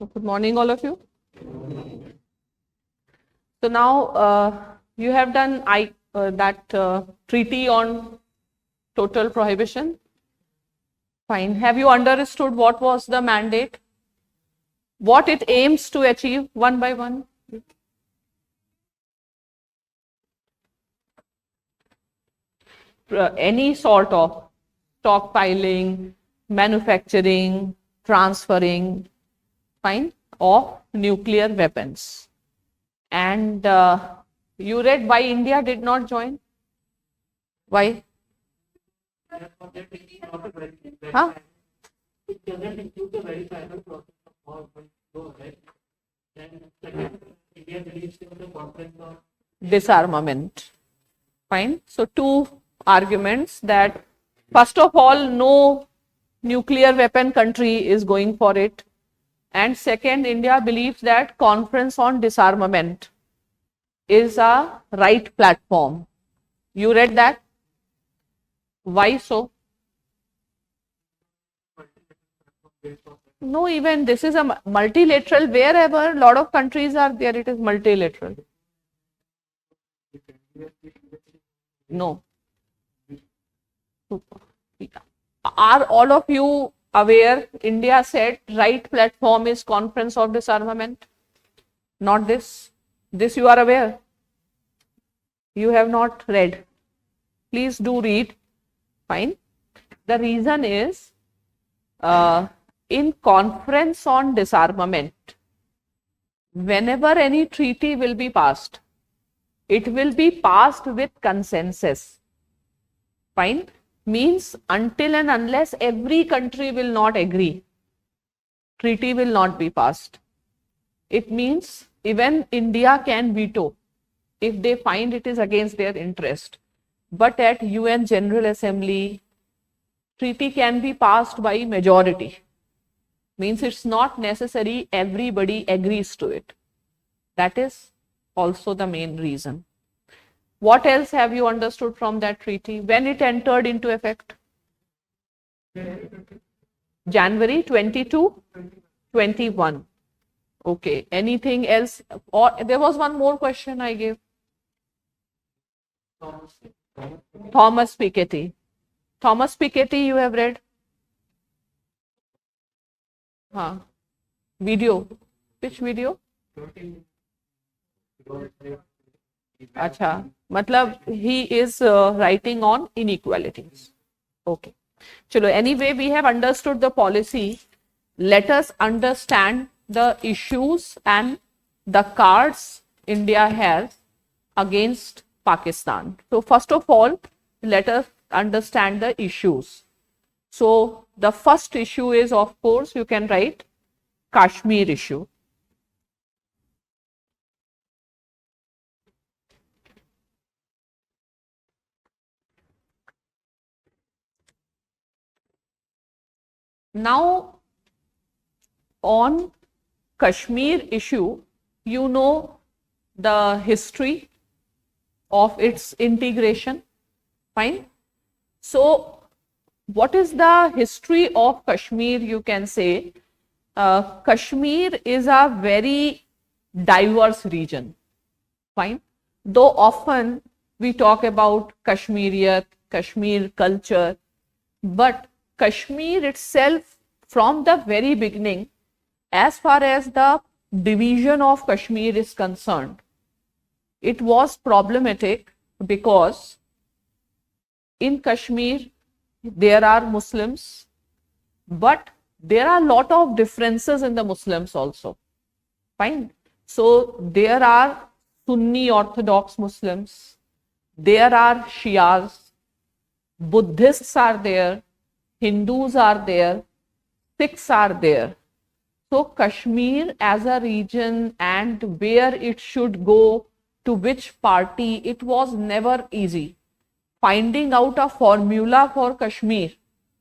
Good morning, all of you. So now you have done that treaty on total prohibition. Fine. Have you understood what was the mandate? What it aims to achieve one by one? Any sort of stockpiling, manufacturing, transferring, fine, of nuclear weapons. And you read why India did not join? Why? Huh? It doesn't include the verifiable process of all but go ahead. Then second, India believes in the concept of Disarmament. Fine. So two arguments that first of all, no nuclear weapon country is going for it. And second, India believes that conference on disarmament is a right platform. You read that? Why so? No, even this is a multilateral. Wherever a lot of countries are there, it is multilateral. No. Are all of you aware? India said right platform is conference of disarmament. Not this. This you are aware. You have not read. Please do read. Fine. The reason is in conference on disarmament, whenever any treaty will be passed, it will be passed with consensus. Fine. Means until and unless every country will not agree, treaty will not be passed. It means even India can veto if they find it is against their interest. But at UN General Assembly, treaty can be passed by majority. Means it's not necessary everybody agrees to it. That is also the main reason. What else have you understood from that treaty? When it entered into effect? January 22, 21. Okay. Anything else? Or there was one more question I gave. Thomas Piketty. Thomas Piketty, you have read? Huh. Video. Which video? Acha. Matlab, he is writing on inequalities. Okay. Chalo, anyway, we have understood the policy. Let us understand the issues and the cards India has against Pakistan. So, first of all, let us understand the issues. So, the first issue is, of course, you can write Kashmir issue. Now, on Kashmir issue, you know the history of its integration. Fine. So, what is the history of Kashmir? You can say Kashmir is a very diverse region. Fine. Though often we talk about Kashmiriyat, Kashmir culture, but Kashmir itself, from the very beginning, as far as the division of Kashmir is concerned, it was problematic because in Kashmir there are Muslims, but there are a lot of differences in the Muslims also. Fine. So there are Sunni Orthodox Muslims, there are Shias, Buddhists are there, Hindus are there, Sikhs are there. So Kashmir as a region and where it should go, to which party, it was never easy. Finding out a formula for Kashmir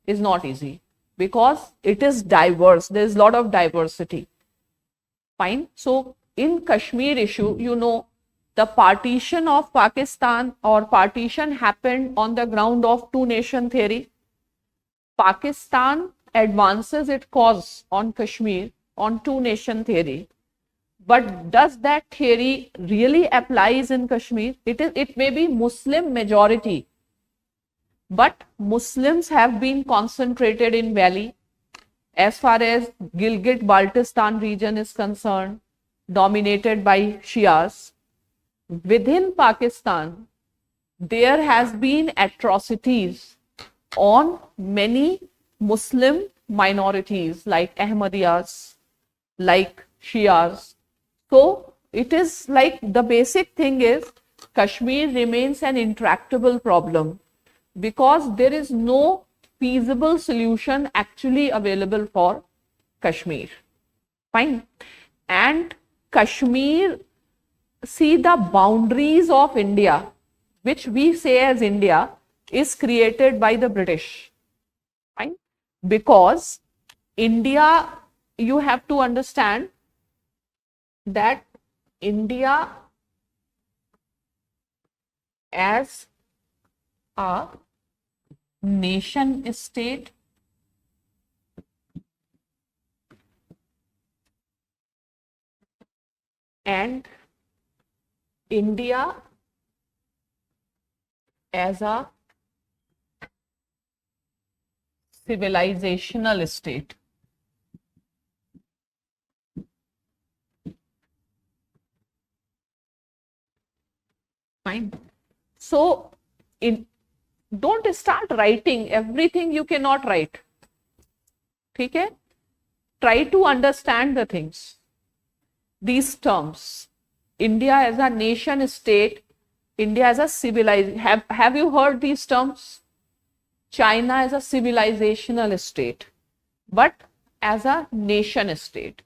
is not easy because it is diverse. There is a lot of diversity. Fine. So in Kashmir issue, you know, the partition of Pakistan or partition happened on the ground of two-nation theory. Pakistan advances its cause on Kashmir on two-nation theory. But does that theory really applies in Kashmir? It may be Muslim majority, but Muslims have been concentrated in valley. As far as Gilgit-Baltistan region is concerned, dominated by Shias. Within Pakistan, there has been atrocities on many Muslim minorities like Ahmadiyas, like Shias. So it is like the basic thing is Kashmir remains an intractable problem because there is no feasible solution actually available for Kashmir. Fine. And Kashmir, see, the boundaries of India, which we say as India, is created by the British. Fine. Because India, you have to understand that India as a nation state and India as a civilizational state. Fine. So, don't start writing everything you cannot write. Okay? Try to understand the things. These terms, India as a nation state, India as a civilized, have you heard these terms? China as a civilizational state, but as a nation state.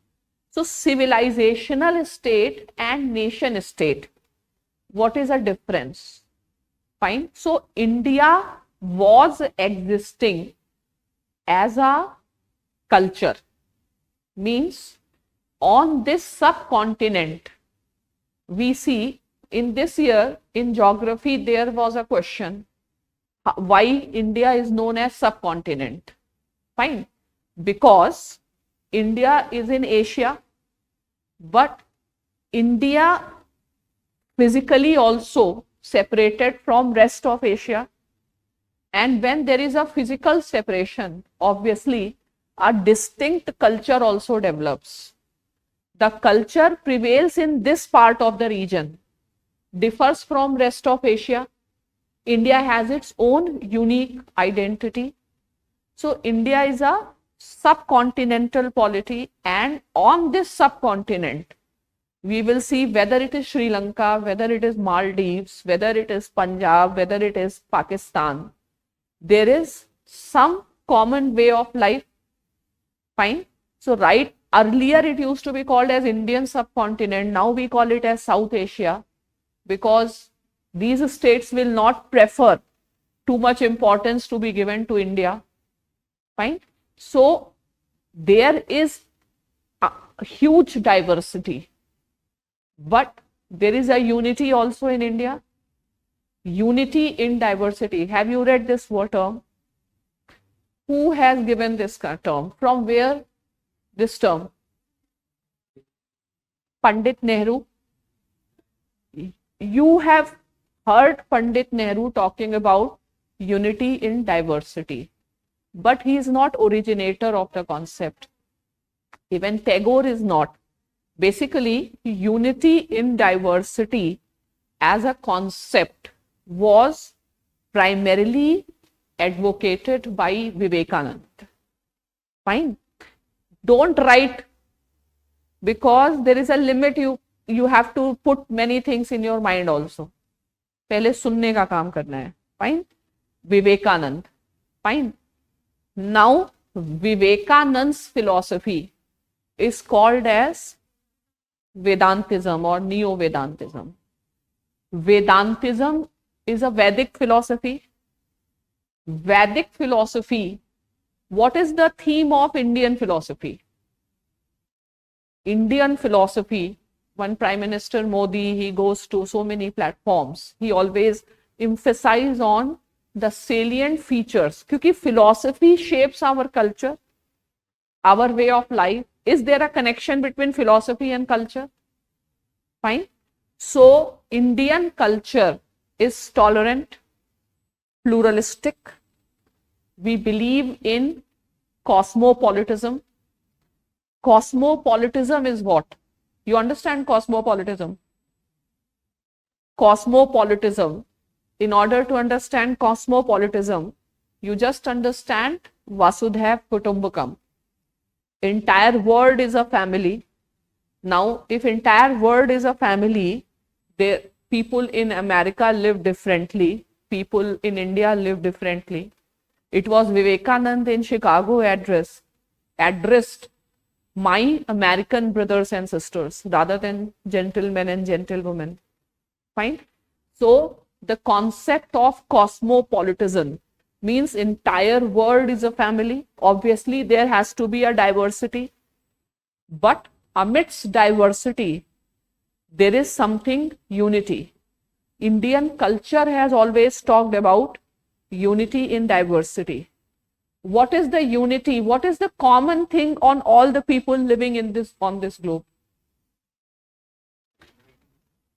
So civilizational state and nation state, what is the difference? Fine. So India was existing as a culture, means on this subcontinent. We see in this year in geography there was a question, why India is known as subcontinent. Fine. Because India is in Asia, but India physically also separated from rest of Asia, and when there is a physical separation, obviously a distinct culture also develops. The culture prevails in this part of the region, differs from rest of Asia. India has its own unique identity. So India is a subcontinental polity, and on this subcontinent we will see whether it is Sri Lanka, whether it is Maldives, whether it is Punjab, whether it is Pakistan, there is some common way of life. Fine. So right earlier it used to be called as Indian subcontinent, now we call it as South Asia, because these states will not prefer too much importance to be given to India. Fine. So there is a huge diversity, but there is a unity also in India. Unity in diversity. Have you read this term? Who has given this term? From where this term? Pandit Nehru. You have heard Pandit Nehru talking about unity in diversity, but he is not originator of the concept. Even Tagore is not. Basically, unity in diversity as a concept was primarily advocated by Vivekananda. Fine. Don't write, because there is a limit. You have to put many things in your mind also. पहले सुनने का काम करना है. Fine. Vivekananda. Fine. Now Vivekananda's philosophy is called as Vedantism or Neo-Vedantism. Vedantism is a Vedic philosophy. Vedic philosophy, what is the theme of Indian philosophy? Indian philosophy, when Prime Minister Modi, he goes to so many platforms, he always emphasizes on the salient features, because philosophy shapes our culture, our way of life, Is there a connection between philosophy and culture? Fine. So Indian culture is tolerant, pluralistic. We believe in cosmopolitanism. Cosmopolitanism is what? You understand cosmopolitanism? Cosmopolitanism. In order to understand cosmopolitanism, you just understand Vasudhaiv Kutumbakam. Entire world is a family. Now, if entire world is a family, people in America live differently. People in India live differently. It was Vivekananda in Chicago addressed my American brothers and sisters rather than gentlemen and gentlewomen. Fine. So the concept of cosmopolitanism means entire world is a family. Obviously, there has to be a diversity, but amidst diversity, there is something unity. Indian culture has always talked about unity in diversity. What is the unity? What is the common thing on all the people living on this globe?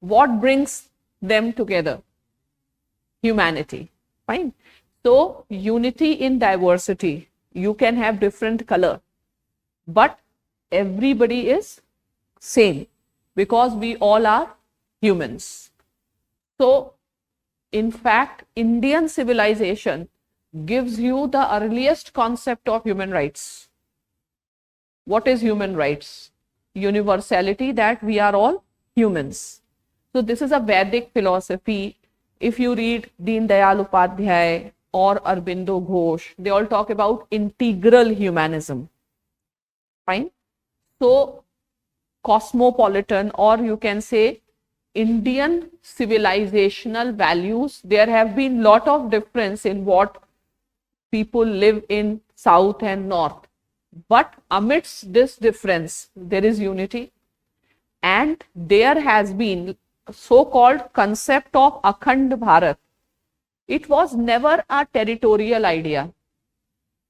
What brings them together? Humanity. Fine. So unity in diversity. You can have different color, but everybody is same because we all are humans. So in fact, Indian civilization gives you the earliest concept of human rights. What is human rights? Universality, that we are all humans. So this is a Vedic philosophy. If you read Deen Dayal Upadhyay or Aurobindo Ghosh, they all talk about integral humanism. Fine. So cosmopolitan, or you can say Indian civilizational values, there have been lot of difference in what people live in south and north. But amidst this difference, there is unity, and there has been so-called concept of Akhand Bharat. It was never a territorial idea.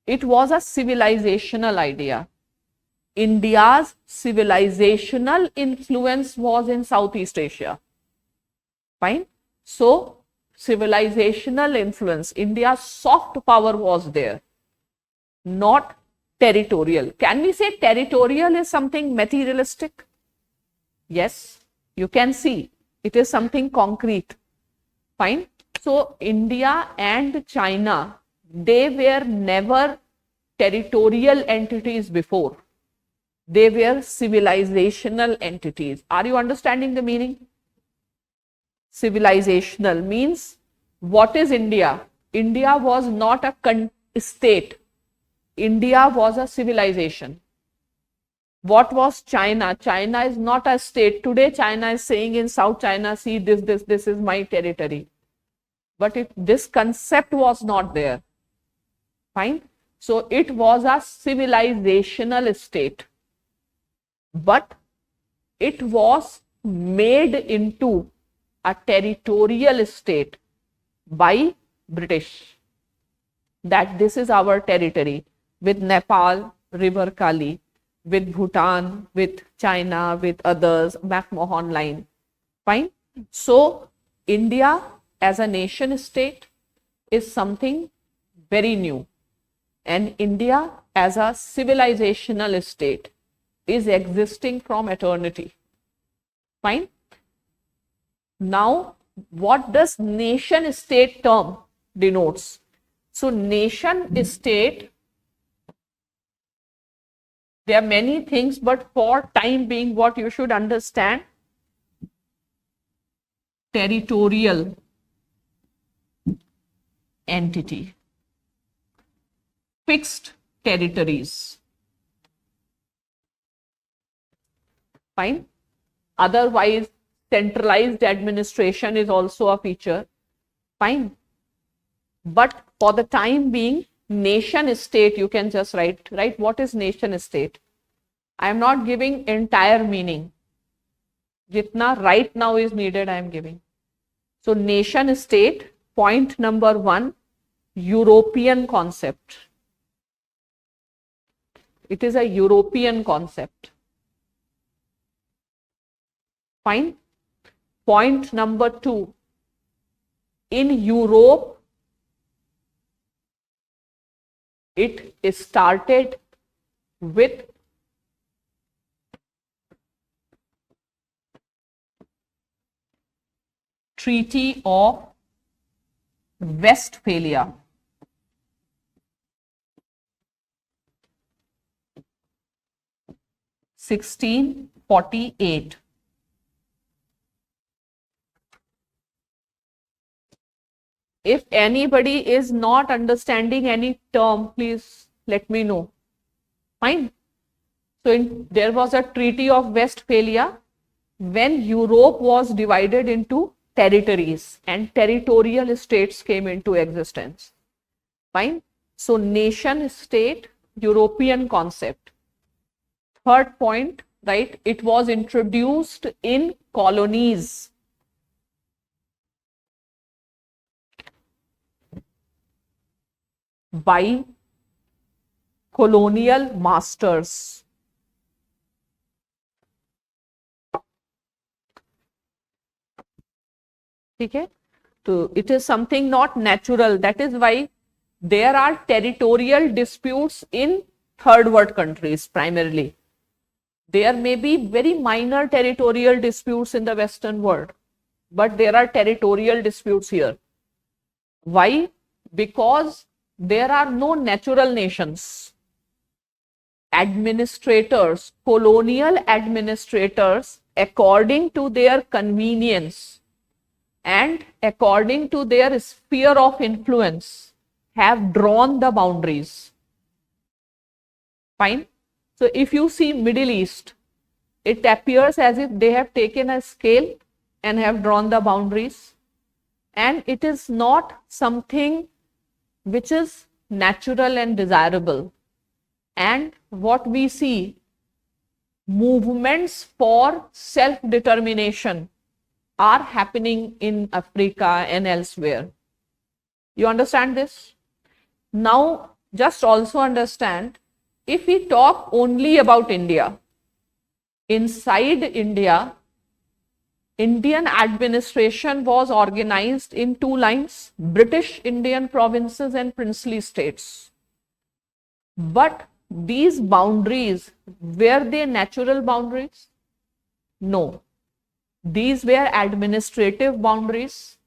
It was a civilizational idea. India's civilizational influence was in Southeast Asia. Fine. So, civilizational influence, India's soft power was there, not territorial. Can we say territorial is something materialistic? Yes, you can see it is something concrete. Fine. So India and China, they were never territorial entities before. They were civilizational entities. Are you understanding the meaning? Civilizational means, what is India? India was not a state. India was a civilization. What was China? China is not a state. Today China is saying in South China Sea, this is my territory. But this concept was not there. Fine. So it was a civilizational state, but it was made into a territorial state by British, that this is our territory, with Nepal, River Kali, with Bhutan, with China, with others, McMahon line. Fine. So India as a nation state is something very new, and India as a civilizational state is existing from eternity. Fine. Now, what does nation state term denotes? So nation state, there are many things, but for time being, what you should understand, territorial entity, fixed territories. Fine. Otherwise, centralized administration is also a feature. Fine. But for the time being, nation state, you can just write what is nation state. I am not giving entire meaning. Jitna right now is needed, I am giving. So nation state, point number 1, European concept. It is a European concept. Fine. Point number 2. In Europe, it started with Treaty of Westphalia. 1648. If anybody is not understanding any term, please let me know. Fine. So there was a Treaty of Westphalia when Europe was divided into territories and territorial states came into existence. Fine. So nation state, European concept. Third point, right? It was introduced in colonies. By colonial masters. Okay? So it is something not natural. That is why there are territorial disputes in third world countries primarily. There may be very minor territorial disputes in the Western world, but there are territorial disputes here. Why? Because there are no natural nations. Administrators, colonial administrators, according to their convenience and according to their sphere of influence, have drawn the boundaries. Fine. So if you see Middle East, it appears as if they have taken a scale and have drawn the boundaries, and it is not something which is natural and desirable. And what we see, movements for self-determination are happening in Africa and elsewhere. You understand this? Now, just also understand, if we talk only about India, inside India, Indian administration was organized in two lines: British Indian provinces and princely states. But these boundaries, were they natural boundaries? No. These were administrative boundaries,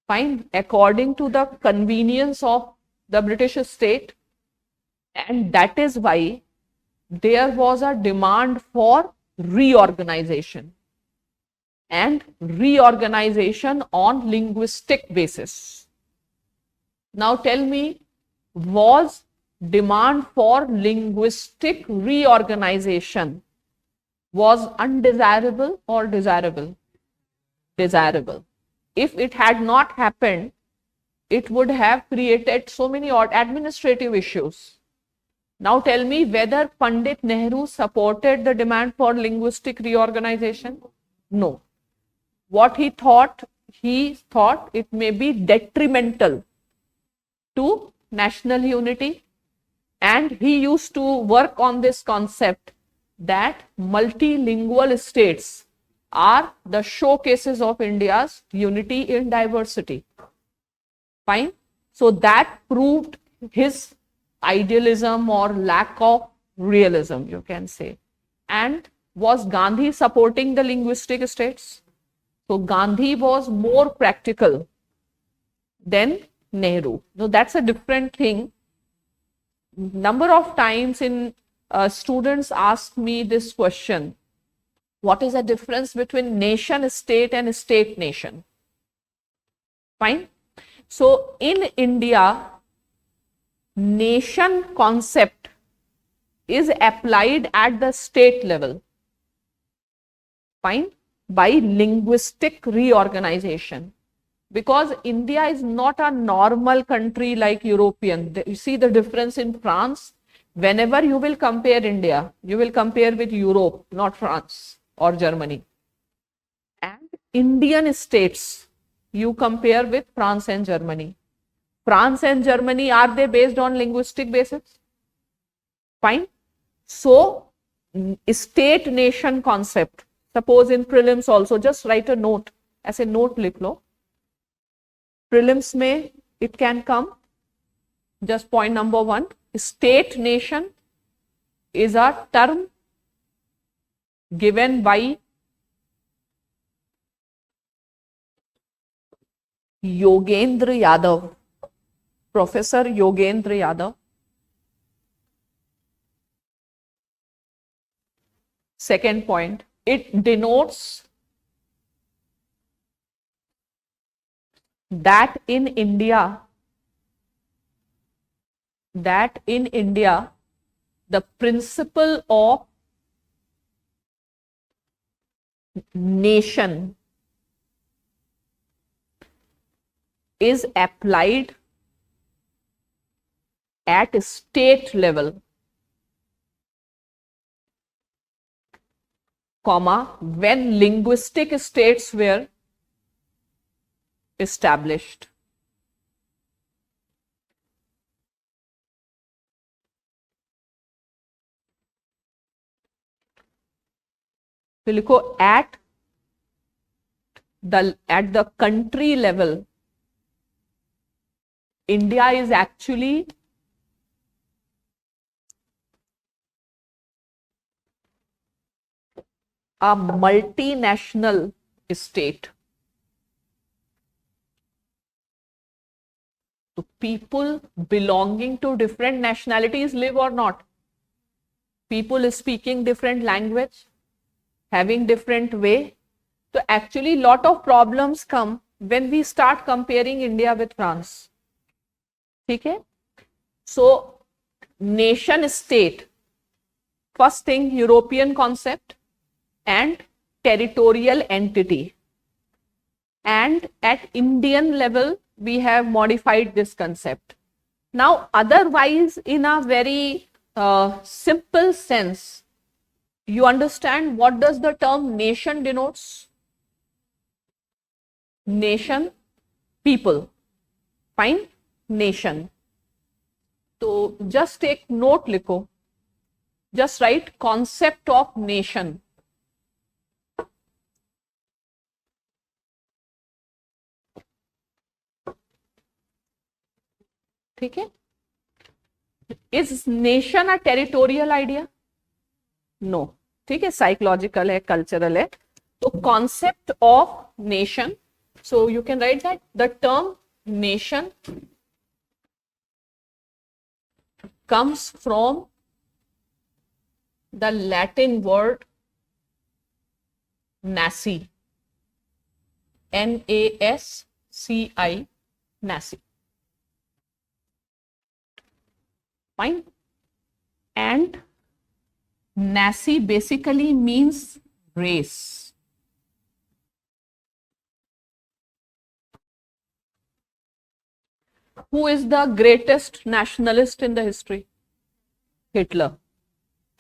fine, according to the convenience of the British state. And that is why there was a demand for reorganization, and reorganization on linguistic basis. Now tell me, was demand for linguistic reorganization was undesirable or desirable? Desirable. If it had not happened, it would have created so many administrative issues. Now tell me whether Pandit Nehru supported the demand for linguistic reorganization? No. What he thought it may be detrimental to national unity, and he used to work on this concept that multilingual states are the showcases of India's unity in diversity. Fine. So that proved his idealism or lack of realism, you can say. And was Gandhi supporting the linguistic states? So Gandhi was more practical than Nehru. So that's a different thing. Number of times in students ask me this question: what is the difference between nation state and state nation? Fine. So in India, nation concept is applied at the state level. Fine. By linguistic reorganization, because India is not a normal country like European. You see the difference in France. Whenever you will compare India, you will compare with Europe, not France or Germany. And Indian states, you compare with France and Germany. France and Germany, are they based on linguistic basis? Fine. So, state nation concept, suppose in prelims also, just write a note, ऐसे note लिख लो. Prelims में it can come. Just point number 1, state nation is a term given by Yogendra Yadav, Professor Yogendra Yadav. Second point, it denotes that in India, the principle of nation is applied at state level, comma, when linguistic states were established. तो लिखो at the country level, India is actually a multinational state. So people belonging to different nationalities live or not. People speaking different language, having different way. So actually lot of problems come when we start comparing India with France. ठीक है? So nation state, first thing, European concept and territorial entity, and at Indian level we have modified this concept. Now otherwise, in a very simple sense, you understand what does the term nation denotes? Nation, people. Fine, nation. So just take note, लिखो, just write concept of nation. ठीक है? Is nation a territorial idea? No. ठीक है, psychological है, cultural है. तो concept of nation, so you can write that the term nation comes from the Latin word nasi, N-A-S-C-I, nasi. Fine. And nasi basically means race. Who is the greatest nationalist in the history? Hitler.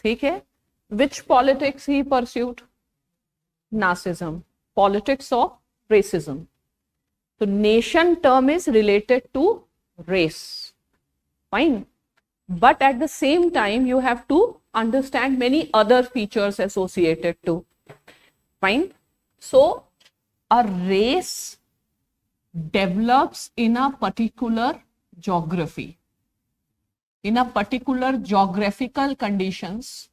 ठीक है? Which politics he pursued? Nazism. Politics of racism. So nation term is related to race. Fine. But at the same time, you have to understand many other features associated to. Fine. So a race develops in a particular geography. In a particular geographical conditions,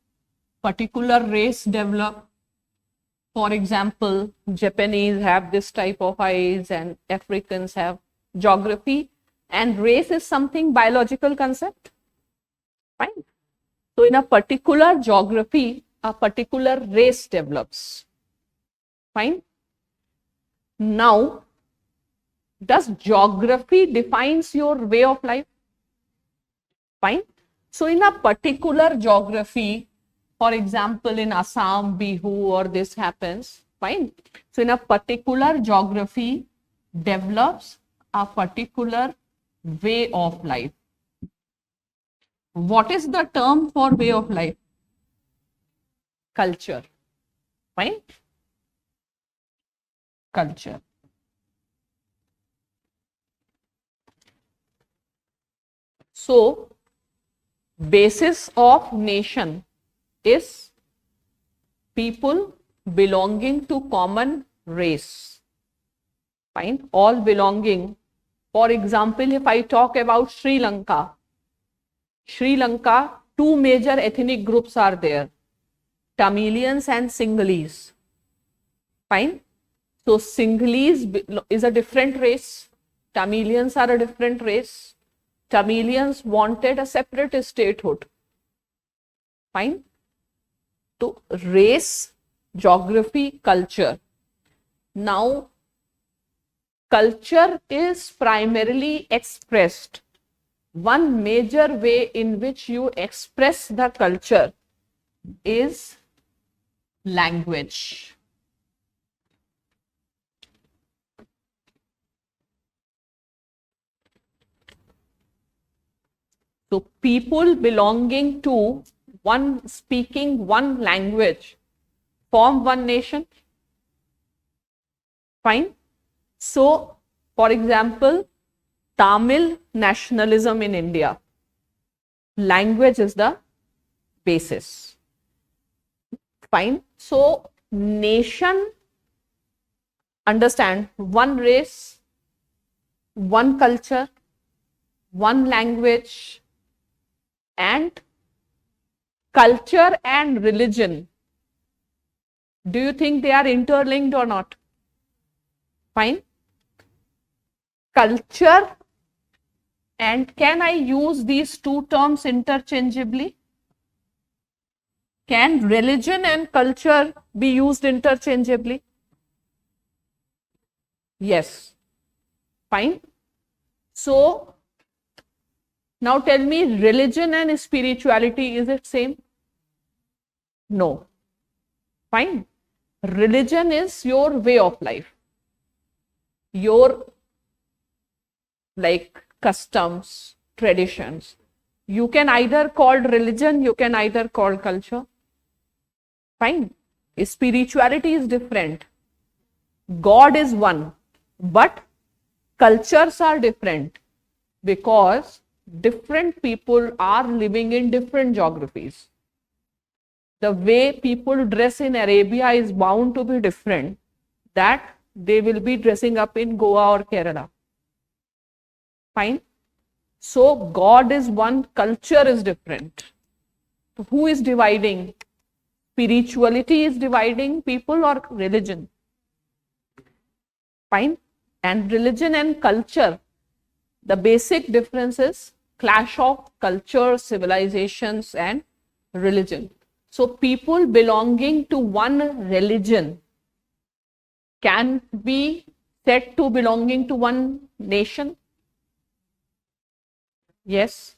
particular race develop. For example, Japanese have this type of eyes and Africans have geography, and race is something biological concept. Fine. So in a particular geography, a particular race develops. Fine. Now, does geography defines your way of life? Fine. So in a particular geography, for example, in Assam, Bihu, or this happens, fine. So in a particular geography develops a particular way of life. What is the term for way of life? Culture. Fine. Culture. So, basis of nation is people belonging to common race. Fine, all belonging. For example, if I talk about Sri Lanka, two major ethnic groups are there, Tamilians and Sinhalese. Fine. So Sinhalese is a different race. Tamilians are a different race. Tamilians wanted a separate statehood. Fine. So race, geography, culture. Now, culture is primarily expressed. One major way in which you express the culture is language. So people belonging to one, speaking one language, form one nation. Fine. So, for example, Tamil nationalism in India, language is the basis. Fine. So, nation, understand, one race, one culture, one language, and culture and religion. Do you think they are interlinked or not? Fine. Culture, and can I use these two terms interchangeably? Can religion and culture be used interchangeably? Yes. Fine. So, now tell me, religion and spirituality, is it same? No. Fine. Religion is your way of life, your like customs, traditions. You can either call religion, you can either call culture. Fine. Spirituality is different. God is one, but cultures are different because different people are living in different geographies. The way people dress in Arabia is bound to be different that they will be dressing up in Goa or Kerala. Fine. So God is one, culture is different. So who is dividing? Spirituality is dividing people or religion? Fine. And religion and culture, the basic difference is clash of culture, civilizations, and religion. So people belonging to one religion can be said to belonging to one nation. Yes.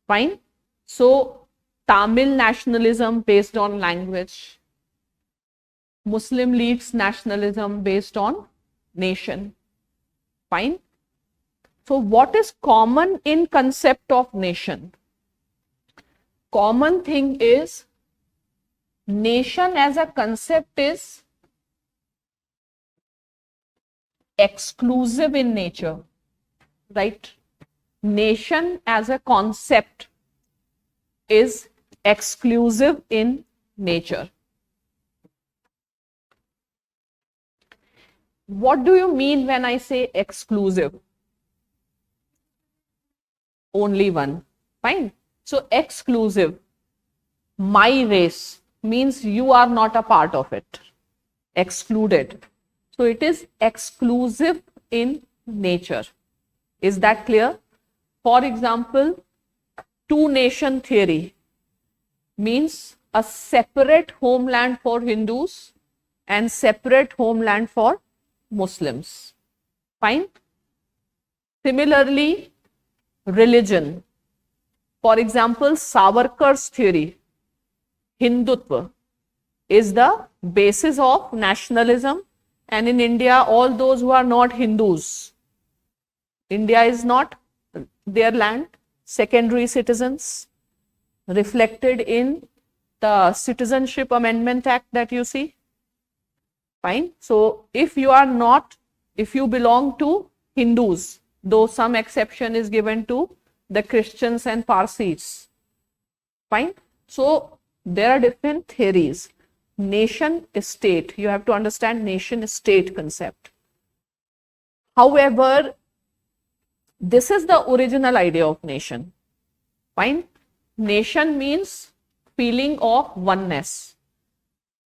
Fine. So Tamil nationalism based on language, Muslim League's nationalism based on nation. Fine. So what is common in concept of nation? Common thing is nation as a concept is exclusive in nature, right? Nation as a concept is exclusive in nature. What do you mean when I say exclusive? Only one. Fine. So exclusive, my race, means you are not a part of it. Excluded. So it is exclusive in nature. Is that clear? For example, two nation theory means a separate homeland for Hindus and separate homeland for Muslims. Fine. Similarly, religion. For example, Savarkar's theory, Hindutva, is the basis of nationalism, and in India, all those who are not Hindus, India is not their land, secondary citizens, reflected in the Citizenship Amendment Act that you see. Fine. So if you are not, if you belong to Hindus, though some exception is given to the Christians and Parsis. Fine. So there are different theories. Nation state, you have to understand nation state concept. However, this is the original idea of nation. Fine. Nation means feeling of oneness.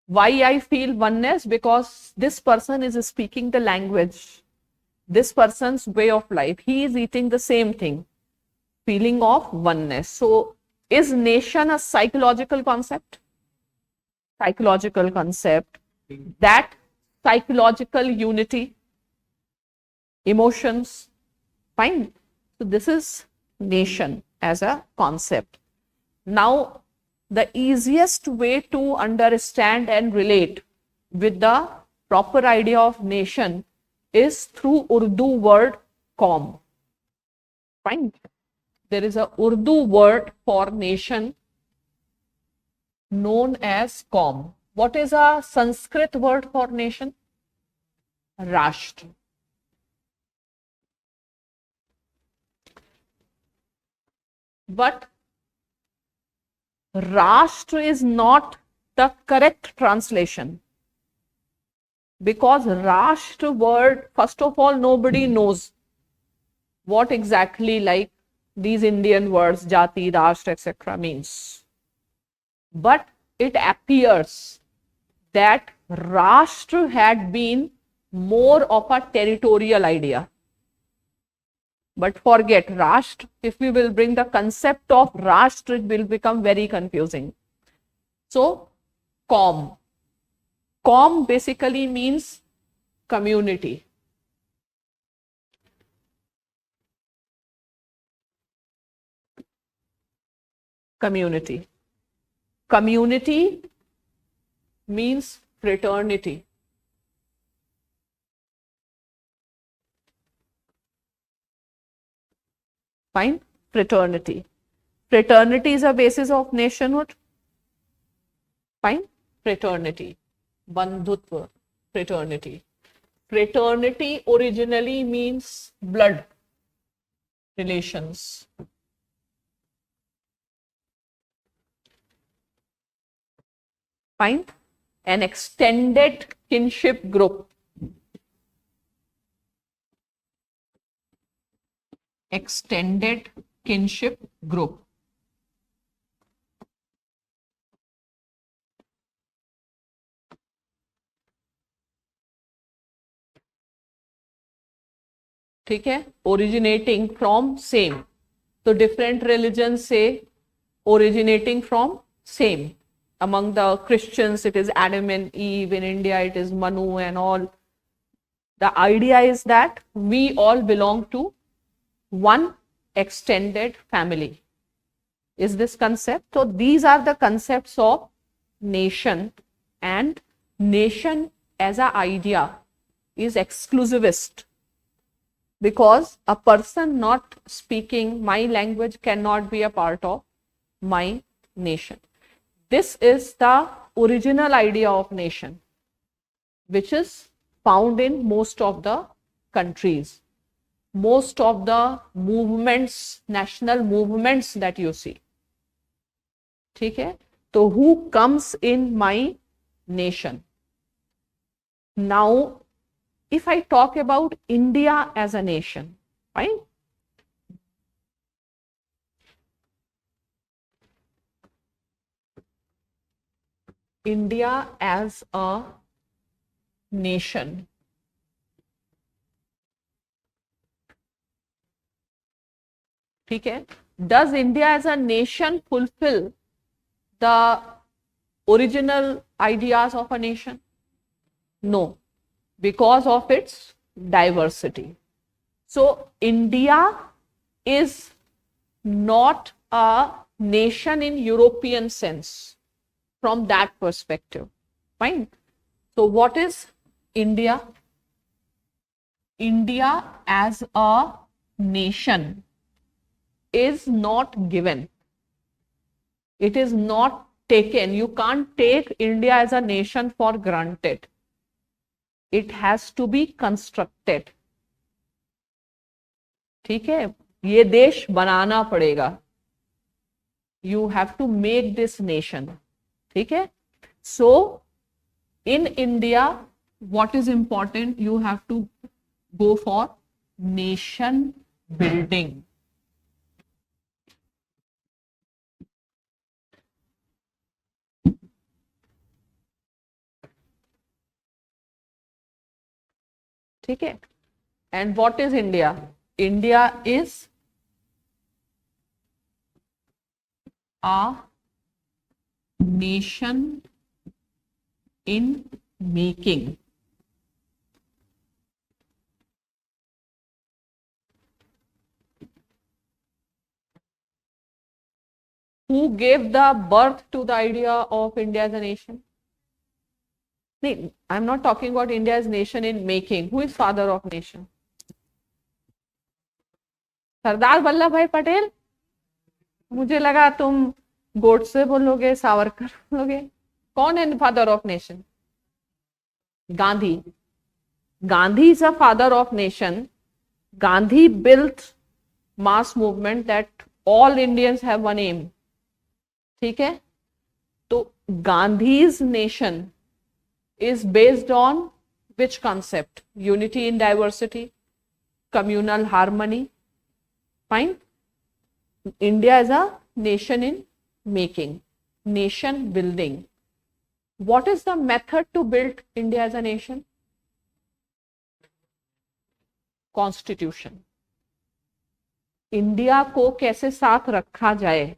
Why I feel oneness? Because this person is speaking the language, this person's way of life, he is eating the same thing, feeling of oneness. So is nation a psychological concept? Psychological concept. That psychological unity, emotions. Fine. So this is nation as a concept. Now, the easiest way to understand and relate with the proper idea of nation is through Urdu word qaum. Fine. There is a Urdu word for nation known as qaum. What is a Sanskrit word for nation? Rashtra. But Rashtra is not the correct translation, because Rashtra word, first of all, nobody knows what exactly like these Indian words Jati, Rashtra, etc. means. But it appears that Rashtra had been more of a territorial idea. But forget Rashtra. If we will bring the concept of Rashtra, it will become very confusing. So, qaum. Qaum basically means community. Community. Community means fraternity. Fine. Fraternity. Fraternity is a basis of nationhood. Fine. Fraternity. Bandhutva. Fraternity. Fraternity originally means blood relations. Fine. An extended kinship group. Extended kinship group. ठीक है, originating from same. So different religions say originating from same. Among the Christians, it is Adam and Eve. In India, it is Manu and all. The idea is that we all belong to one extended family. Is this concept? So these are the concepts of nation, and nation as an idea is exclusivist, because a person not speaking my language cannot be a part of my nation. This is the original idea of nation, which is found in most of the countries. Most of the movements, national movements that you see. ठीक है? So who comes in my nation? Now, if I talk about India as a nation, right? India as a nation. ठीक है? Does India as a nation fulfill the original ideas of a nation? No, because of its diversity. So India is not a nation in European sense from that perspective. Fine. So what is India? India as a nation is not given. It is not taken. You can't take India as a nation for granted. It has to be constructed. ठीक है, ये देश बनाना पड़ेगा. You have to make this nation. ठीक है. So in India what is important, you have to go for nation building. ठीक है. And what is India? India is a nation in making. Who gave the birth to the idea of India as a nation? No, I'm not talking about India as nation in making. Who is father of nation? Sardar Vallabh भाई पटेल. मुझे लगा तुम गोडसे बोलोगे, सावरकर बोलोगे. कौन है father of nation? Gandhi. Gandhi is a father of nation. Gandhi built mass movement that all Indians have one aim. ठीक है. तो Gandhi's nation is based on which concept? Unity in diversity, communal harmony. Fine. India is a nation in making, nation building. What is the method to build India as a nation? Constitution. India को कैसे साथ रखा जाए,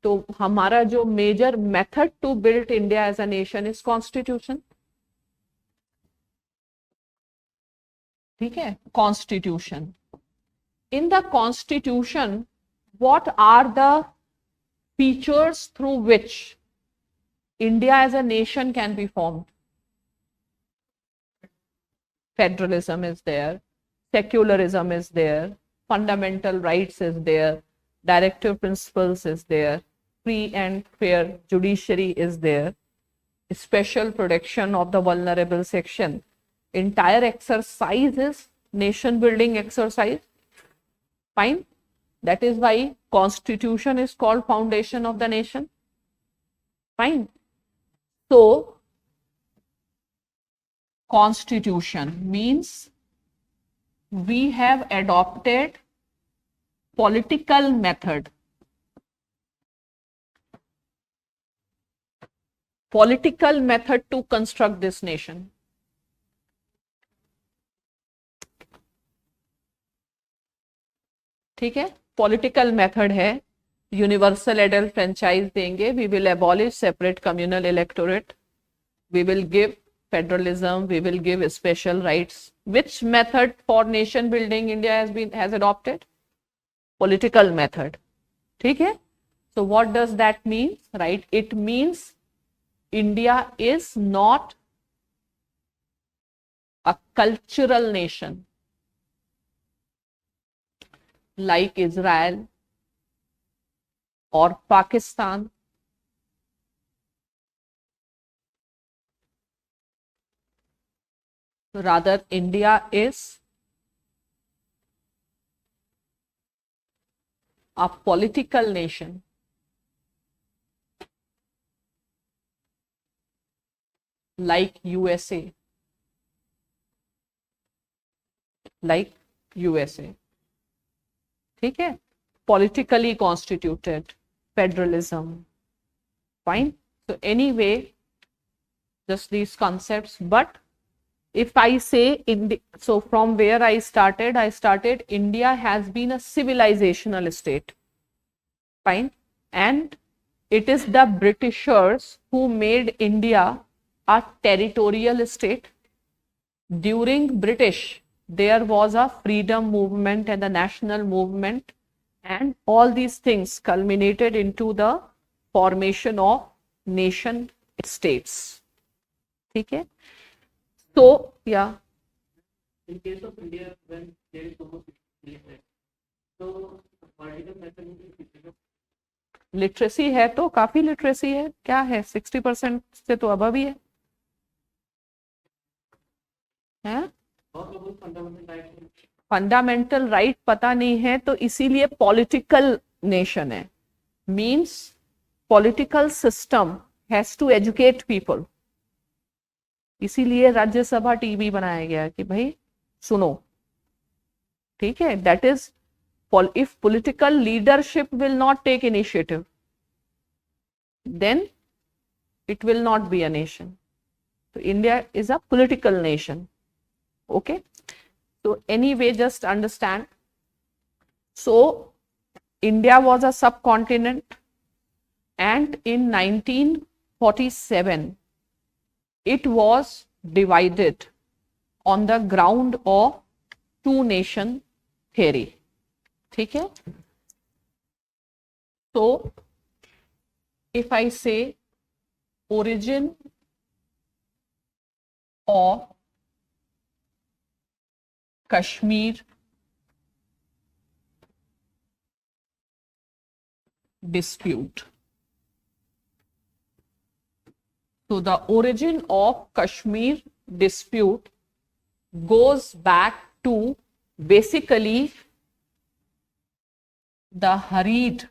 तो हमारा जो major method to build India as a nation is constitution. ठीक है. Constitution. In the constitution what are the features through which India as a nation can be formed? Federalism is there, secularism is there, fundamental rights is there, directive principles is there, free and fair judiciary is there, special protection of the vulnerable section. Entire exercise is nation building exercise. Fine. That is why constitution is called foundation of the nation. Fine. So constitution means we have adopted political method. Political method to construct this nation. ठीक है. Political method है. Universal adult franchise देंगे. We will abolish separate communal electorate. We will give federalism. We will give special rights. Which method for nation building India has adopted? Political method. ठीक है. So what does that mean? Right. It means India is not a cultural nation like Israel or Pakistan. Rather, India is a political nation. Like USA. Like USA. ठीक है. Politically constituted, federalism. Fine. So anyway, just these concepts. But if I say so from where I started India has been a civilizational state. Fine. And it is the Britishers who made India a territorial state. During British, there was a freedom movement and the national movement, and all these things culminated into the formation of nation states. ठीक है. So yeah. In case of India, when there is so much illiteracy, so political method is literacy है तो काफी literacy है. क्या है? 60% से तो अबव ही है. फंडामेंटल राइट पता नहीं है, तो इसीलिए पॉलिटिकल नेशन है. Means political system has to educate people. इसीलिए राज्यसभा टीवी बनाया गया कि भाई सुनो, ठीक है. That is, if political leadership will not take initiative, then it will not be a nation. So India is a political nation. Okay. So anyway, just understand. So India was a subcontinent, and in 1947 it was divided on the ground of two nation theory. ठीक है. So if I say origin of Kashmir dispute. So the origin of Kashmir dispute goes back to basically the hurried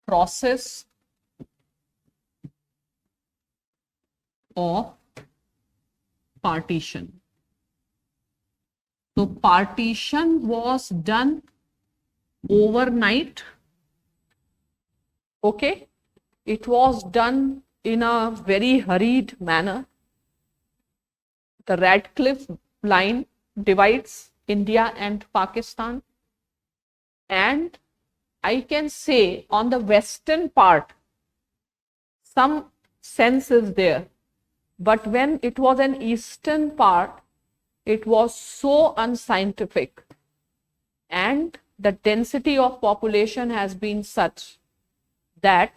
process of partition. So partition was done overnight. Okay, it was done in a very hurried manner. The Radcliffe line divides India and Pakistan, and I can say on the western part some sense is there, but when it was an eastern part, it was so unscientific, and the density of population has been such that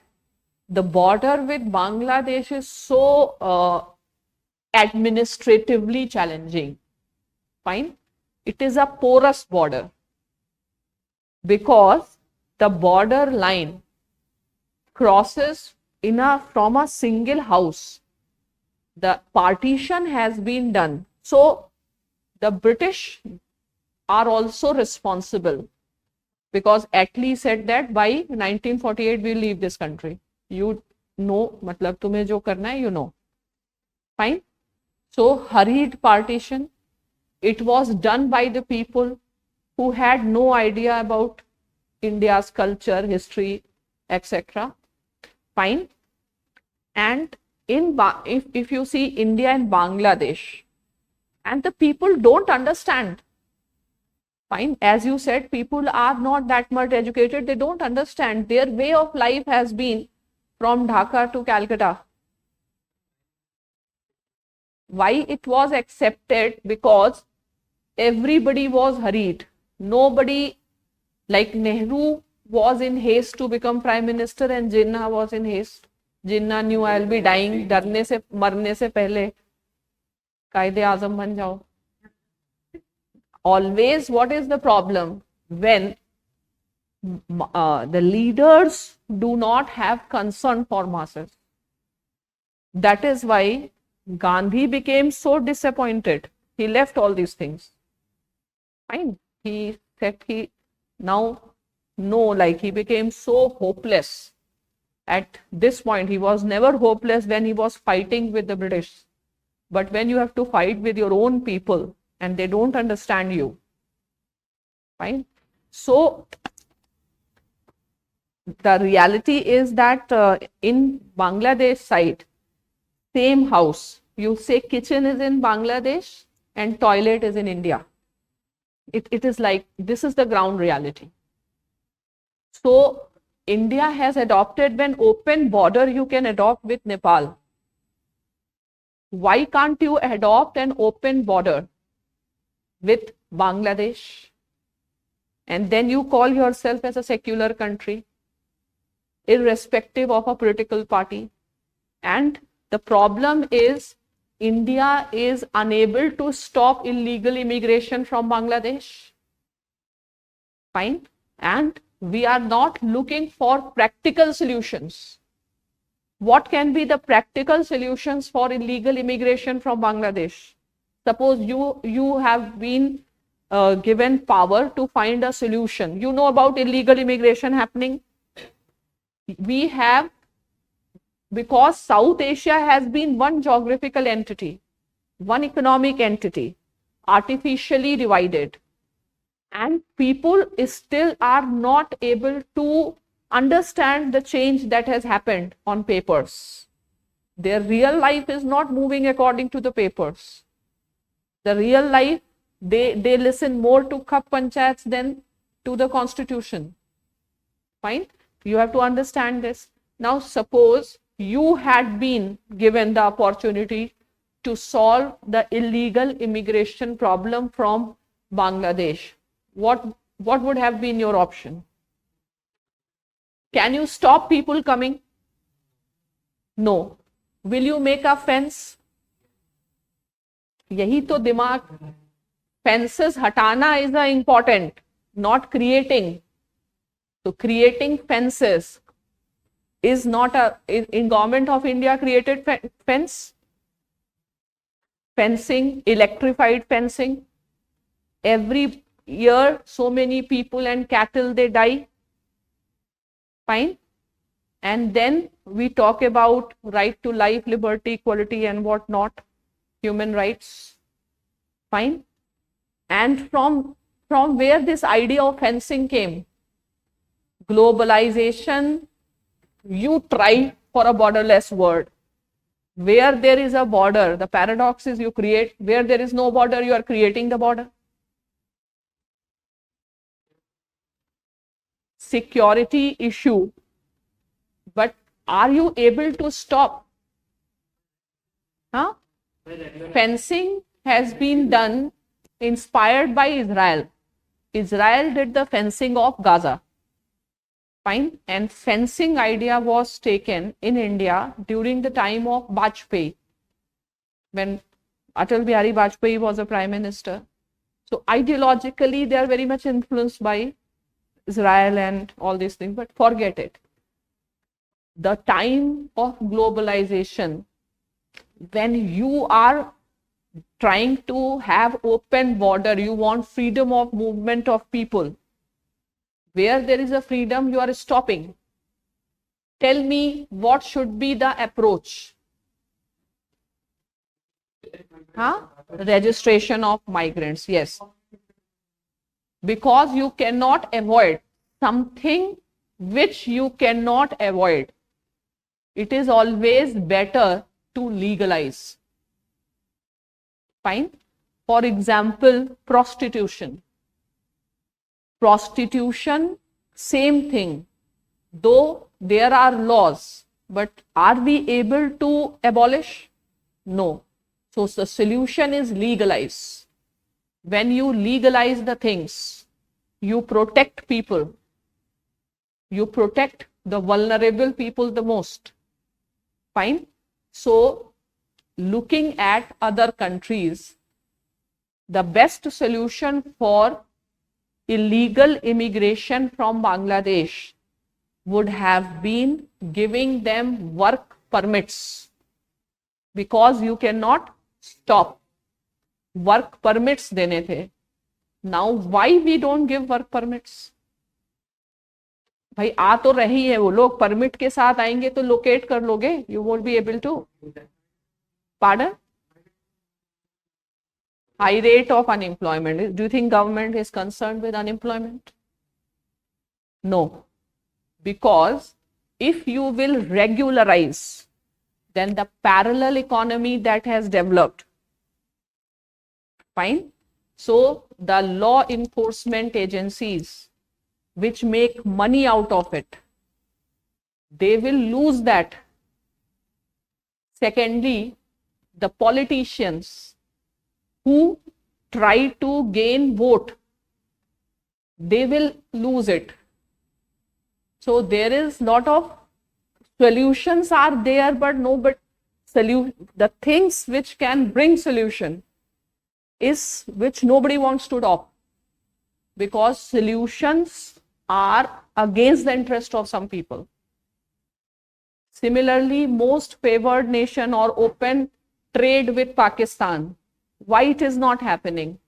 the border with Bangladesh is so administratively challenging. Fine. It is a porous border because the border line crosses from a single house. The partition has been done. So the British are also responsible, because Attlee said that by 1948 we will leave this country. You know, मतलब तुम्हें जो करना है, you know. Fine. So hurried partition. It was done by the people who had no idea about India's culture, history, etc. Fine. And if you see India and Bangladesh, and the people don't understand. Fine. As you said, people are not that much educated. They don't understand. Their way of life has been from Dhaka to Calcutta. Why it was accepted? Because everybody was hurried. Nobody, like Nehru was in haste to become prime minister, and Jinnah was in haste. Jinnah knew I'll be dying. डरने से मरने से पहले कायदे आजम बन जाओ. Always, what is the problem? When the leaders do not have concern for masses. That is why Gandhi became so disappointed. He left all these things. Fine. He said he became so hopeless. At this point, he was never hopeless when he was fighting with the British. But when you have to fight with your own people and they don't understand you. Fine. So the reality is that in Bangladesh side, same house, you say kitchen is in Bangladesh and toilet is in India. It is like, this is the ground reality. So India has adopted an open border you can adopt with Nepal. Why can't you adopt an open border with Bangladesh? And then you call yourself as a secular country, irrespective of a political party. And the problem is India is unable to stop illegal immigration from Bangladesh. Fine. And we are not looking for practical solutions. What can be the practical solutions for illegal immigration from Bangladesh? Suppose you have been given power to find a solution. You know about illegal immigration happening. We have, because South Asia has been one geographical entity, one economic entity, artificially divided, and people still are not able to understand the change that has happened on papers. Their real life is not moving according to the papers. The real life, they listen more to Khap Panchayats than to the constitution. Fine? You have to understand this. Now, suppose you had been given the opportunity to solve the illegal immigration problem from Bangladesh. What would have been your option? Can you stop people coming? No. Will you make a fence? यही तो दिमाग. Fences हटाना is important, not creating. So creating fences is not in Government of India created fence, fencing, electrified fencing. Every year so many people and cattle they die. Fine. And then we talk about right to life, liberty, equality and what not, human rights. Fine. And from where this idea of fencing came? Globalization. You try for a borderless world. Where there is a border, the paradox is you create. Where there is no border, you are creating the border. Security issue. But are you able to stop? Huh? Fencing has been done inspired by Israel. Israel did the fencing of Gaza. Fine. And fencing idea was taken in India during the time of Vajpayee, when Atal Bihari Vajpayee was a prime minister. So ideologically, they are very much influenced by Israel and all these things, but forget it. The time of globalization, when you are trying to have open border, you want freedom of movement of people. Where there is a freedom, you are stopping. Tell me what should be the approach? Huh? Registration of migrants, yes. Because you cannot avoid something which you cannot avoid. It is always better to legalize. Fine. For example, prostitution. Prostitution, same thing. Though there are laws, but are we able to abolish? No. So the solution is legalize. When you legalize the things, you protect people. You protect the vulnerable people the most. Fine. So looking at other countries, the best solution for illegal immigration from Bangladesh would have been giving them work permits, because you cannot stop. Work permits dene the. Now why we don't give work permits? भाई आ तो रही है वो लोग, permit के साथ आएंगे तो लोकेट कर लोगे, you won't be able to. Pardon? High rate of unemployment. Do you think government is concerned with unemployment? No. Because if you will regularize, then the parallel economy that has developed. Fine. So the law enforcement agencies which make money out of it, they will lose that. Secondly, the politicians who try to gain vote, they will lose it. So there is lot of solutions are there, but the things which can bring solution is which nobody wants to adopt, because solutions are against the interest of some people. Similarly, most favored nation or open trade with Pakistan. Why it is not happening?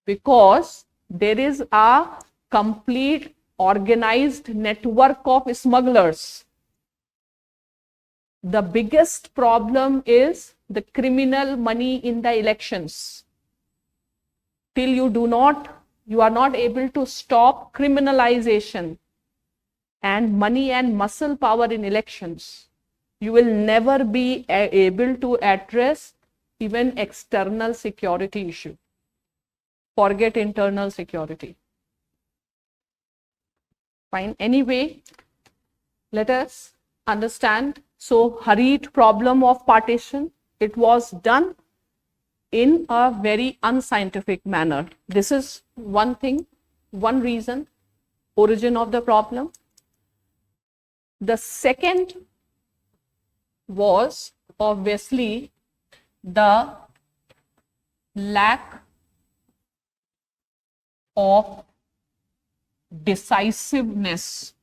because there is a complete organized network of smugglers. The biggest problem is the criminal money in the elections. Till you are not able to stop criminalization and money and muscle power in elections, you will never be able to address even external security issue. Forget internal security. Fine. Anyway, let us understand. So, hurried problem of partition, it was done in a very unscientific manner. This is one thing, one reason, origin of the problem. The second was obviously the lack of decisiveness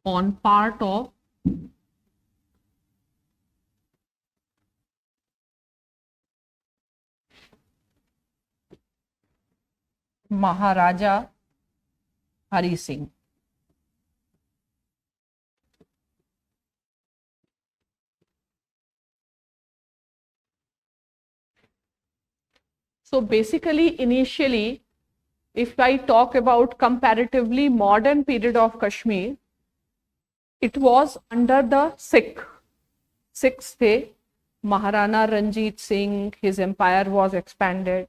on part of Maharaja Hari Singh. So basically, initially, if I talk about comparatively modern period of Kashmir, it was under the Sikhs थे, Maharana Ranjit Singh, his empire was expanded.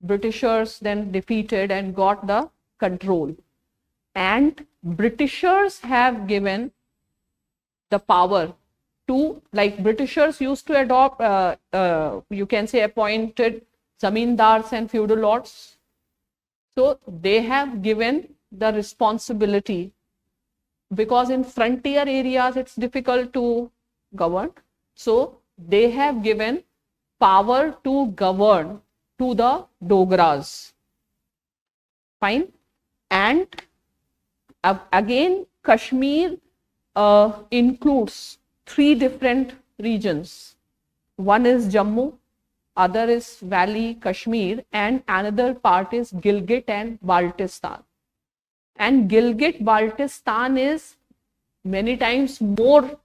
Britishers then defeated and got the control. And Britishers have given the power to, like Britishers used to adopt, you can say appointed zamindars and feudal lords. So they have given the responsibility, because in frontier areas it's difficult to govern. So they have given power to govern to the Dogras. Fine. And again, Kashmir includes 3 different regions. One is Jammu, other is Valley Kashmir, and another part is Gilgit and Baltistan. And Gilgit-Baltistan is many times more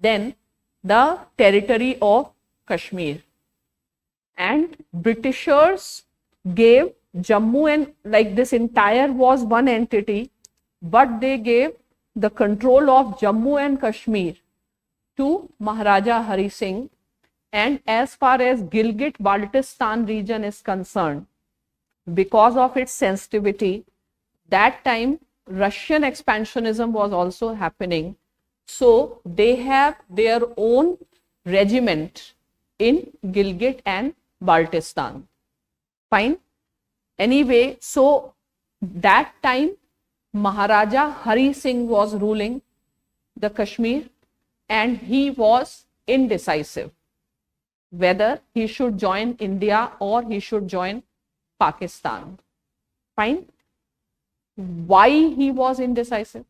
than the territory of Kashmir. And Britishers gave Jammu, and like this entire was one entity, but they gave the control of Jammu and Kashmir to Maharaja Hari Singh. And as far as Gilgit-Baltistan region is concerned, because of its sensitivity, that time Russian expansionism was also happening. So they have their own regiment in Gilgit and Baltistan. Fine. Anyway, so that time Maharaja Hari Singh was ruling the Kashmir, and he was indecisive whether he should join India or he should join Pakistan. Fine. Why he was indecisive?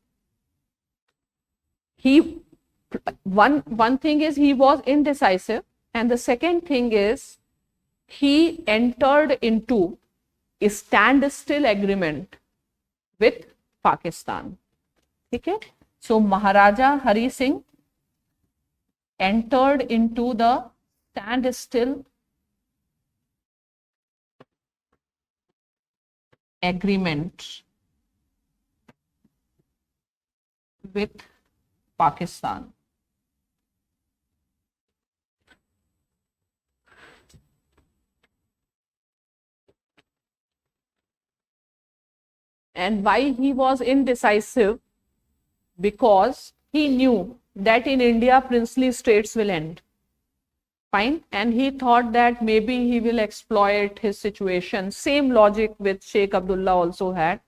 One thing is he was indecisive, and the second thing is he entered into a standstill agreement with Pakistan. Okay? So Maharaja Hari Singh entered into the standstill agreement with Pakistan. And why he was indecisive? Because he knew that in India princely states will end. Fine. And he thought that maybe he will exploit his situation. Same logic with Sheikh Abdullah also had,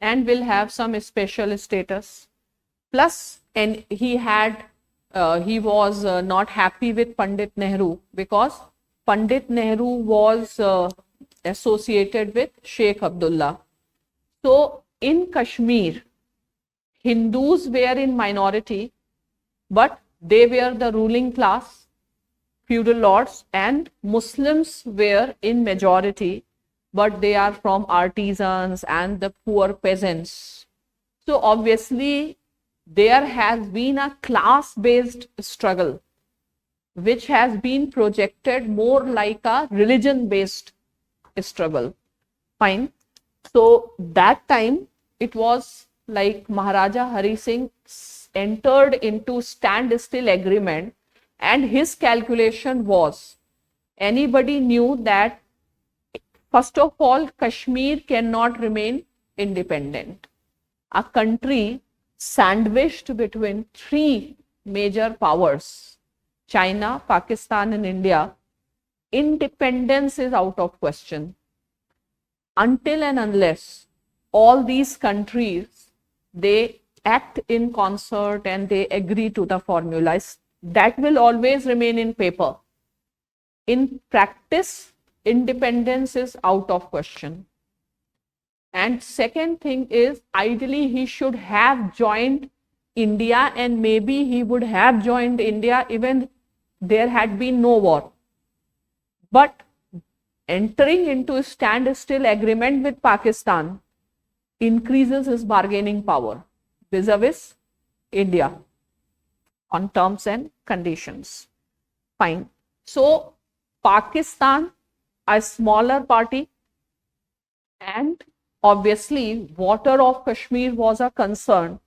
and will have some special status. Plus, and he was not happy with Pandit Nehru, because Pandit Nehru was associated with Sheikh Abdullah. So in Kashmir, Hindus were in minority, but they were the ruling class. feudal lords, and Muslims were in majority, but they are from artisans and the poor peasants. So obviously, there has been a class-based struggle, which has been projected more like a religion-based struggle. Fine. So that time it was like Maharaja Hari Singh entered into standstill agreement, and his calculation was, anybody knew that first of all Kashmir cannot remain independent. A country sandwiched between three major powers, China, Pakistan and India, independence is out of question until and unless all these countries, they act in concert and they agree to the formulas. That will always remain in paper. In practice, independence is out of question. And second thing is, ideally he should have joined India, and maybe he would have joined India even there had been no war. But entering into a standstill agreement with Pakistan increases his bargaining power vis-a-vis India on terms and conditions. Fine. So Pakistan, a smaller party, and obviously water of Kashmir was a concern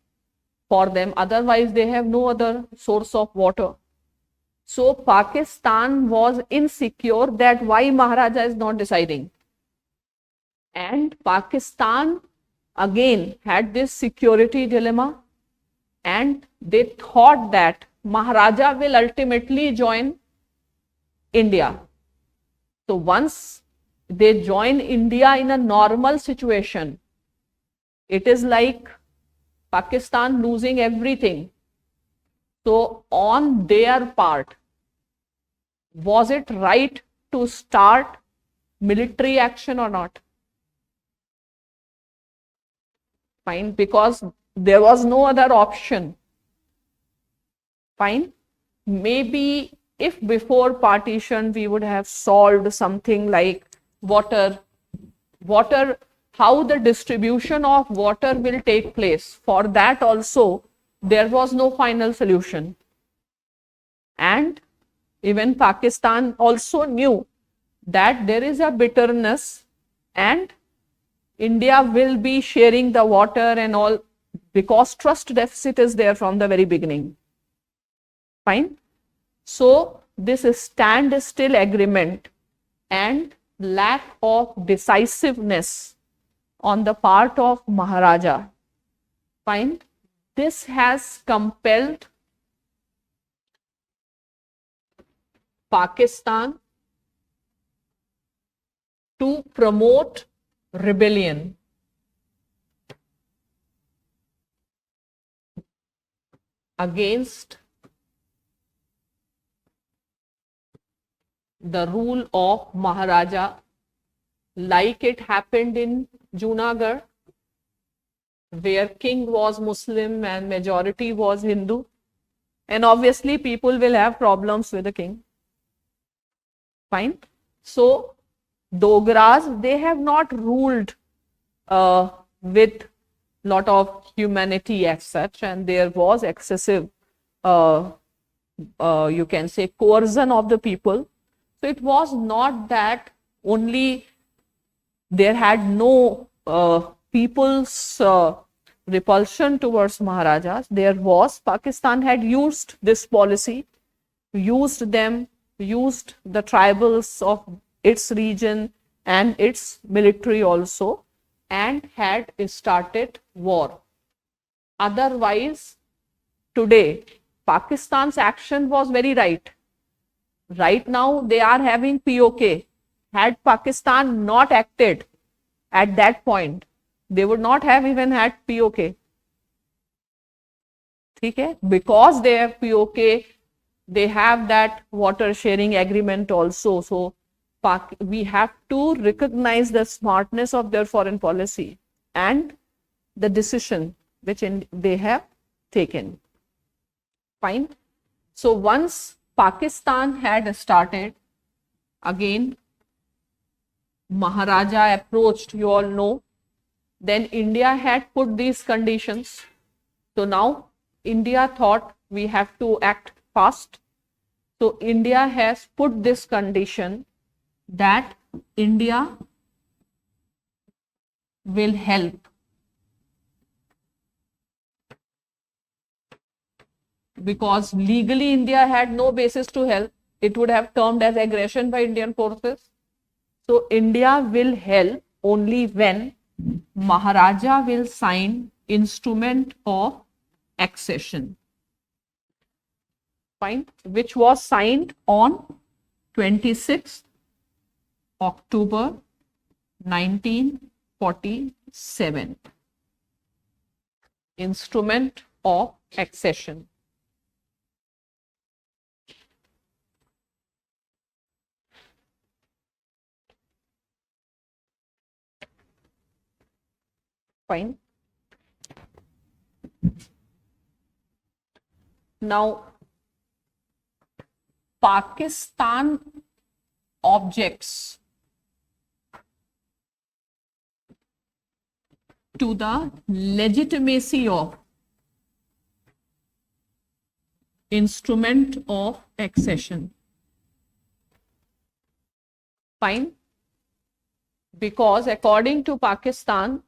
for them, otherwise they have no other source of water. So Pakistan was insecure that why Maharaja is not deciding. And Pakistan again had this security dilemma, and they thought that Maharaja will ultimately join India. So once they join India in a normal situation, it is like Pakistan losing everything. So on their part, was it right to start military action or not? Fine, because there was no other option. Fine. Maybe if before partition we would have solved something like water, how the distribution of water will take place. For that also, there was no final solution. And even Pakistan also knew that there is a bitterness and India will be sharing the water and all, because trust deficit is there from the very beginning. Fine. So this standstill agreement and lack of decisiveness on the part of Maharaja, fine, this has compelled Pakistan to promote rebellion against the rule of Maharaja, like it happened in Junagadh, where king was Muslim and majority was Hindu, and obviously people will have problems with the king. Fine. So Dogras, they have not ruled with lot of humanity as such, and there was excessive you can say coercion of the people. So it was not that only there had no people's repulsion towards Maharajas. There was, Pakistan had used this policy, used them, used the tribals of its region and its military also, and had started war. Otherwise, today, Pakistan's action was very right. Right now, they are having POK. Had Pakistan not acted at that point, they would not have even had POK. Okay? Because they have POK, they have that water sharing agreement also. So we have to recognize the smartness of their foreign policy and the decision which they have taken. Fine. So once Pakistan had started, again Maharaja approached, you all know. Then India had put these conditions. So now India thought we have to act fast. So India has put this condition that India will help because legally India had no basis to help. It would have termed as aggression by Indian forces. So India will help only when Maharaja will sign instrument of accession. Fine, which was signed on 26th October 1947. Instrument of accession. Fine. Now, Pakistan objects to the legitimacy of instrument of accession. Fine. Because according to Pakistan,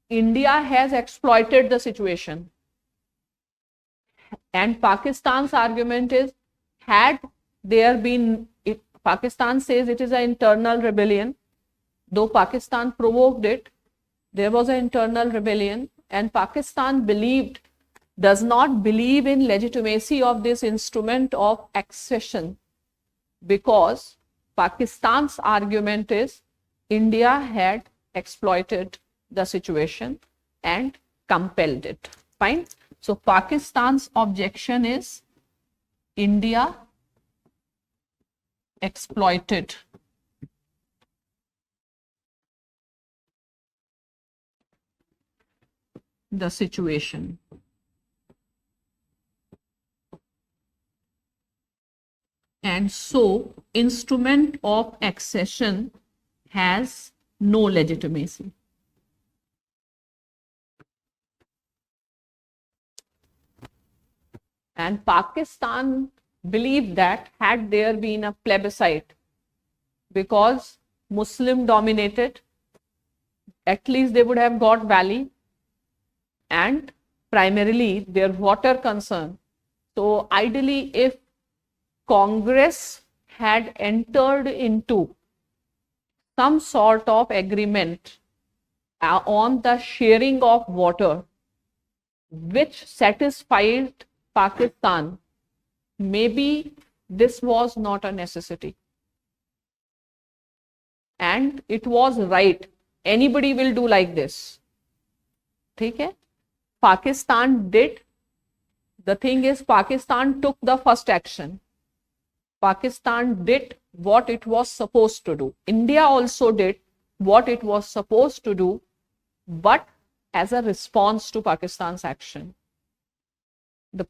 India has exploited the situation. And Pakistan's argument is, had there been, Pakistan says it is an internal rebellion, though Pakistan provoked it, there was an internal rebellion, and Pakistan does not believe in legitimacy of this instrument of accession, because Pakistan's argument is India had exploited the situation and compelled it. Fine. So Pakistan's objection is India exploited the situation. And so instrument of accession has no legitimacy. And Pakistan believed that had there been a plebiscite, because Muslim dominated, at least they would have got Valley and primarily their water concern. So ideally, if Congress had entered into some sort of agreement on the sharing of water, which satisfied Pakistan, maybe this was not a necessity. And it was right. Anybody will do like this. Okay? Pakistan did. The thing is, Pakistan took the first action. Pakistan did what it was supposed to do. India also did what it was supposed to do, but as a response to Pakistan's action.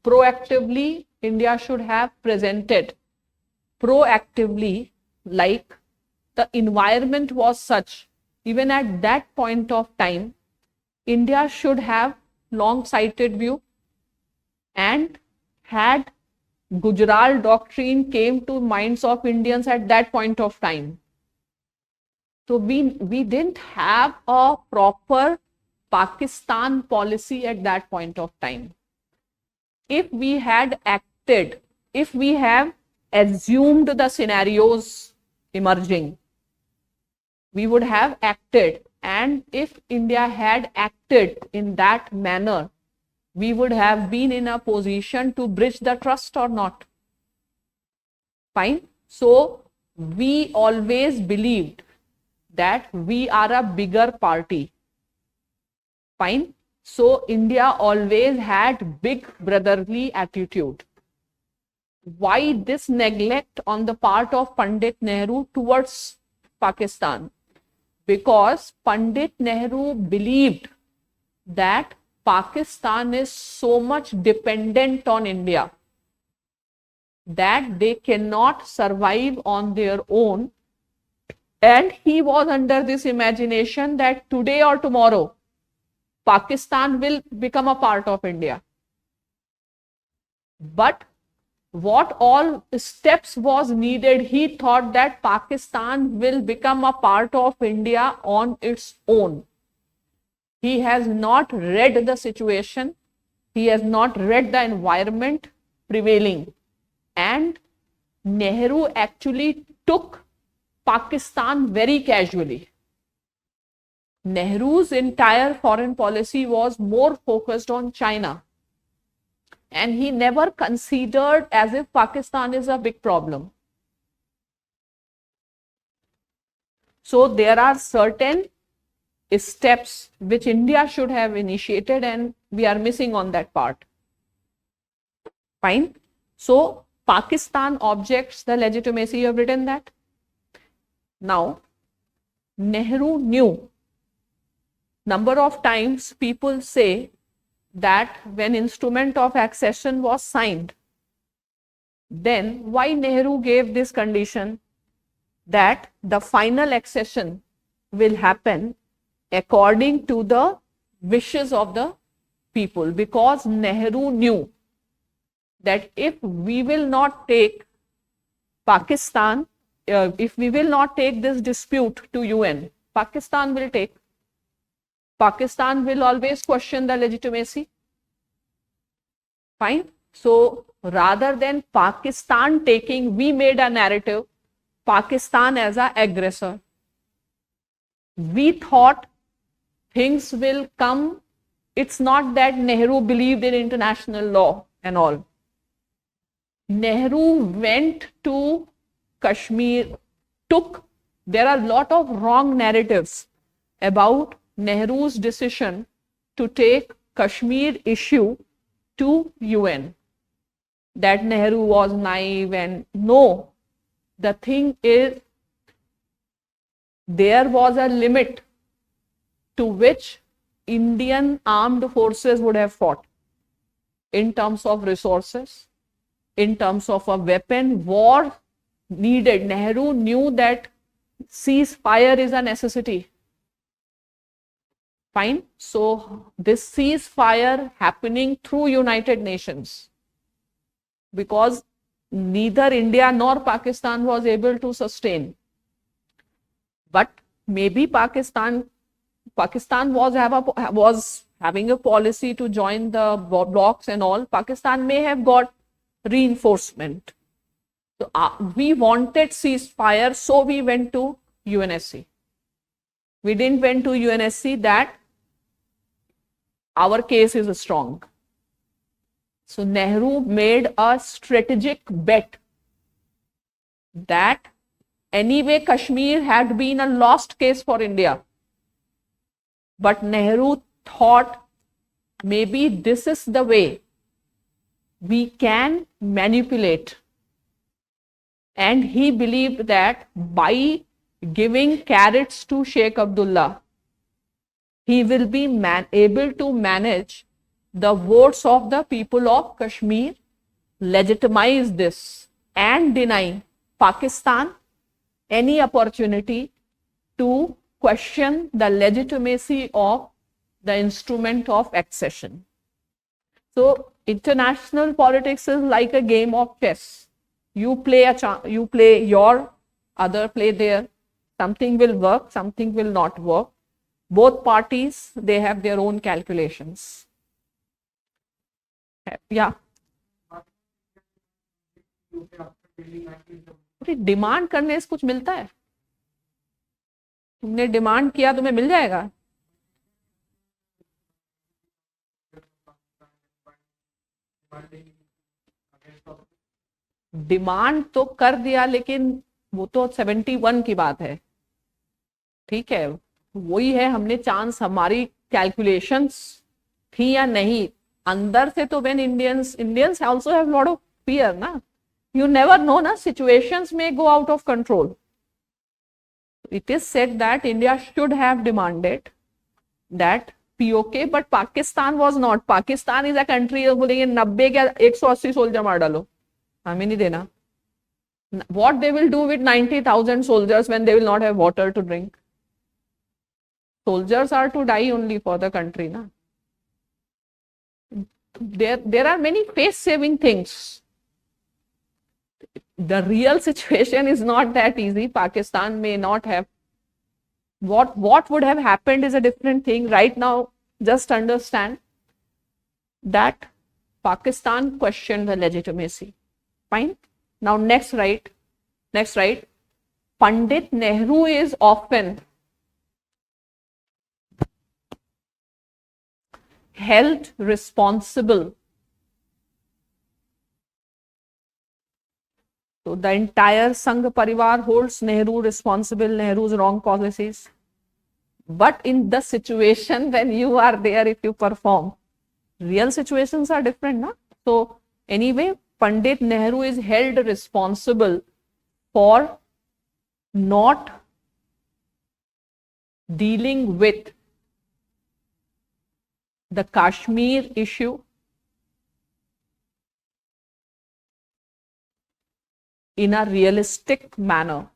Proactively, India should have presented proactively, like the environment was such, even at that point of time, India should have long-sighted view, and had Gujarat doctrine came to minds of Indians at that point of time. So we didn't have a proper Pakistan policy at that point of time. If we had acted, if we have assumed the scenarios emerging, we would have acted. And if India had acted in that manner, we would have been in a position to bridge the trust or not. Fine. So we always believed that we are a bigger party. Fine. So India always had big brotherly attitude. Why this neglect on the part of Pandit Nehru towards Pakistan? Because Pandit Nehru believed that Pakistan is so much dependent on India. that they cannot survive on their own, and he was under this imagination that today or tomorrow Pakistan will become a part of India. But what all steps was needed, he thought that Pakistan will become a part of India on its own. He has not read the situation, he has not read the environment prevailing, and Nehru actually took Pakistan very casually. Nehru's entire foreign policy was more focused on China, and he never considered as if Pakistan is a big problem. So there are certain steps which India should have initiated, and we are missing on that part. Fine. So Pakistan objects the legitimacy. You have written that. Now, Nehru knew. Number of times people say that when instrument of accession was signed, then why Nehru gave this condition that the final accession will happen according to the wishes of the people? Because Nehru knew that if we will not take Pakistan, if we will not take this dispute to UN, Pakistan will take. Pakistan will always question the legitimacy. Fine. So rather than Pakistan taking, we made a narrative, Pakistan as an aggressor. We thought things will come. It's not that Nehru believed in international law and all. Nehru went to Kashmir, there are a lot of wrong narratives about Nehru's decision to take Kashmir issue to UN, that Nehru was naive, and no, the thing is there was a limit to which Indian armed forces would have fought in terms of resources, in terms of a weapon. War needed. Nehru knew that ceasefire is a necessity. Fine. So this ceasefire happening through United Nations, because neither India nor Pakistan was able to sustain. But maybe Pakistan was having a policy to join the blocs and all. Pakistan may have got reinforcement. So we wanted ceasefire, so we went to UNSC. We didn't went to UNSC that our case is strong. So Nehru made a strategic bet that anyway Kashmir had been a lost case for India. But Nehru thought maybe this is the way we can manipulate. And he believed that by giving carrots to Sheikh Abdullah, he will be able to manage the votes of the people of Kashmir, legitimize this, and deny Pakistan any opportunity to question the legitimacy of the instrument of accession. So international politics is like a game of chess. You play your, other play there. Something will work, something will not work. Both parties, they have their own calculations. Yeah. Demand करने से कुछ मिलता है? तुमने demand किया, तुम्हें मिल जाएगा? Demand तो कर दिया, लेकिन वो तो 71 की बात है. ठीक है, वही है, हमने चांस, हमारी कैलकुलेशंस थी या नहीं अंदर से. तो when Indians also have lot of fear ना, you never know na, situations may go out of control. It is said that India should have demanded that POK, but Pakistan was not. Pakistan is a country बोलेंगे 90 क्या 180 soldier मार डालो. हमें नहीं देना. What they will do with 90,000 soldiers when they will not have water to drink? Soldiers are to die only for the country, na. There are many face-saving things. The real situation is not that easy. Pakistan may not have. What would have happened is a different thing. Right now, just understand that Pakistan questioned the legitimacy. Fine. Now next right. Pandit Nehru is often held responsible. So the entire Sangh Parivar holds Nehru responsible, Nehru's wrong policies. But in the situation when you are there, if you perform, real situations are different, na? So anyway, Pandit Nehru is held responsible for not dealing with the Kashmir issue in a realistic manner.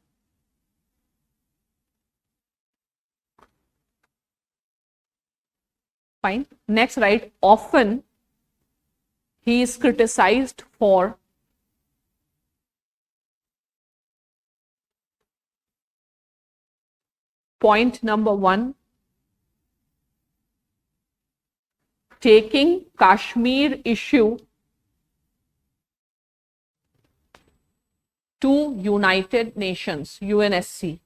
Fine. Next, right. Often he is criticized for point number 1, taking Kashmir issue to United Nations, UNSC.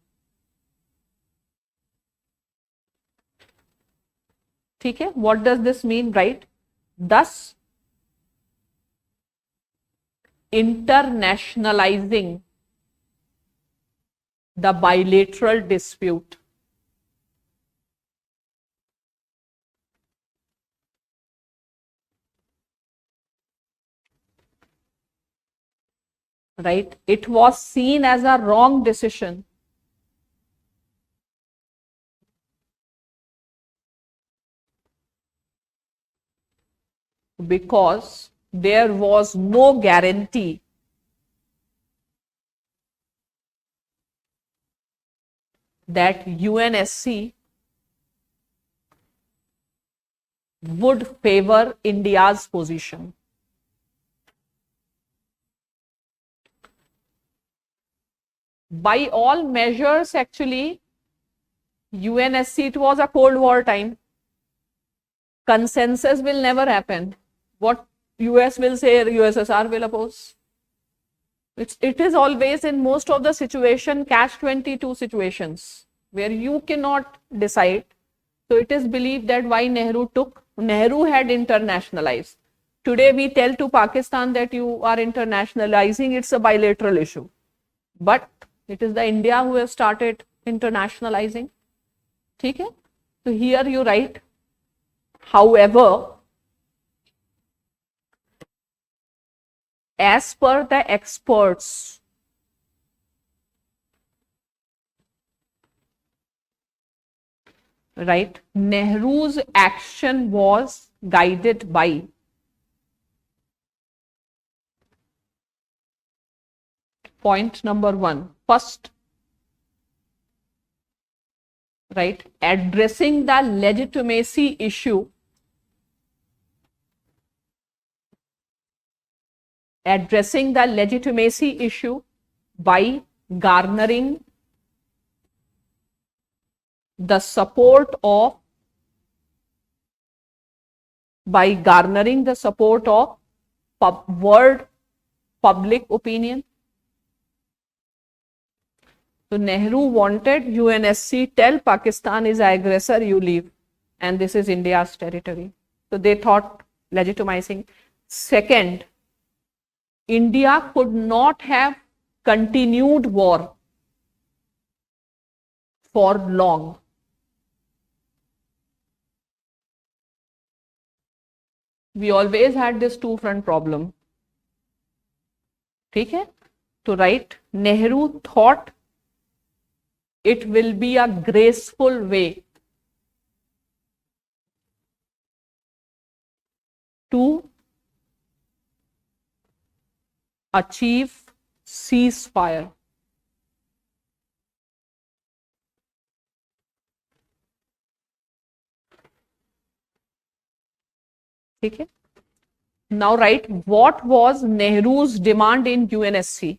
ठीक है? What does this mean, right? Thus, internationalizing the bilateral dispute. Right? It was seen as a wrong decision. Because there was no guarantee that UNSC would favor India's position. By all measures, actually, UNSC, it was a Cold War time. Consensus will never happen. What US will say, USSR will oppose. It is always in most of the situation, catch-22 situations where you cannot decide. So it is believed that why Nehru had internationalized. Today we tell to Pakistan that you are internationalizing, it's a bilateral issue. But it is the India who has started internationalizing. Okay? So here you write, however, as per the experts, right, Nehru's action was guided by point number 1. First, right, addressing the legitimacy issue. Addressing the legitimacy issue by garnering the support of world public opinion. So Nehru wanted UNSC tell Pakistan is an aggressor, you leave, and this is India's territory. So they thought legitimizing. Second, India could not have continued war for long. We always had this two-front problem. ठीक है? To write, Nehru thought it will be a graceful way to achieve ceasefire. ठीक है. Now write what was Nehru's demand in UNSC.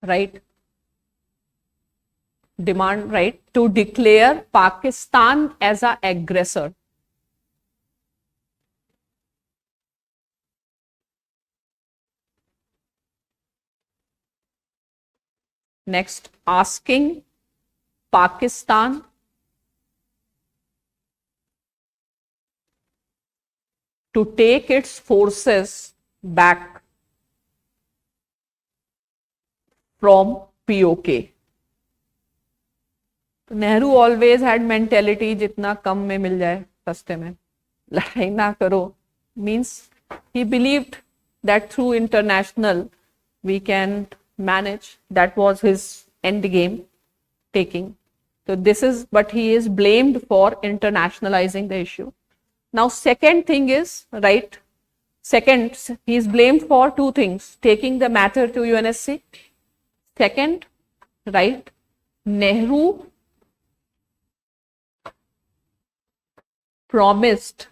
Right. Demand, right, to declare Pakistan as an aggressor. Next, asking Pakistan to take its forces back from POK. तो Nehru always had mentality जितना कम में मिल जाए सस्ते में, लड़ाई ना करो, means he believed that through international we can manage. That was his end game taking. So this is, but he is blamed for internationalizing the issue. Now second thing is, right, second, he is blamed for two things: taking the matter to UNSC. Second, right, Nehru promised,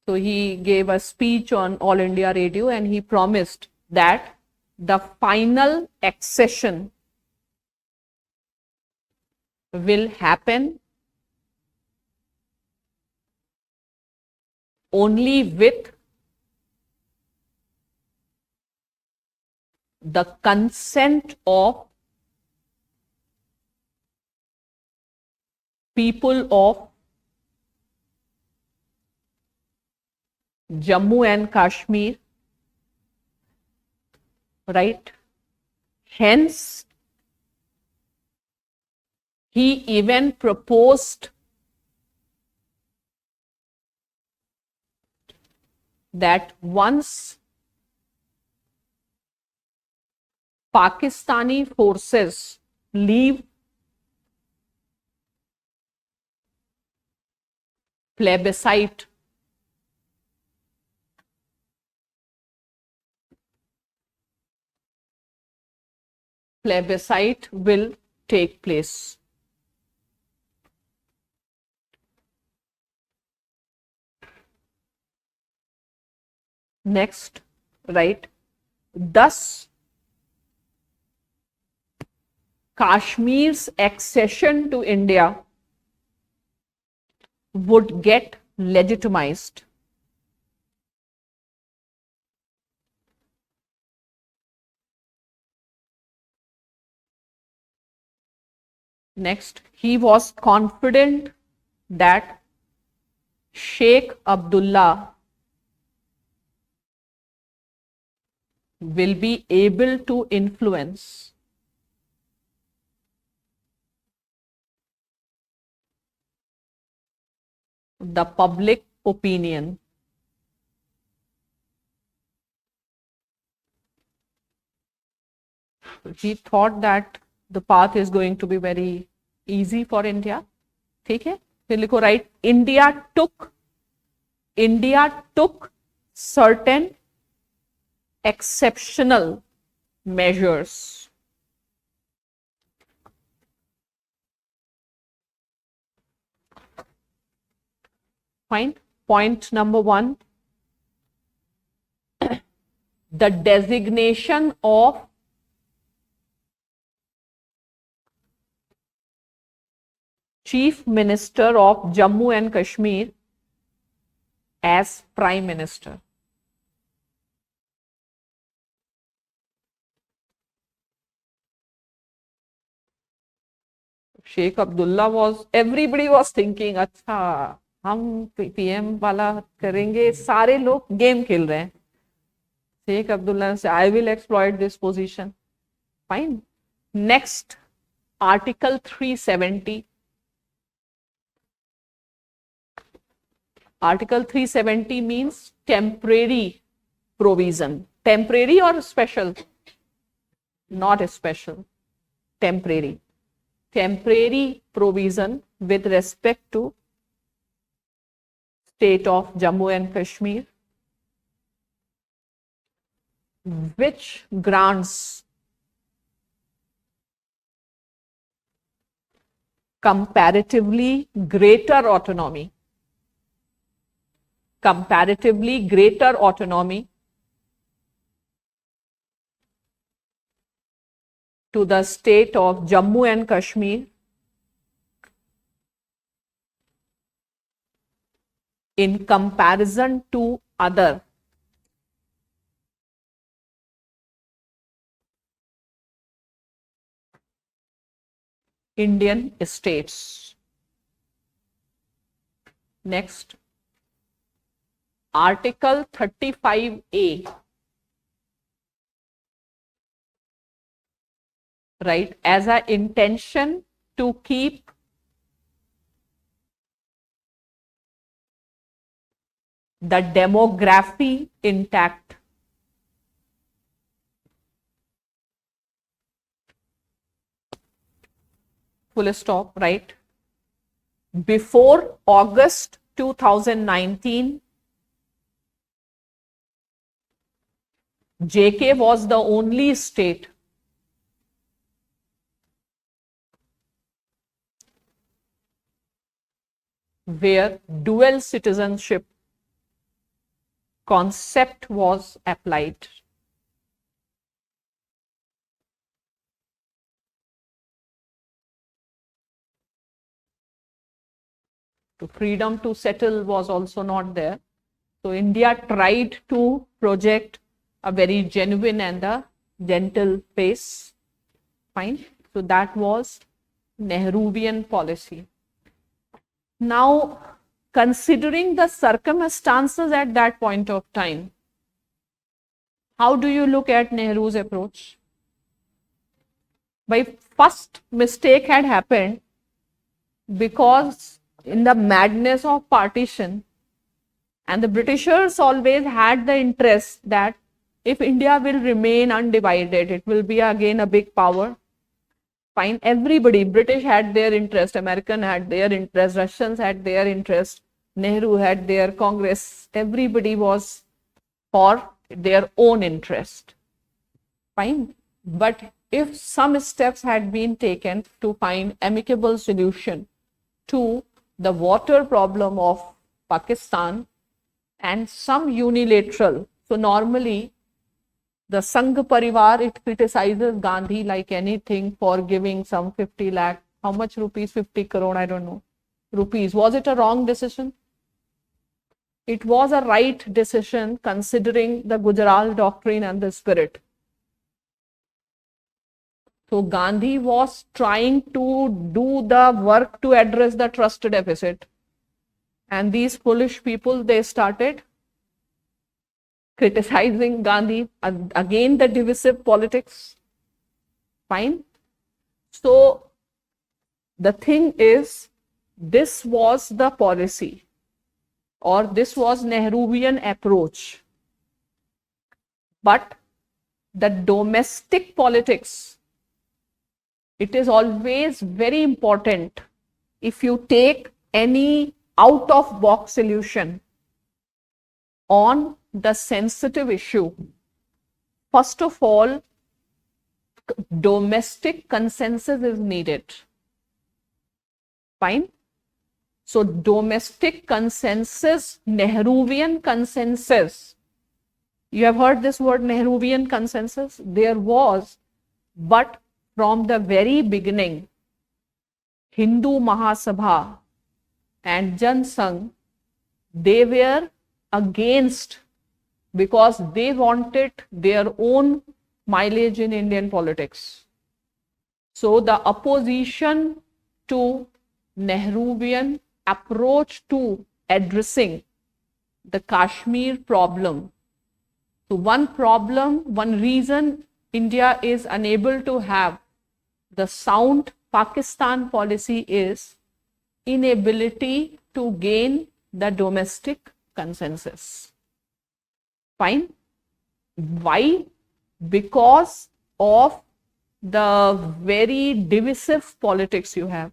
so he gave a speech on All India Radio and he promised that the final accession will happen only with the consent of people of Jammu and Kashmir, right? Hence, he even proposed that once Pakistani forces leave plebiscite will take place. Next, right, thus Kashmir's accession to India would get legitimized. Next, he was confident that Sheikh Abdullah will be able to influence the public opinion. He thought that the path is going to be very easy for India. ठीक है, फिर लिखो, right, India took certain exceptional measures. Fine. Point number 1, the designation of Chief Minister of Jammu and Kashmir as Prime Minister. Sheikh Abdullah was, everybody was thinking, अच्छा हम PM वाला करेंगे, सारे लोग गेम खेल रहे हैं. Sheikh Abdullah से I will exploit this position. Fine. Next, Article 370. Article 370 means temporary provision. Temporary or special? not special, temporary. Temporary provision with respect to state of Jammu and Kashmir, which grants comparatively greater autonomy to the state of Jammu and Kashmir in comparison to other Indian states. Next, Article 35A, right, as an intention to keep the demography intact. Full stop, right? Before August 2019, JK was the only state where dual citizenship concept was applied. So freedom to settle was also not there. So India tried to project a very genuine and a gentle pace. Fine. So that was Nehruvian policy. Now, considering the circumstances at that point of time, how do you look at Nehru's approach? My first mistake had happened because in the madness of partition, and the Britishers always had the interest that if India will remain undivided, it will be again a big power. Fine, everybody, British had their interest, American had their interest, Russians had their interest, Nehru had their Congress, everybody was for their own interest. Fine, but if some steps had been taken to find amicable solution to the water problem of Pakistan and some unilateral, so normally the Sangh Parivar, it criticizes Gandhi like anything for giving some 50 lakh, how much rupees, 50 crore, I don't know, rupees. Was it a wrong decision? It was a right decision considering the Gujarat doctrine and the spirit. So Gandhi was trying to do the work to address the trust deficit. And these foolish people, they started criticizing Gandhi, again the divisive politics. Fine. So the thing is, this was the policy, or this was Nehruvian approach. But the domestic politics, it is always very important if you take any out of box solution on the sensitive issue. First of all, domestic consensus is needed. Fine. So domestic consensus, Nehruvian consensus. You have heard this word Nehruvian consensus? There was, but from the very beginning, Hindu Mahasabha and Jan Sangh, they were against, because they wanted their own mileage in Indian politics. So the opposition to Nehruvian approach to addressing the Kashmir problem. So one problem, one reason India is unable to have the sound Pakistan policy is inability to gain the domestic consensus. Fine. Why? Because of the very divisive politics you have.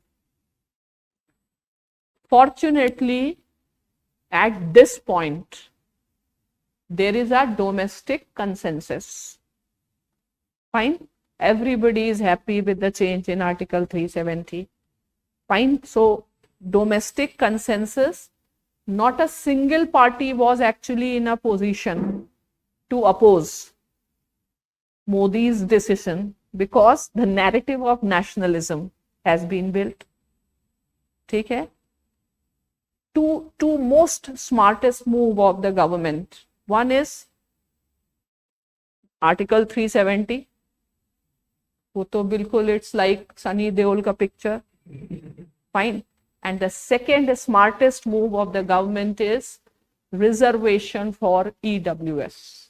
Fortunately, at this point, there is a domestic consensus. Fine. Everybody is happy with the change in Article 370. Fine. So, domestic consensus, not a single party was actually in a position to oppose Modi's decision because the narrative of nationalism has been built. ठीक है? Two most smartest move of the government. One is Article 370. वो तो बिल्कुल it's like Sunny Deol का picture. Fine. And the second smartest move of the government is reservation for EWS.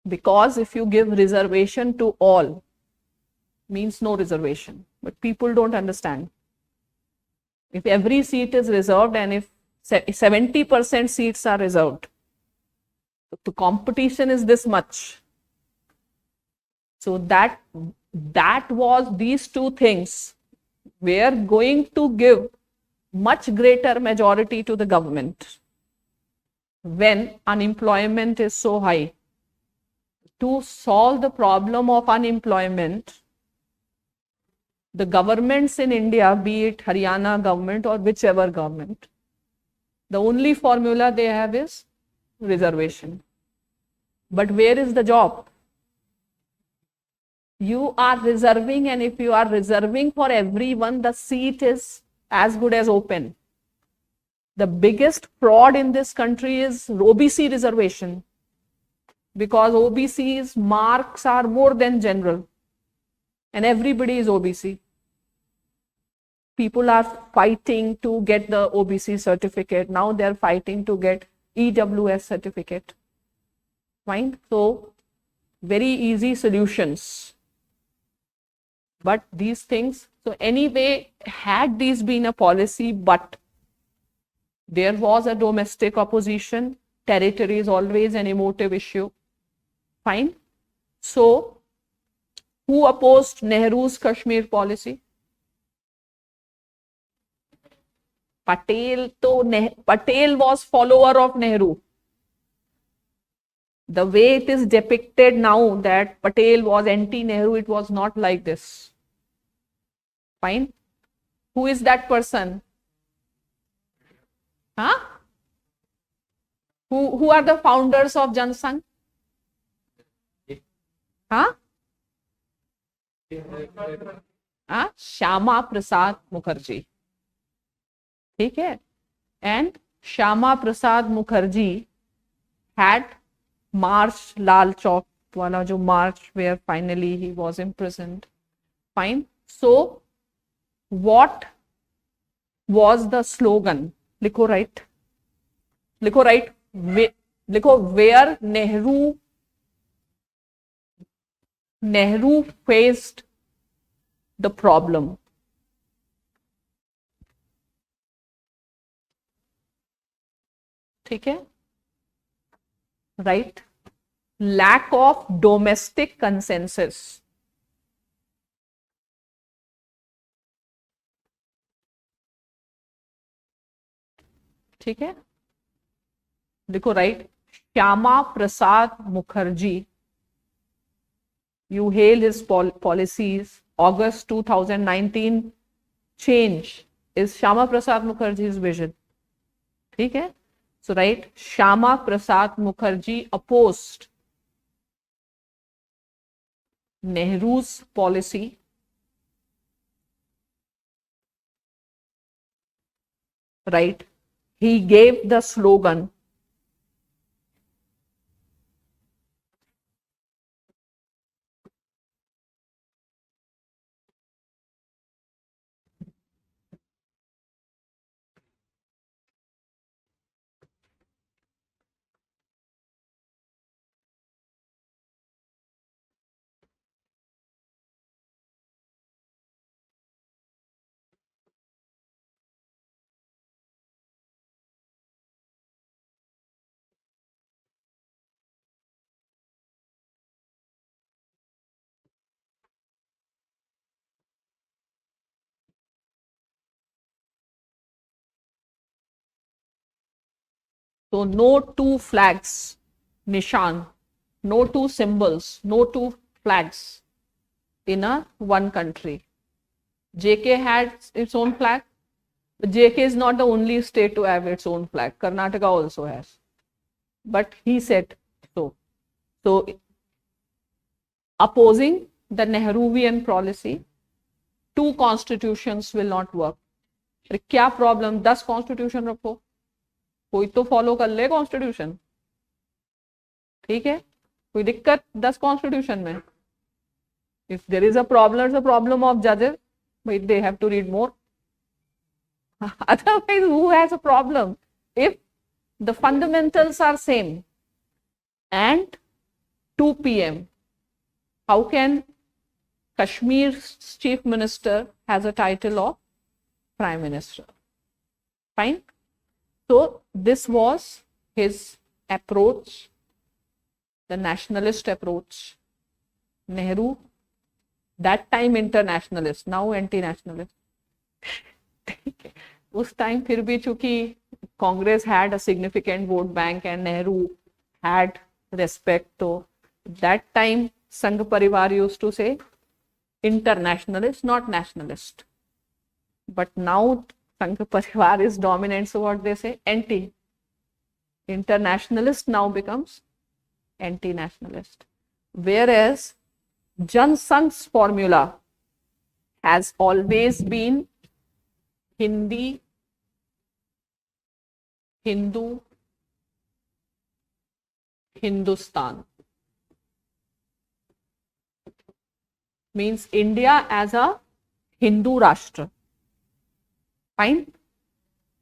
Because if you give reservation to all, means no reservation. But people don't understand. If every seat is reserved and if 70% seats are reserved, the competition is this much. So that was these two things were going to give much greater majority to the government when unemployment is so high. To solve the problem of unemployment, the governments in India, be it Haryana government or whichever government, the only formula they have is reservation. But where is the job? You are reserving, and if you are reserving for everyone, the seat is as good as open. The biggest fraud in this country is OBC reservation, because OBC's marks are more than general and everybody is OBC. People are fighting to get the OBC certificate. Now they're fighting to get EWS certificate. Fine. So very easy solutions. But these things, so anyway, had these been a policy, but there was a domestic opposition, territory is always an emotive issue. Fine. So, who opposed Nehru's Kashmir policy? Patel was follower of Nehru. The way it is depicted now that Patel was anti-Nehru, it was not like this. Fine. Who is that person? Huh? Who are the founders of Jansangh? Huh? Shyama Prasad Mukherjee. ठीक है? And Shyama Prasad Mukherjee had marched Lal Chowk wala jo march where finally he was imprisoned. Fine. So what was the slogan? लिखो right. लिखो right. लिखो where Nehru faced the problem. ठीक है? Right? Lack of domestic consensus. ठीक है? देखो right? Shyama Prasad Mukherjee, you hail his policies. August 2019 change is Shyama Prasad Mukherjee's vision. ठीक है? So right, Shyama Prasad Mukherjee opposed Nehru's policy. Right, he gave the slogan So no two flags, nishan, no two symbols, no two flags in a one country. JK had its own flag, but JK is not the only state to have its own flag. Karnataka also has. But he said so. So opposing the Nehruvian policy, two constitutions will not work. अरे क्या problem, 10 constitution रखो, कोई तो follow कर ले constitution, ठीक है, कोई दिक्कत 10 कॉन्स्टिट्यूशन में. If there is a problem of जजेस, but they have to read more. Otherwise, who has a problem? If the fundamentals are same and 2 p.m., how can Kashmir's chief minister has a title of prime minister? Fine. So this was his approach, the nationalist approach. Nehru, that time internationalist, now anti-nationalist. उस time फिर भी चूंकि Congress had a significant vote bank and Nehru had respect, तो that time संघ परिवार used to से internationalist, not nationalist. But now Sangh Parivar is dominant, so what they say? Anti. Internationalist now becomes anti-nationalist. Whereas Jan Sangh's formula has always been Hindi, Hindu, Hindustan. Means India as a Hindu Rashtra. Fine.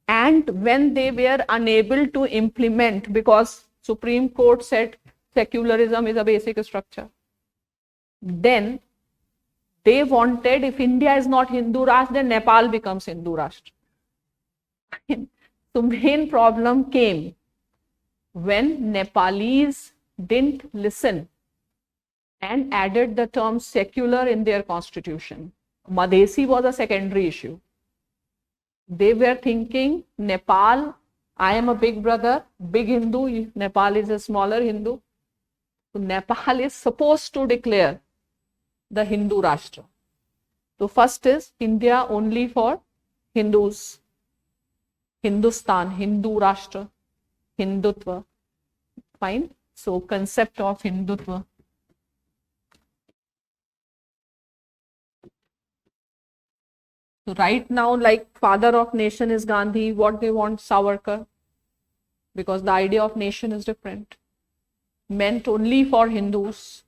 And when they were unable to implement, because Supreme Court said secularism is a basic structure, then they wanted, if India is not Hindu Rashtra, then Nepal becomes Hindu Rashtra. So main problem came when Nepalese didn't listen and added the term secular in their constitution. Madhesi was a secondary issue. They were thinking, Nepal, I am a big brother, big Hindu, Nepal is a smaller Hindu. So Nepal is supposed to declare the Hindu Rashtra. So first is India only for Hindus, Hindustan, Hindu Rashtra, Hindutva. Fine. So concept of Hindutva. So right now, like father of nation is Gandhi, what they want Savarkar, because the idea of nation is different, meant only for Hindus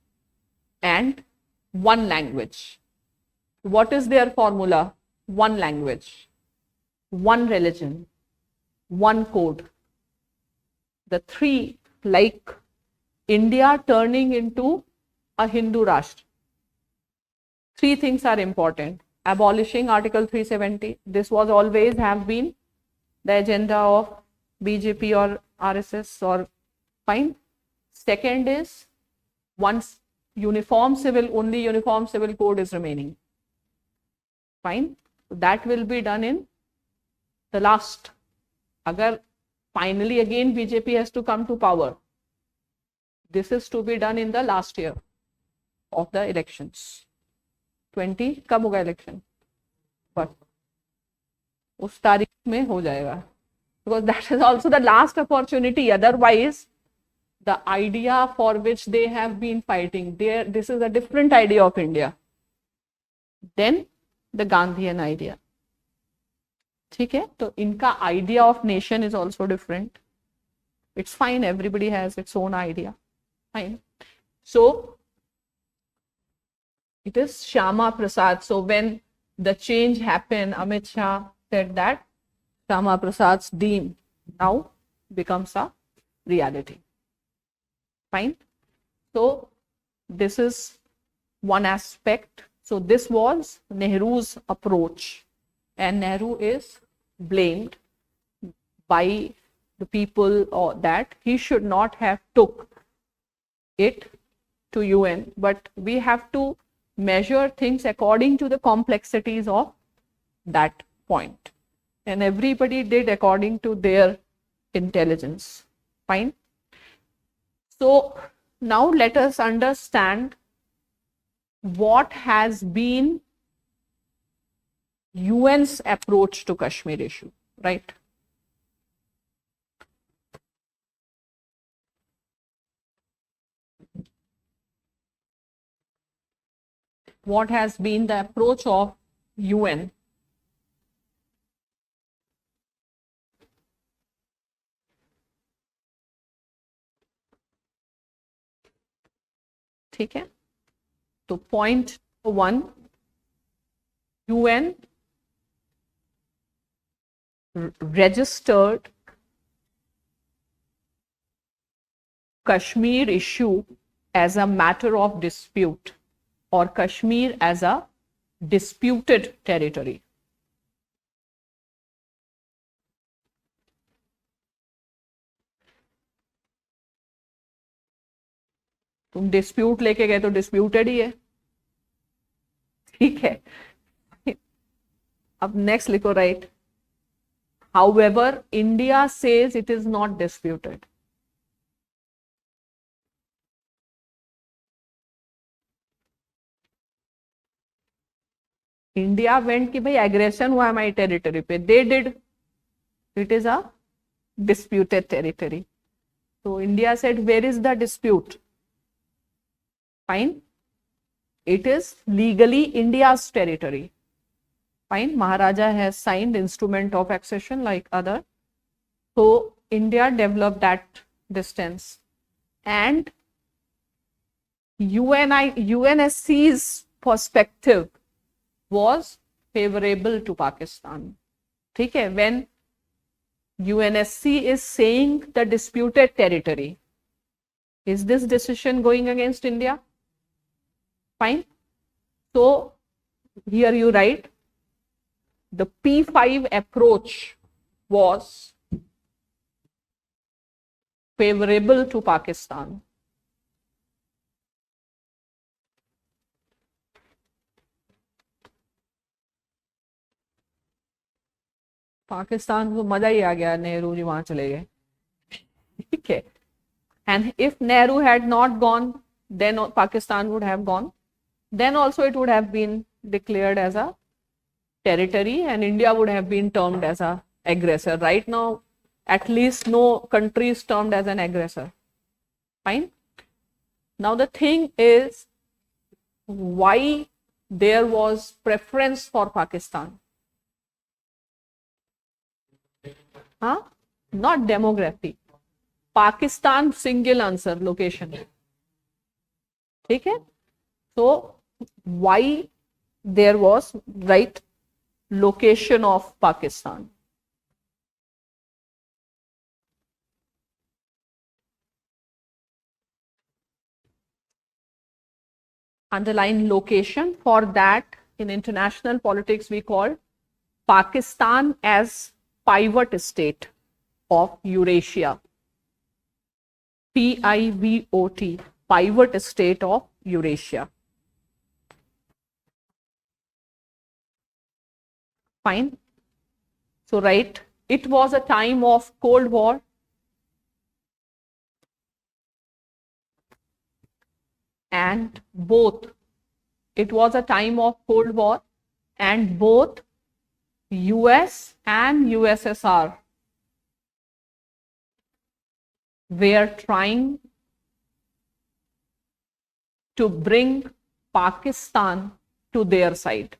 and one language. What is their formula? One language, one religion, one code. The three, like India turning into a Hindu Rashtra. Three things are important. Abolishing Article 370. This was always have been the agenda of BJP or RSS or fine. Second is once uniform civil code is remaining. Fine. That will be done in the last. Agar finally again BJP has to come to power, this is to be done in the last year of the elections. 20 कब होगा election, but उस तारीख में हो जाएगा, because that is also the last opportunity. Otherwise the idea for which they have been fighting, this is a different idea of India than the Gandhian idea. ठीक है, तो इनका idea of nation is also different. It's fine, everybody has its own idea. Fine. So it is Shyama Prasad. So when the change happened, Amit Shah said that Shyama Prasad's dream now becomes a reality. Fine. So this is one aspect. So this was Nehru's approach, and Nehru is blamed by the people or that he should not have took it to UN, but we have to measure things according to the complexities of that point, and everybody did according to their intelligence. Fine. So now let us understand what has been UN's approach to Kashmir issue, right? What has been the approach of UN? ठीक है, तो point 1, UN registered Kashmir issue as a matter of dispute, or Kashmir as a disputed territory. तुम dispute लेके गए तो disputed ही है, ठीक है. अब नेक्स्ट लिखो, right. However, India says it is not disputed. India went कि भाई एग्रेशन हुआ हमारी टेरिटरी पे, they did, it is a disputed territory. तो India said where is the dispute? Fine, it is legally India's territory. Fine, Maharaja has signed instrument of accession like other. So India developed that distance, and UNSC's perspective was favorable to Pakistan. ठीक है, when UNSC is saying the disputed territory, is this decision going against India? Fine. So here you write the P5 approach was favorable to Pakistan. Pakistan को मजा ही आ गया, नेहरू जी वहां चले गए, ठीक है. And if Nehru had not gone, then Pakistan would have gone. Then also it would have been declared as a territory, and India would have been termed as a aggressor. Right now, at least no country is termed as an aggressor. Fine. Now the thing is, why there was preference for Pakistan? Huh? Not demography. Pakistan, single answer, location. ठीक है. So why there was, right, location of Pakistan? Underline location. For that, in international politics we call Pakistan as pivot state of Eurasia. PIVOT, pivot state of Eurasia. Fine. So right, it was a time of Cold War. And both, it was a time of Cold War, and both US and USSR were trying to bring Pakistan to their side.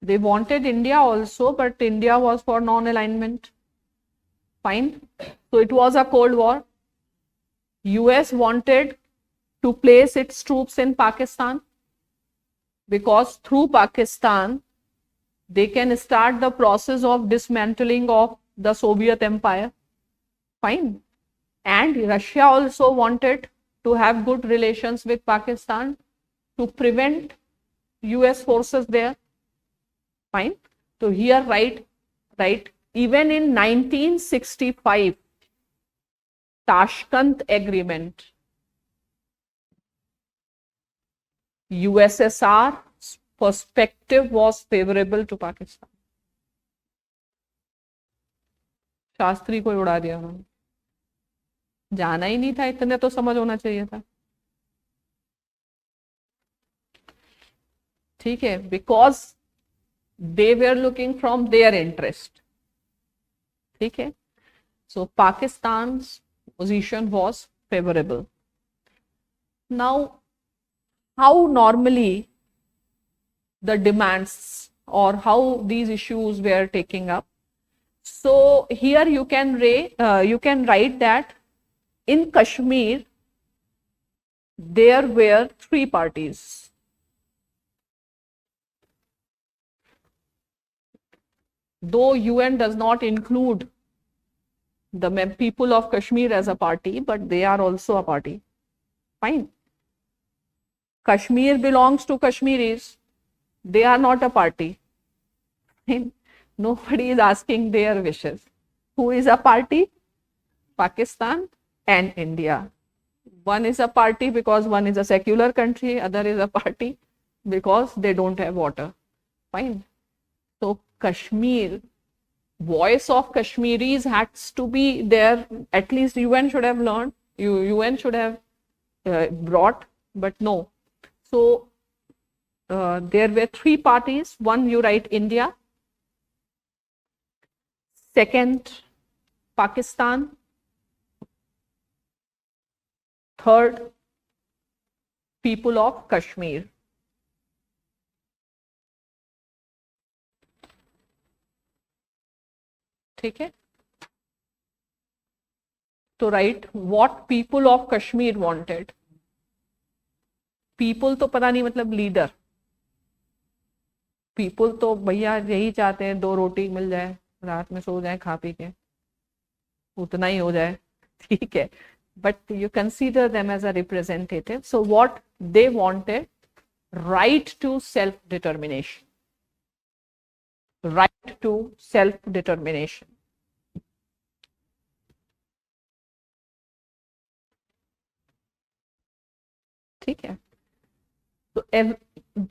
They wanted India also, but India was for non-alignment. Fine. So it was a Cold War. US wanted to place its troops in Pakistan, because through Pakistan they can start the process of dismantling of the Soviet Empire. Fine. And Russia also wanted to have good relations with Pakistan to prevent US forces there. Fine. So here right, even in 1965 Tashkent Agreement, USSR perspective was favorable to Pakistan. Shastri को उड़ा दिया उन्होंने, जाना ही नहीं था, इतने तो समझ होना चाहिए था, ठीक है, because they were looking from their interest, ठीक है. So Pakistan position was favourable. Now how normally the demands or how these issues were taking up. So here you can write that in Kashmir there were three parties. Though UN does not include the people of Kashmir as a party, but they are also a party. Fine. Kashmir belongs to Kashmiris. They are not a party. Nobody is asking their wishes. Who is a party? Pakistan and India. One is a party because one is a secular country, other is a party because they don't have water. Fine. So Kashmir, voice of Kashmiris has to be there. At least UN should have learned, UN should have brought, but no. So there were three parties. One, you write India. Second, Pakistan. Third, people of Kashmir. ठीक है. तो write what people of Kashmir wanted. People तो पता नहीं मतलब leader. People तो भैया यही चाहते हैं, 2 रोटी मिल जाए, रात में सो जाए खा पी के, उतना ही हो जाए, ठीक है. But you consider them as a representative. So what they wanted, right to self determination, right to self determination. ठीक है. तो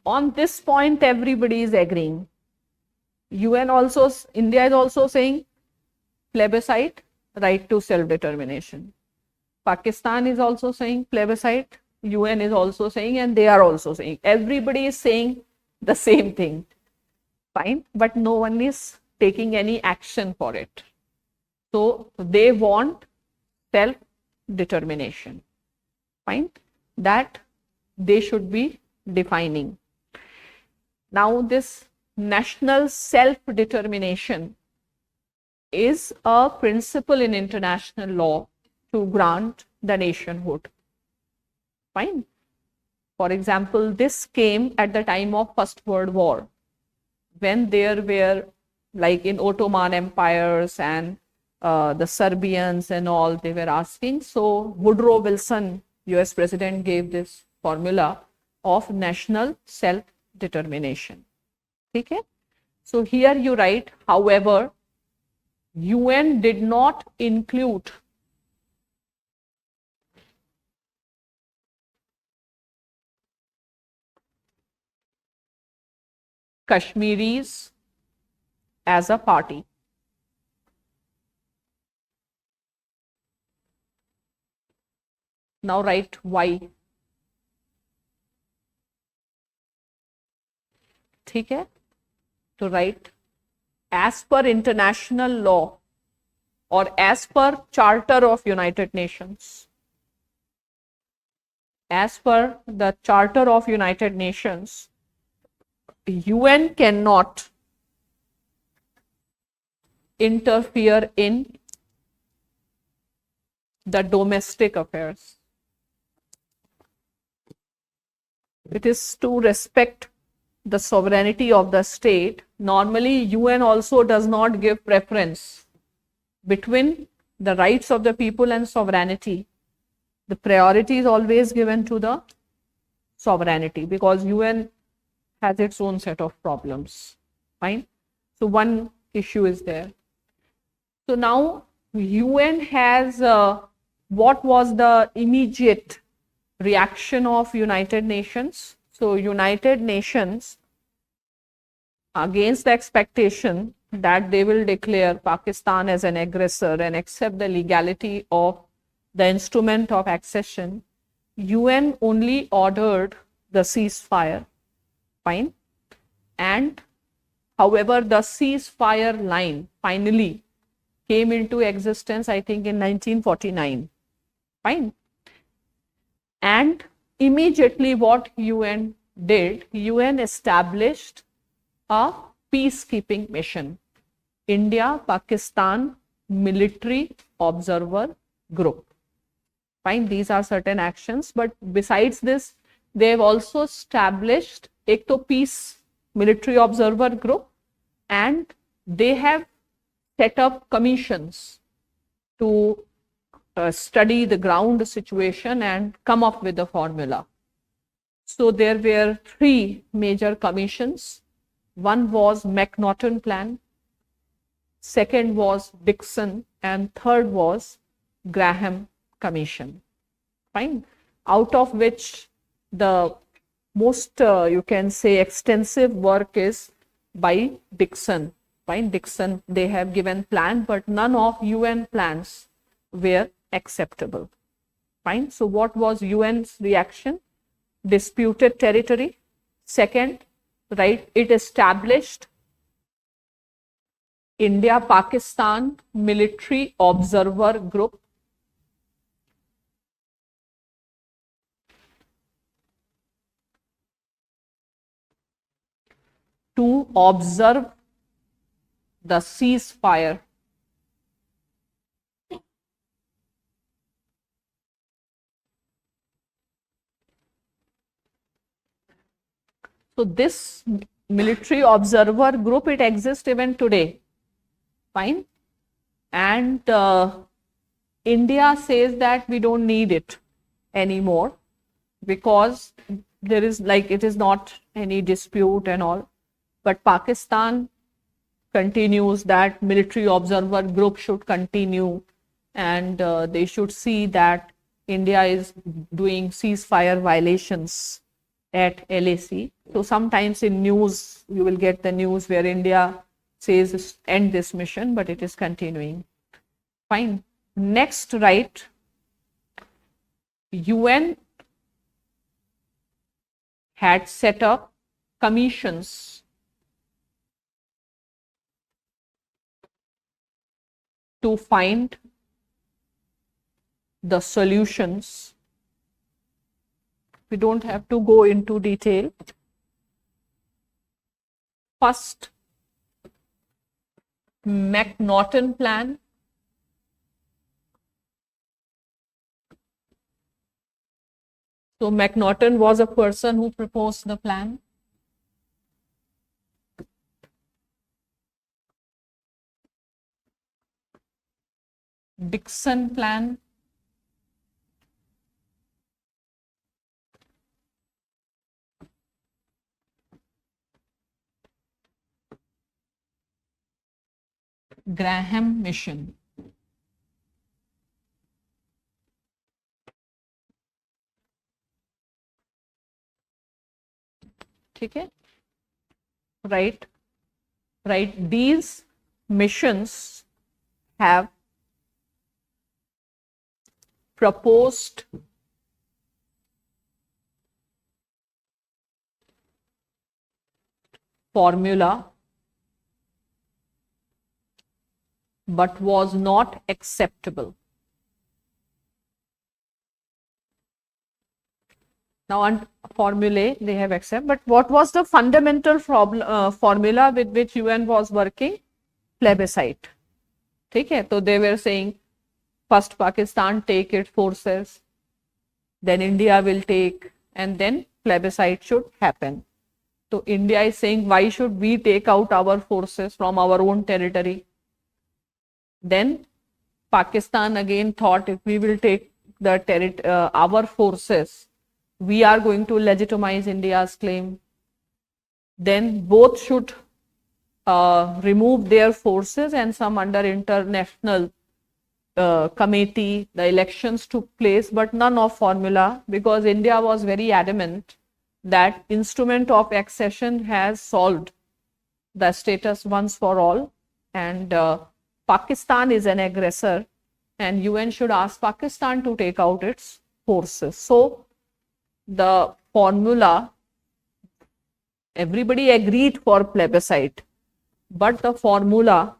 on this point everybody is agreeing. UN also, India is also saying plebiscite, right to self-determination. Pakistan is also saying plebiscite, UN is also saying, and they are also saying. Everybody is saying the same thing. Fine, but no one is taking any action for it. So they want self-determination. Fine, that they should be defining. Now this national self-determination is a principle in international law to grant the nationhood. Fine. For example, this came at the time of First World War, when there were, like in Ottoman empires and the Serbians and all, they were asking. So Woodrow Wilson, US president, gave this formula of national self-determination. Okay? So here you write, however, UN did not include Kashmiris as a party. Now write why. ठीक है. तो write as per international law or as per Charter of United Nations. As per the Charter of United Nations, UN cannot interfere in the domestic affairs. It is to respect the sovereignty of the state. Normally, UN also does not give preference between the rights of the people and sovereignty. The priority is always given to the sovereignty because UN has its own set of problems. Fine. So one issue is there. So now UN has what was the immediate reaction of United Nations? So United Nations against the expectation that they will declare Pakistan as an aggressor and accept the legality of the instrument of accession, UN only ordered the ceasefire, fine, and however the ceasefire line finally came into existence, I think in 1949, fine, and immediately what UN did, UN established a peacekeeping mission, India Pakistan Military Observer Group. Fine, these are certain actions, but besides this, they have also established एक तो peace military observer group, and they have set up commissions to study the ground situation and come up with a formula. So there were 3 major commissions. One was McNaughton Plan, second was Dixon, and third was Graham Commission. Fine. Out of which the most, you can say, extensive work is by Dixon. Fine. Dixon, they have given plan, but none of UN plans were acceptable. Fine. So what was UN's reaction? Disputed territory. Second, right, it established India Pakistan Military Observer Group. To observe the ceasefire. So this military observer group, it exists even today. Fine. And India says that we don't need it anymore because there is like, it is not any dispute and all. But Pakistan continues that military observer group should continue, and they should see that India is doing ceasefire violations at LAC. So sometimes in news, you will get the news where India says end this mission, but it is continuing. Fine. Next, right, UN had set up commissions to find the solutions. We don't have to go into detail. First, McNaughton Plan. So McNaughton was a person who proposed the plan. Dixon Plan. Graham Mission. ठीक है? Right. These missions have proposed formula but was not acceptable. Now on formulae they have accepted, but what was the fundamental formula with which UN was working? Plebiscite. ठीक है? So they were saying first Pakistan take its forces, then India will take, and then plebiscite should happen. So India is saying, why should we take out our forces from our own territory? Then Pakistan again thought, if we will take the our forces, we are going to legitimize India's claim. Then both should remove their forces, and some under international committee, the elections took place, but none of formula, because India was very adamant that instrument of accession has solved the status once for all, and Pakistan is an aggressor, and UN should ask Pakistan to take out its forces. So the formula, everybody agreed for plebiscite, but the formula,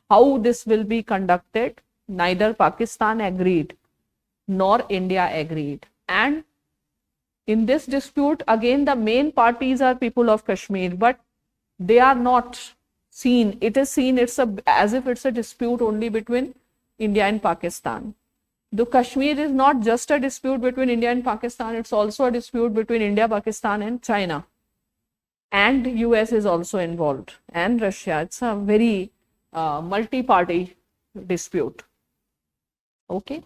how this will be conducted, neither Pakistan agreed nor India agreed. And in this dispute, again, the main parties are people of Kashmir, but they are not seen. It is seen as if it's a dispute only between India and Pakistan. The Kashmir is not just a dispute between India and Pakistan, it's also a dispute between India, Pakistan, and China. And US is also involved, and Russia. It's a very multi-party dispute. Okay.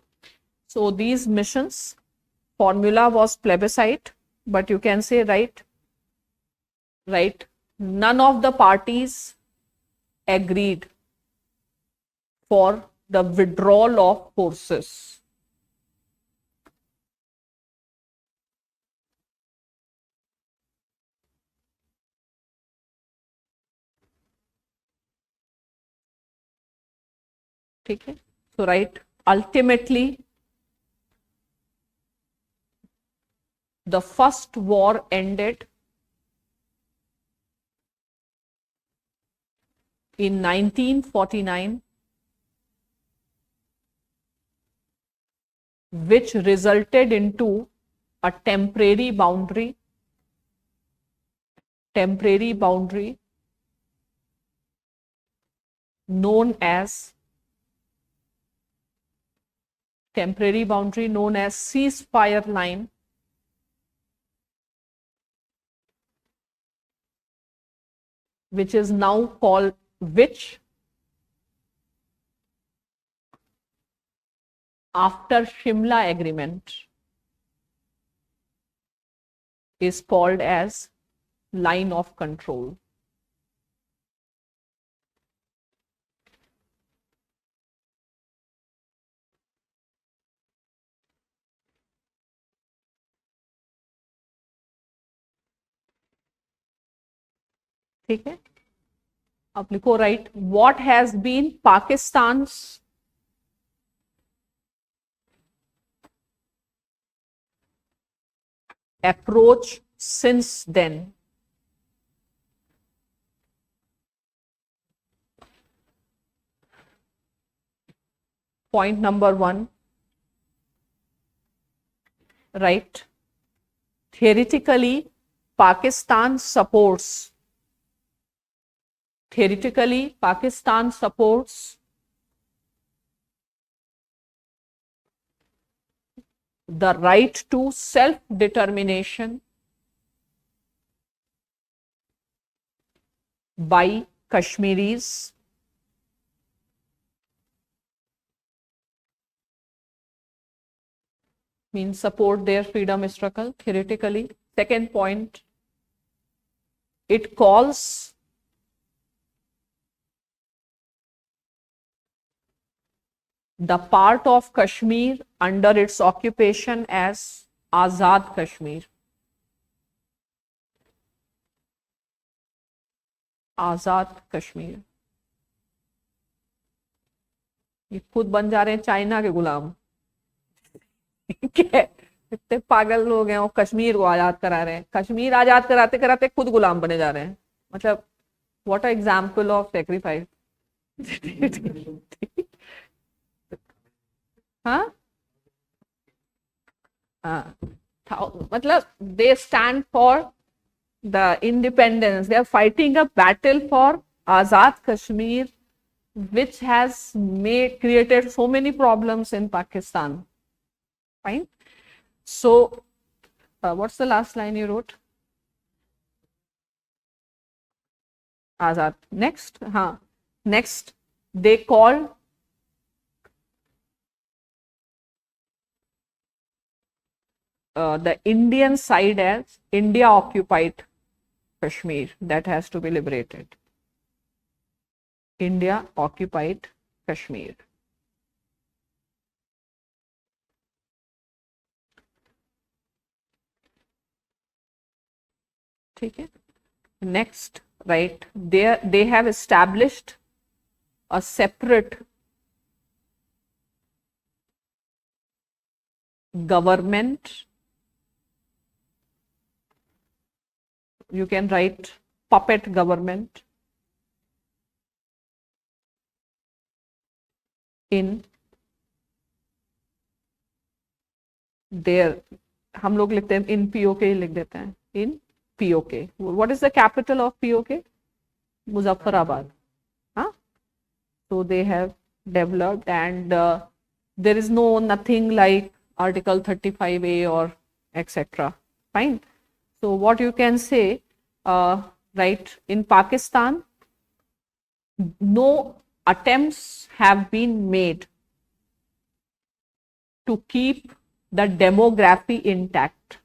So these missions, formula was plebiscite, but you can say right, none of the parties agreed for the withdrawal of forces. Okay. So right, ultimately the first war ended in 1949, which resulted into a temporary boundary known as ceasefire line, which is now called, after Shimla agreement, is called as line of control. ठीक है, अब लिखो right, what has been Pakistan's approach since then? Point number 1, right, theoretically Pakistan supports the right to self-determination by Kashmiris, means support their freedom struggle theoretically. Second point, it calls the part of Kashmir under its occupation as Azad Kashmir. Azad Kashmir. ये खुद बन जा रहे हैं China के गुलाम. इतने पागल लोग हैं, वो कश्मीर को आजाद करा रहे हैं. कश्मीर आजाद कराते कराते खुद गुलाम बने जा रहे हैं. मतलब what a example of sacrifice. हाँ, मतलब they stand for the independence. They are fighting a battle for Azad Kashmir, which has created so many problems in Pakistan. Fine. So, what's the last line you wrote? Azad. Next, next, they call the Indian side as India occupied Kashmir, that has to be liberated. India occupied Kashmir. ठीक है. Next, right? They have established a separate government. You can write puppet government in their, हम लोग लिखते हैं in PoK ही लिख देते हैं, in PoK. What is the capital of PoK? Muzaffarabad. हाँ, so they have developed, and there is nothing like article 35A or etc. Fine. So what you can say, right, in Pakistan no attempts have been made to keep the demography intact.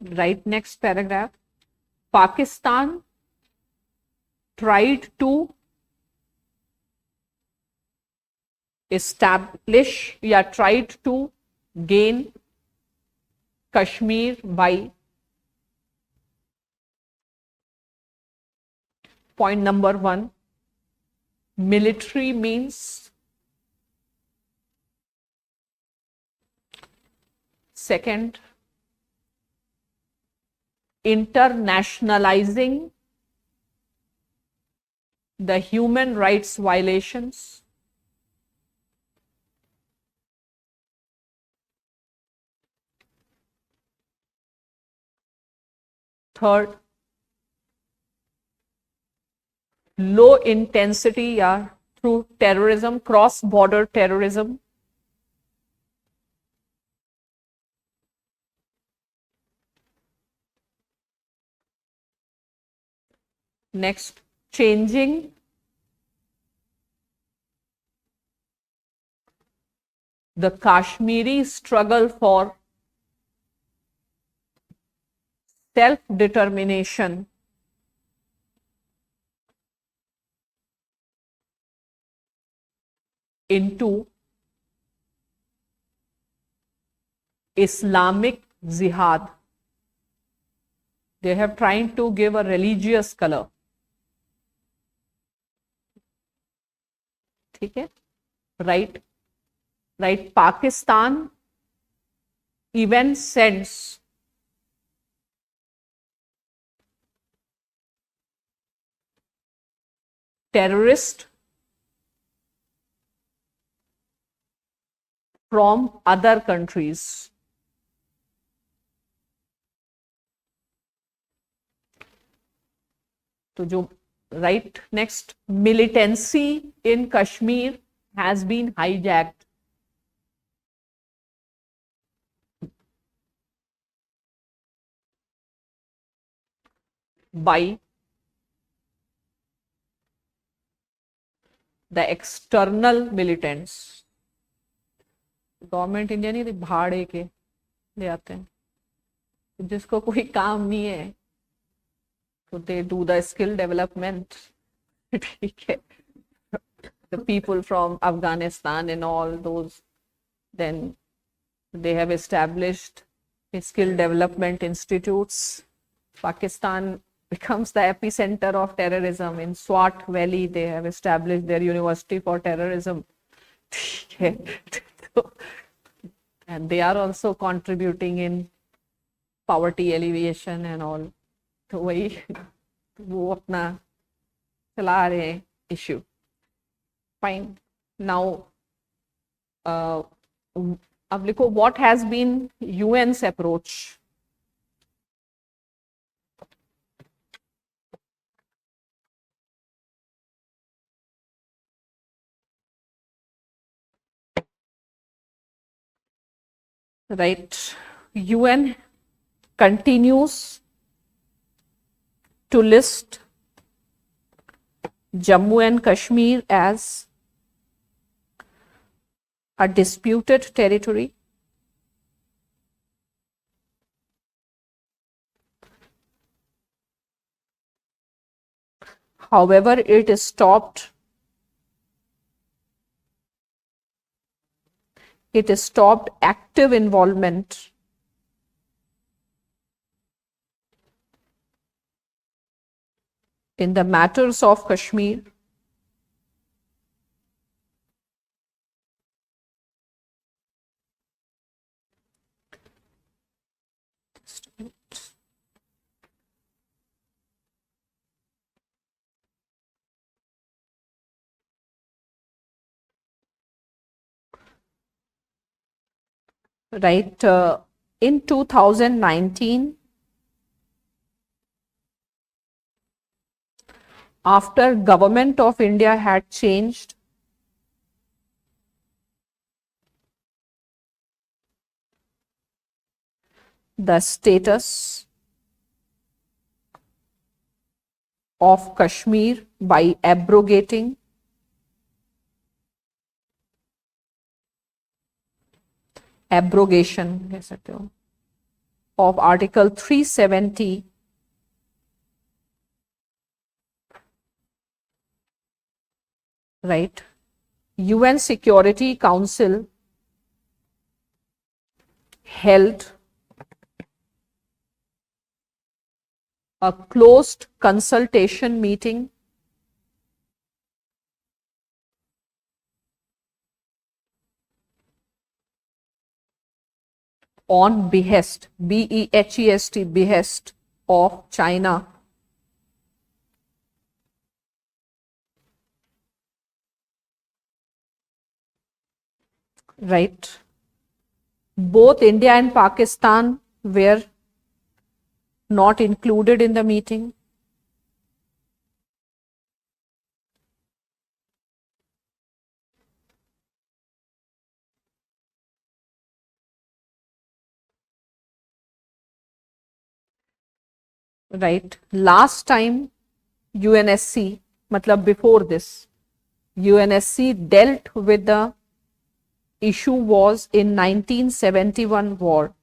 Right, next paragraph. Pakistan tried to establish, tried to gain Kashmir by, point number 1, military means. Second, internationalizing the human rights violations. Third, low intensity through terrorism, cross border terrorism. Next, changing the Kashmiri struggle for self-determination into Islamic jihad. They have tried to give a religious color. ठीक है, right? Right, Pakistan even sends terrorists from other countries. तो जो right, next, militancy in Kashmir has been hijacked by the external militants. Government India नहीं, भाड़े के ले आते हैं, जिसको कोई काम नहीं है, तो they do the skill development. ठीक है, the people from Afghanistan and all those, then they have established skill development institutes. Pakistan becomes the epicenter of terrorism. In Swat Valley, they have established their university for terrorism. And they are also contributing in poverty alleviation and all. तो वही वो अपना चला रहे हैं issue. Fine. Now, अब लिखो, what has been UN's approach? Right, UN continues to list Jammu and Kashmir as a disputed territory. However, it stopped active involvement in the matters of Kashmir right. In 2019, after government of India had changed, the status of Kashmir by abrogation कह सकते हो of Article 370 right. UN Security Council held a closed consultation meeting on behest, BEHEST, behest of China right. Both India and Pakistan were not included in the meeting. Right. Last time UNSC, matlab before this, UNSC dealt with the issue was in 1971 war.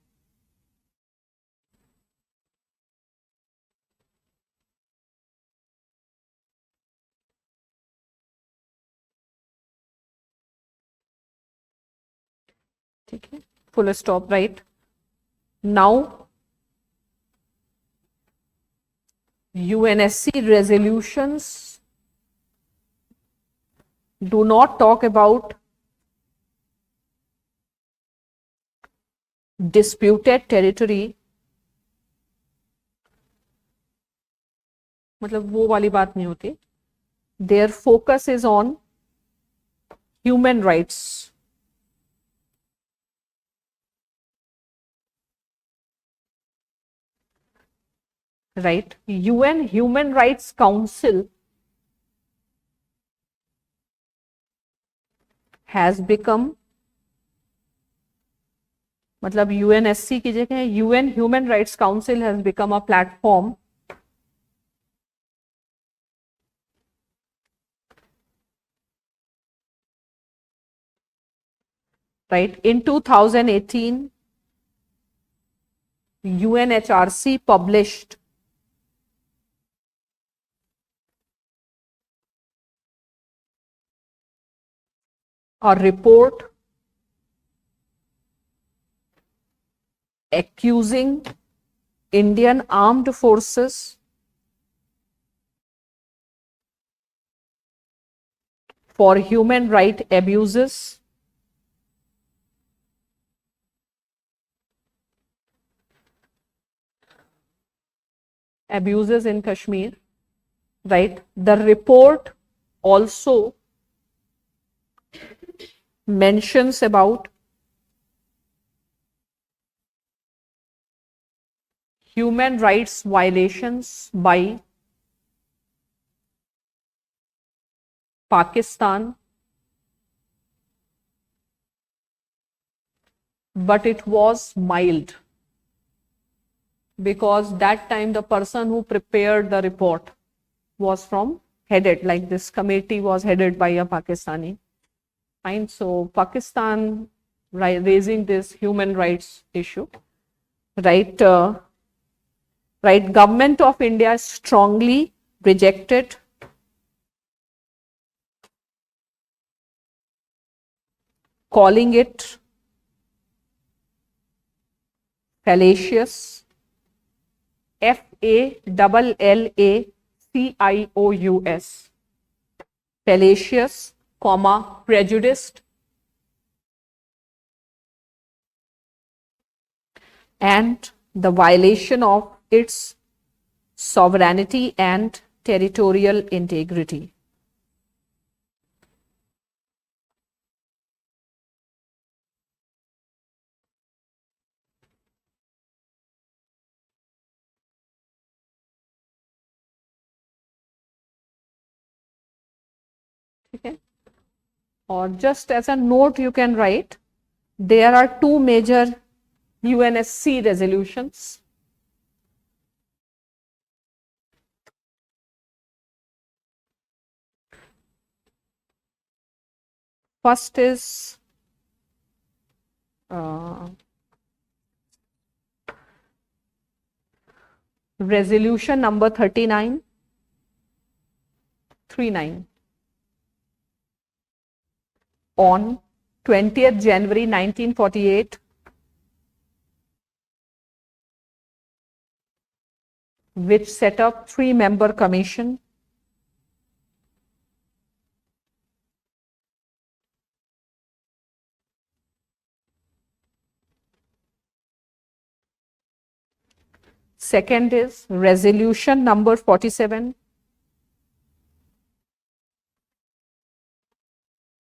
Okay. Full stop, right. Now UNSC resolutions do not talk about disputed territory, मतलब वो वाली बात नहीं होती. Their focus is on human rights. Right. UN Human Rights Council has become, मतलब UNSC की जगह UN Human Rights Council has become a platform right. In 2018 UNHRC published a report accusing Indian armed forces for human rights abuses in Kashmir, right. The report also mentions about human rights violations by Pakistan, but it was mild because that time the person who prepared the report was from headed, like this committee was headed by a Pakistani. Fine. So Pakistan raising this human rights issue, right. Right. Government of India strongly rejected calling it fallacious, fallacious, fallacious, comma, prejudiced, and the violation of its sovereignty and territorial integrity. Okay. Or just as a note you can write, there are two major UNSC resolutions. First is resolution number 39 on 20th January 1948, which set up 3-member commission Second is resolution number 47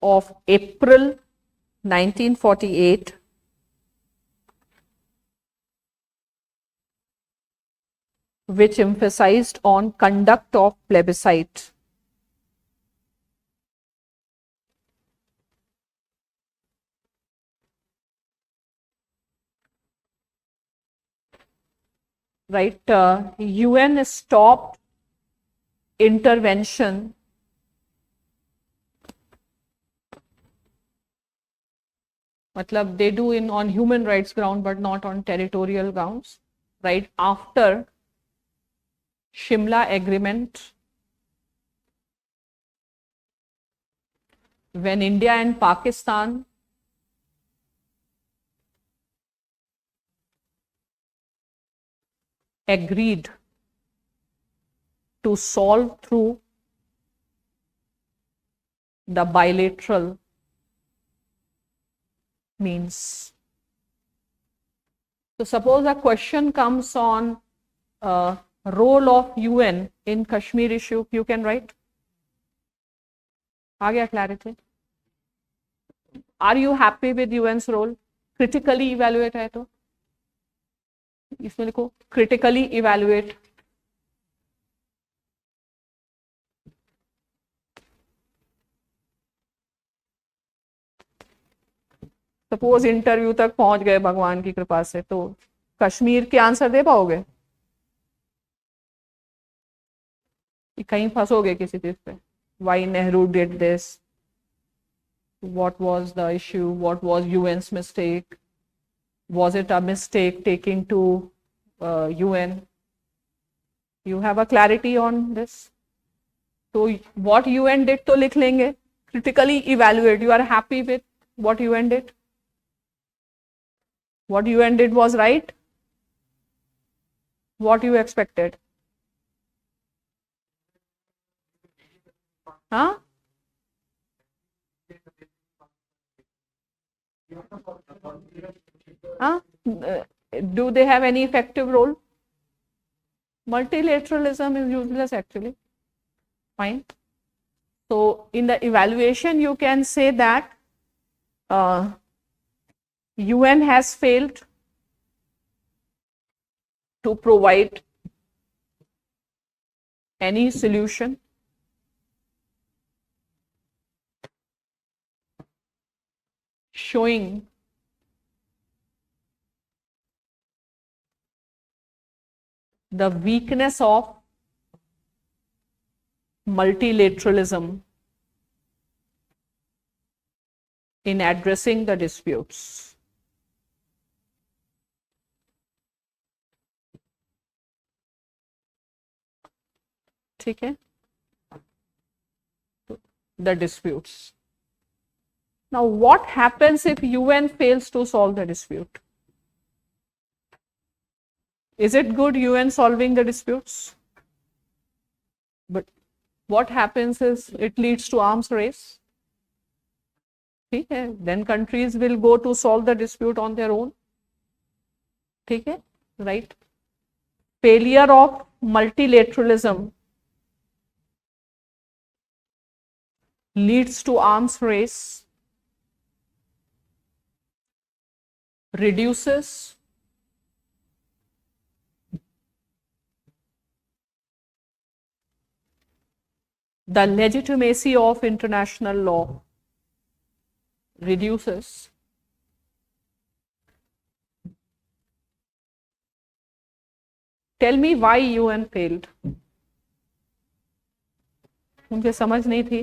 of April 1948, which emphasized on conduct of plebiscite. Right, UN stopped intervention matlab they do in on human rights ground but not on territorial grounds, right, after Shimla agreement, when India and Pakistan agreed to solve through the bilateral means. So suppose a question comes on role of UN in Kashmir issue, you can write. आ गया clarity? Are you happy with UN's role? Critically evaluate है तो इसमें लिखो critically evaluate. Suppose interview तक पहुंच गए भगवान की कृपा से, तो कश्मीर के आंसर दे पाओगे? कहीं फंसोगे किसी चीज पे? Why Nehru did this, what was the issue, what was UN's mistake, was it a mistake taking to UN? You have a clarity on this? So what UN did तो लिख लेंगे, critically evaluate, you are happy with what UN did? What UN did was right? What you expected? Huh? Huh? Do they have any effective role? Multilateralism is useless actually. Fine. So in the evaluation you can say that UN has failed to provide any solution showing the weakness of multilateralism in addressing the disputes. ठीक है, the disputes. Now, what happens if UN fails to solve the dispute? Is it good UN solving the disputes? But what happens is it leads to arms race. ठीक है, then countries will go to solve the dispute on their own. ठीक है, right? Failure of multilateralism leads to arms race, reduces the legitimacy of international law, reduces tell me why UN failed. मुझे समझ नहीं थी.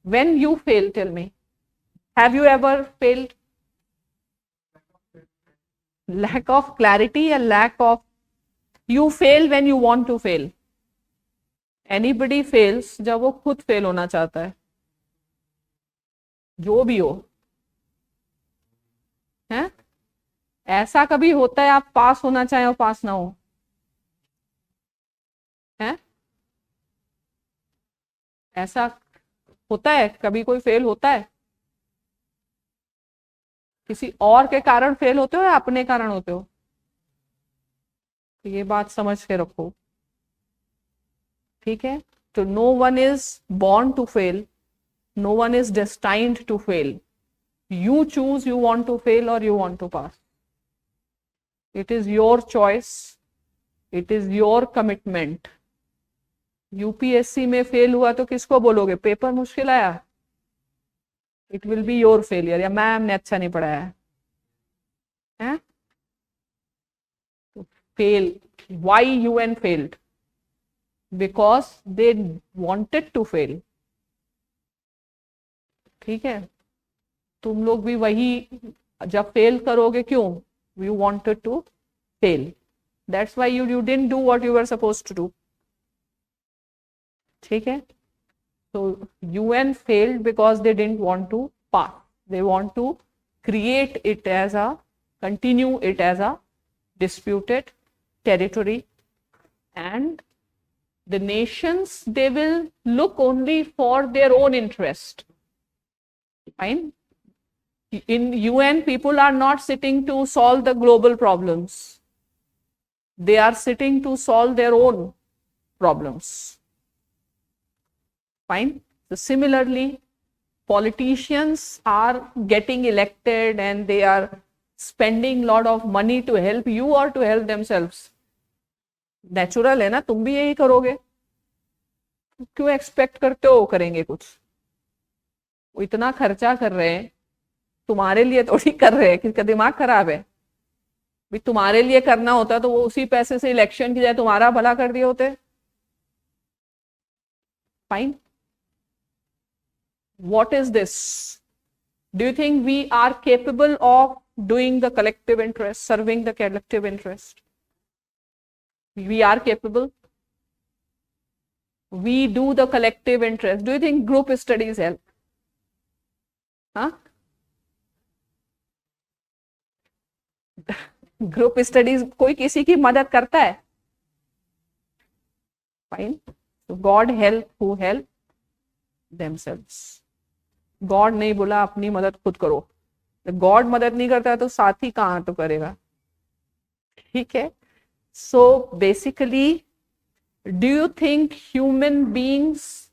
When you fail, tell me. Have you ever failed? Lack of clarity or lack of. You fail when you want to fail. Anybody fails जब वो खुद fail होना चाहता है, जो भी हो. है ऐसा कभी होता है आप पास होना चाहें और पास ना हो? है ऐसा होता है? कभी कोई फेल होता है? किसी और के कारण फेल होते हो या अपने कारण होते हो? तो ये बात समझ के रखो. ठीक है, तो no one is born to fail, no one is destined to fail. You choose you want to fail or you want to pass. It is your choice. It is your commitment. UPSC में fail हुआ तो किसको बोलोगे paper मुश्किल आया? It will be your failure, या ma'am ने अच्छा नहीं पढ़ाया है. Fail. Why UN failed? Because they wanted to fail. ठीक है, तुम लोग भी वही जब फेल करोगे, क्यों? You wanted to fail. That's why you didn't do what you were supposed to do. ठीक है, so UN failed because they didn't want to pass. They want to create it as a, continue it as a disputed territory, and the nations, they will look only for their own interest. Fine. In UN, people are not sitting to solve the global problems. They are sitting to solve their own problems. Fine. So similarly, politicians are getting elected and they are spending a lot of money to help you or to help themselves. Natural है ना, तुम भी यही करोगे. क्यों expect करते हो करेंगे कुछ? वो इतना खर्चा कर रहे हैं, तुम्हारे लिए थोड़ी कर रहे हैं. किसका दिमाग खराब है? भी तुम्हारे लिए करना होता तो वो उसी पैसे से इलेक्शन की जाए तुम्हारा भला कर दिए होते. Fine. What is this? Do you think we are capable of doing the collective interest, serving the collective interest? We are capable. We do the collective interest. Do you think group studies help? Huh? Group studies कोई किसी की मदद करता है? Fine. So God help who help themselves. God नहीं बोला अपनी मदद खुद करो. गॉड मदद नहीं करता तो साथी कहां तो करेगा. ठीक है. So basically, do you think human beings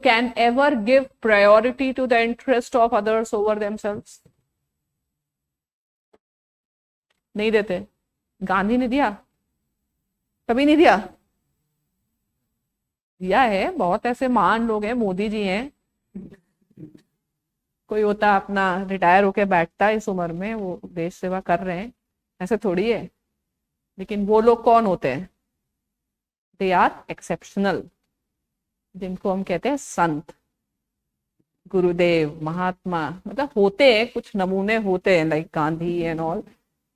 can ever give priority to the interest of others over themselves? नहीं देते. गांधी ने दिया? कभी नहीं दिया. दिया है. बहुत ऐसे महान लोग हैं, मोदी जी हैं. कोई होता अपना रिटायर होके बैठता है इस उम्र में, वो देश सेवा कर रहे हैं, ऐसे थोड़ी है. लेकिन वो लोग कौन होते हैं? दे आर एक्सेप्शनल, जिनको हम कहते हैं संत, गुरुदेव, महात्मा. मतलब होते हैं, कुछ नमूने होते हैं, like Gandhi and all,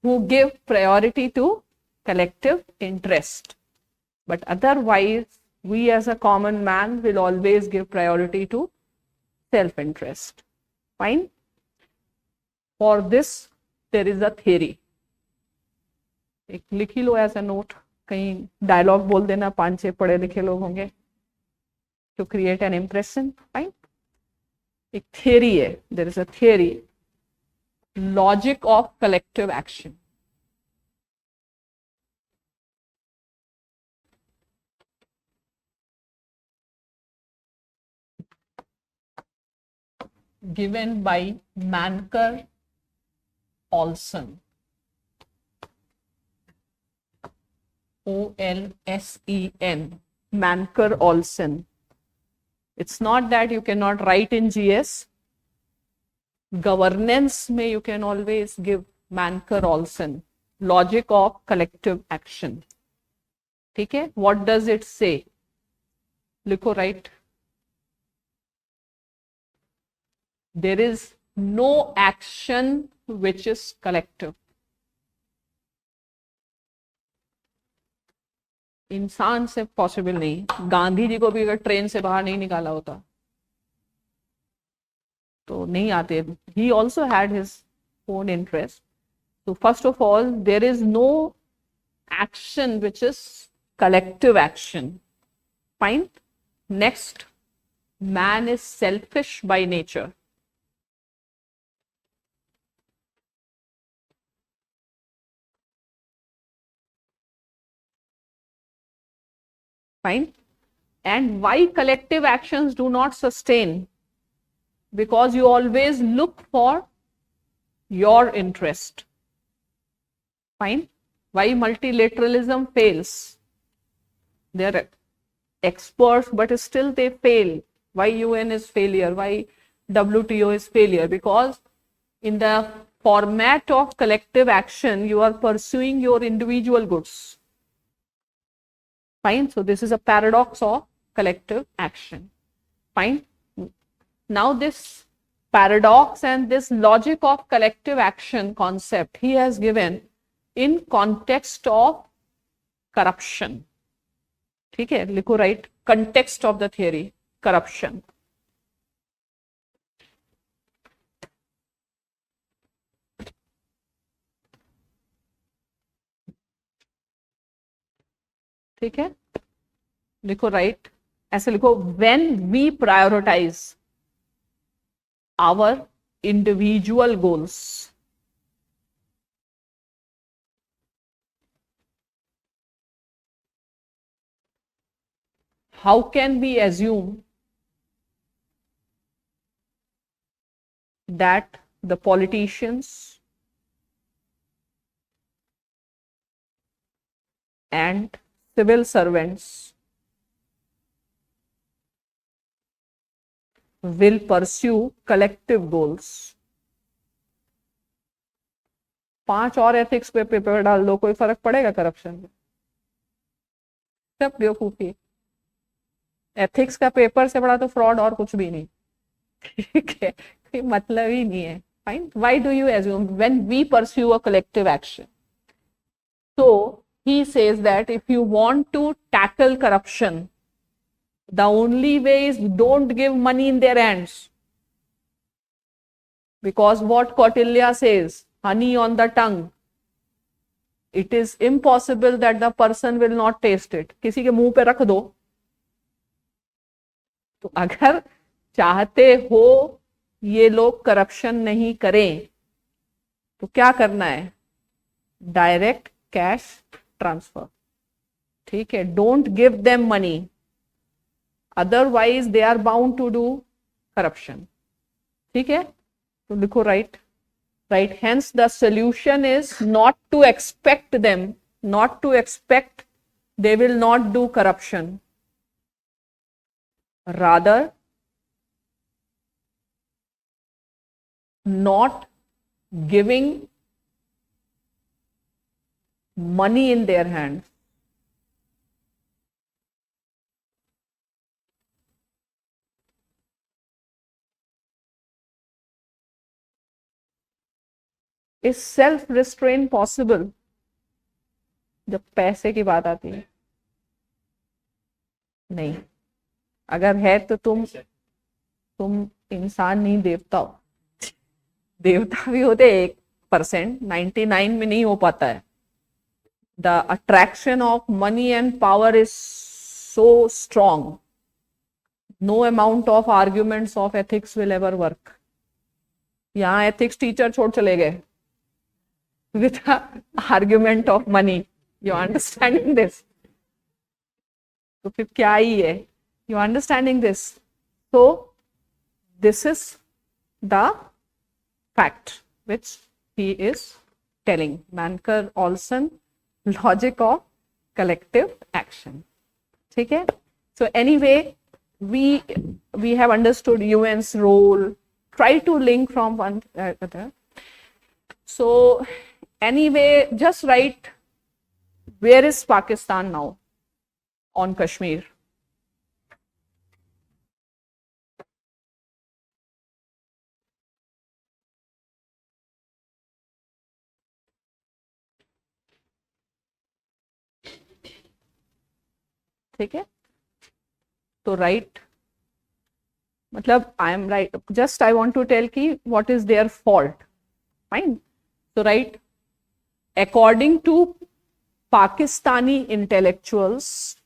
who give priority to collective interest. But otherwise, we as a common man will always give priority to self interest. Fine. For this there is a theory. एक लिख ही लो एज अ नोट, कहीं dialogue बोल देना, 5-6 पढ़े लिखे लोग होंगे, to create an impression. Fine. एक theory है, there is a theory, logic of collective action. Given by Manker Olson. Olsen. Manker Olson. It's not that you cannot write in GS. Governance may you can always give Manker Olson. Logic of collective action. ठीक है? What does it say? लिखो right. There is no action which is collective. इंसान से possible नहीं. गांधी जी को भी अगर train से बाहर नहीं निकाला होता तो नहीं आते. He also had his own interest. So first of all, there is no action which is collective action. Fine. Next, man is selfish by nature. Fine. And why collective actions do not sustain? Because you always look for your interest. Fine. Why multilateralism fails? They are experts, but still they fail. Why UN is failure? Why WTO is failure? Because in the format of collective action, you are pursuing your individual goods. Fine. So this is a paradox of collective action. Fine. Now this paradox and this logic of collective action concept he has given in context of corruption. ठीक है, लिखो right. Context of the theory, corruption. ठीक है, लिखो right. ऐसे लिखो, when we prioritize our individual goals, how can we assume that the politicians and civil servants will pursue collective goals? 5 और ethics पे पेपर डाल दो, कोई फर्क पड़ेगा करप्शन में? सब बेवकूफी. एथिक्स का पेपर से बड़ा तो फ्रॉड और कुछ भी नहीं. ठीक है, कोई मतलब ही नहीं है. Fine. Why do you assume when we pursue a collective action? So he says that if you want to tackle corruption, the only way is don't give money in their hands. Because what Kautilya says, honey on the tongue, it is impossible that the person will not taste it. किसी के मुंह पे रख दो. तो अगर चाहते हो ये लोग करप्शन नहीं करें तो क्या करना है? Direct cash transfer. ठीक है, don't give them money, otherwise they are bound to do corruption. ठीक है, तो लिखो right. Right. Hence the solution is not to expect them, not to expect they will not do corruption, rather not giving money in their hands. Is self restraint possible जब पैसे की बात आती है? नहीं. अगर है तो तुम तुम इंसान नहीं देवता हो, देवता भी होते 1%, 99 में नहीं हो पाता है. The attraction of money and power is so strong. No amount of arguments of ethics will ever work. यहाँ ethics teacher छोड़ चले गए with the argument of money. You understanding this? तो फिर क्या ही है? You understanding this? So this is the fact which he is telling. Manker Olson, logic of collective action. ठीक है? So anyway, we have understood UN's role. Try to link from one other. So anyway, just write where is Pakistan now on Kashmir. ठीक है, तो right मतलब I am right, just I want to tell कि what is their fault. Fine, तो right according to Pakistani intellectuals,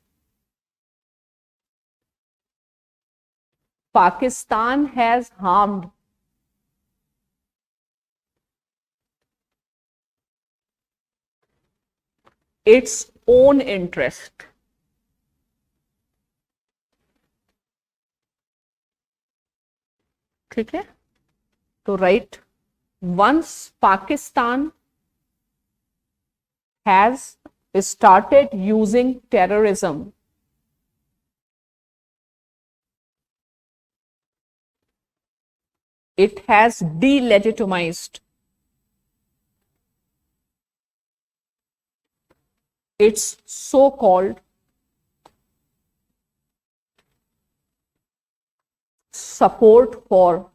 Pakistan has harmed its own interest. ठीक है, तो right once Pakistan has started using terrorism, it has delegitimized its so-called support for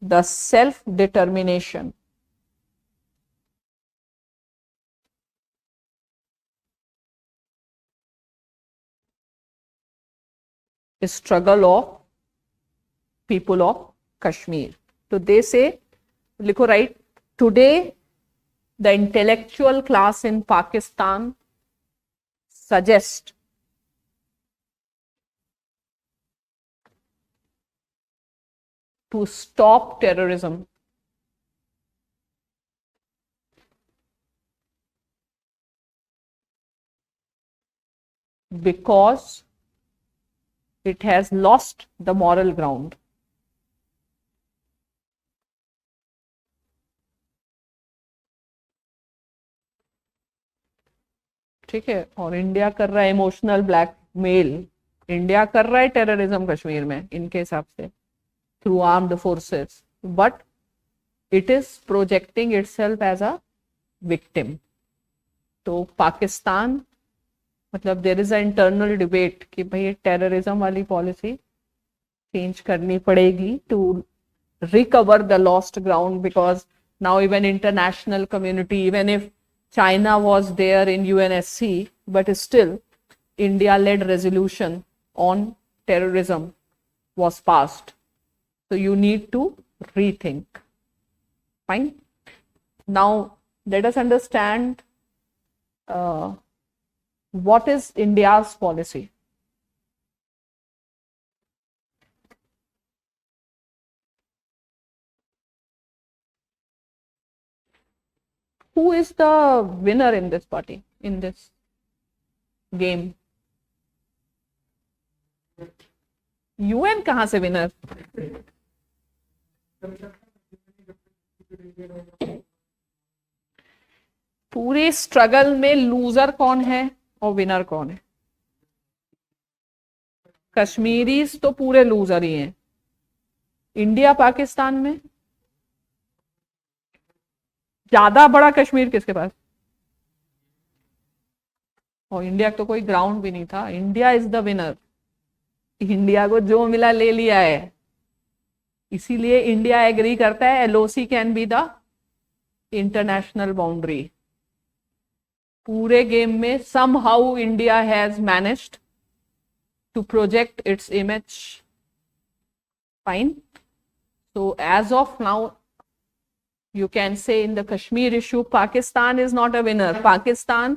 the self-determination struggle of people of Kashmir. So they say, लिखो right, today the intellectual class in Pakistan suggest to stop terrorism because it has lost the moral ground. ठीक है, और India कर रहा है emotional blackmail, India कर रहा है टेररिज्म कश्मीर में इनके हिसाब से through armed forces, but it is projecting itself as a victim. तो पाकिस्तान मतलब there is a internal debate कि भाई टेररिज्म वाली पॉलिसी चेंज करनी पड़ेगी to recover the lost ground, because now even international community, even if China was there in UNSC, but still India-led resolution on terrorism was passed. So you need to rethink. Fine. Now let us understand what is India's policy. Who is the winner in this party, in this game? UN कहाँ से winner? पूरे struggle में loser कौन है और winner कौन है? Kashmiris तो पूरे लूजर ही हैं. इंडिया पाकिस्तान में ज्यादा बड़ा कश्मीर किसके पास? और इंडिया तो कोई ग्राउंड भी नहीं था. India is the winner. India को जो मिला ले लिया है, इसीलिए इंडिया एग्री करता है LOC can be the international boundary. पूरे गेम में somehow India has managed to project its image. Fine. So as of now, you can say in the Kashmir issue, Pakistan is not a winner. Pakistan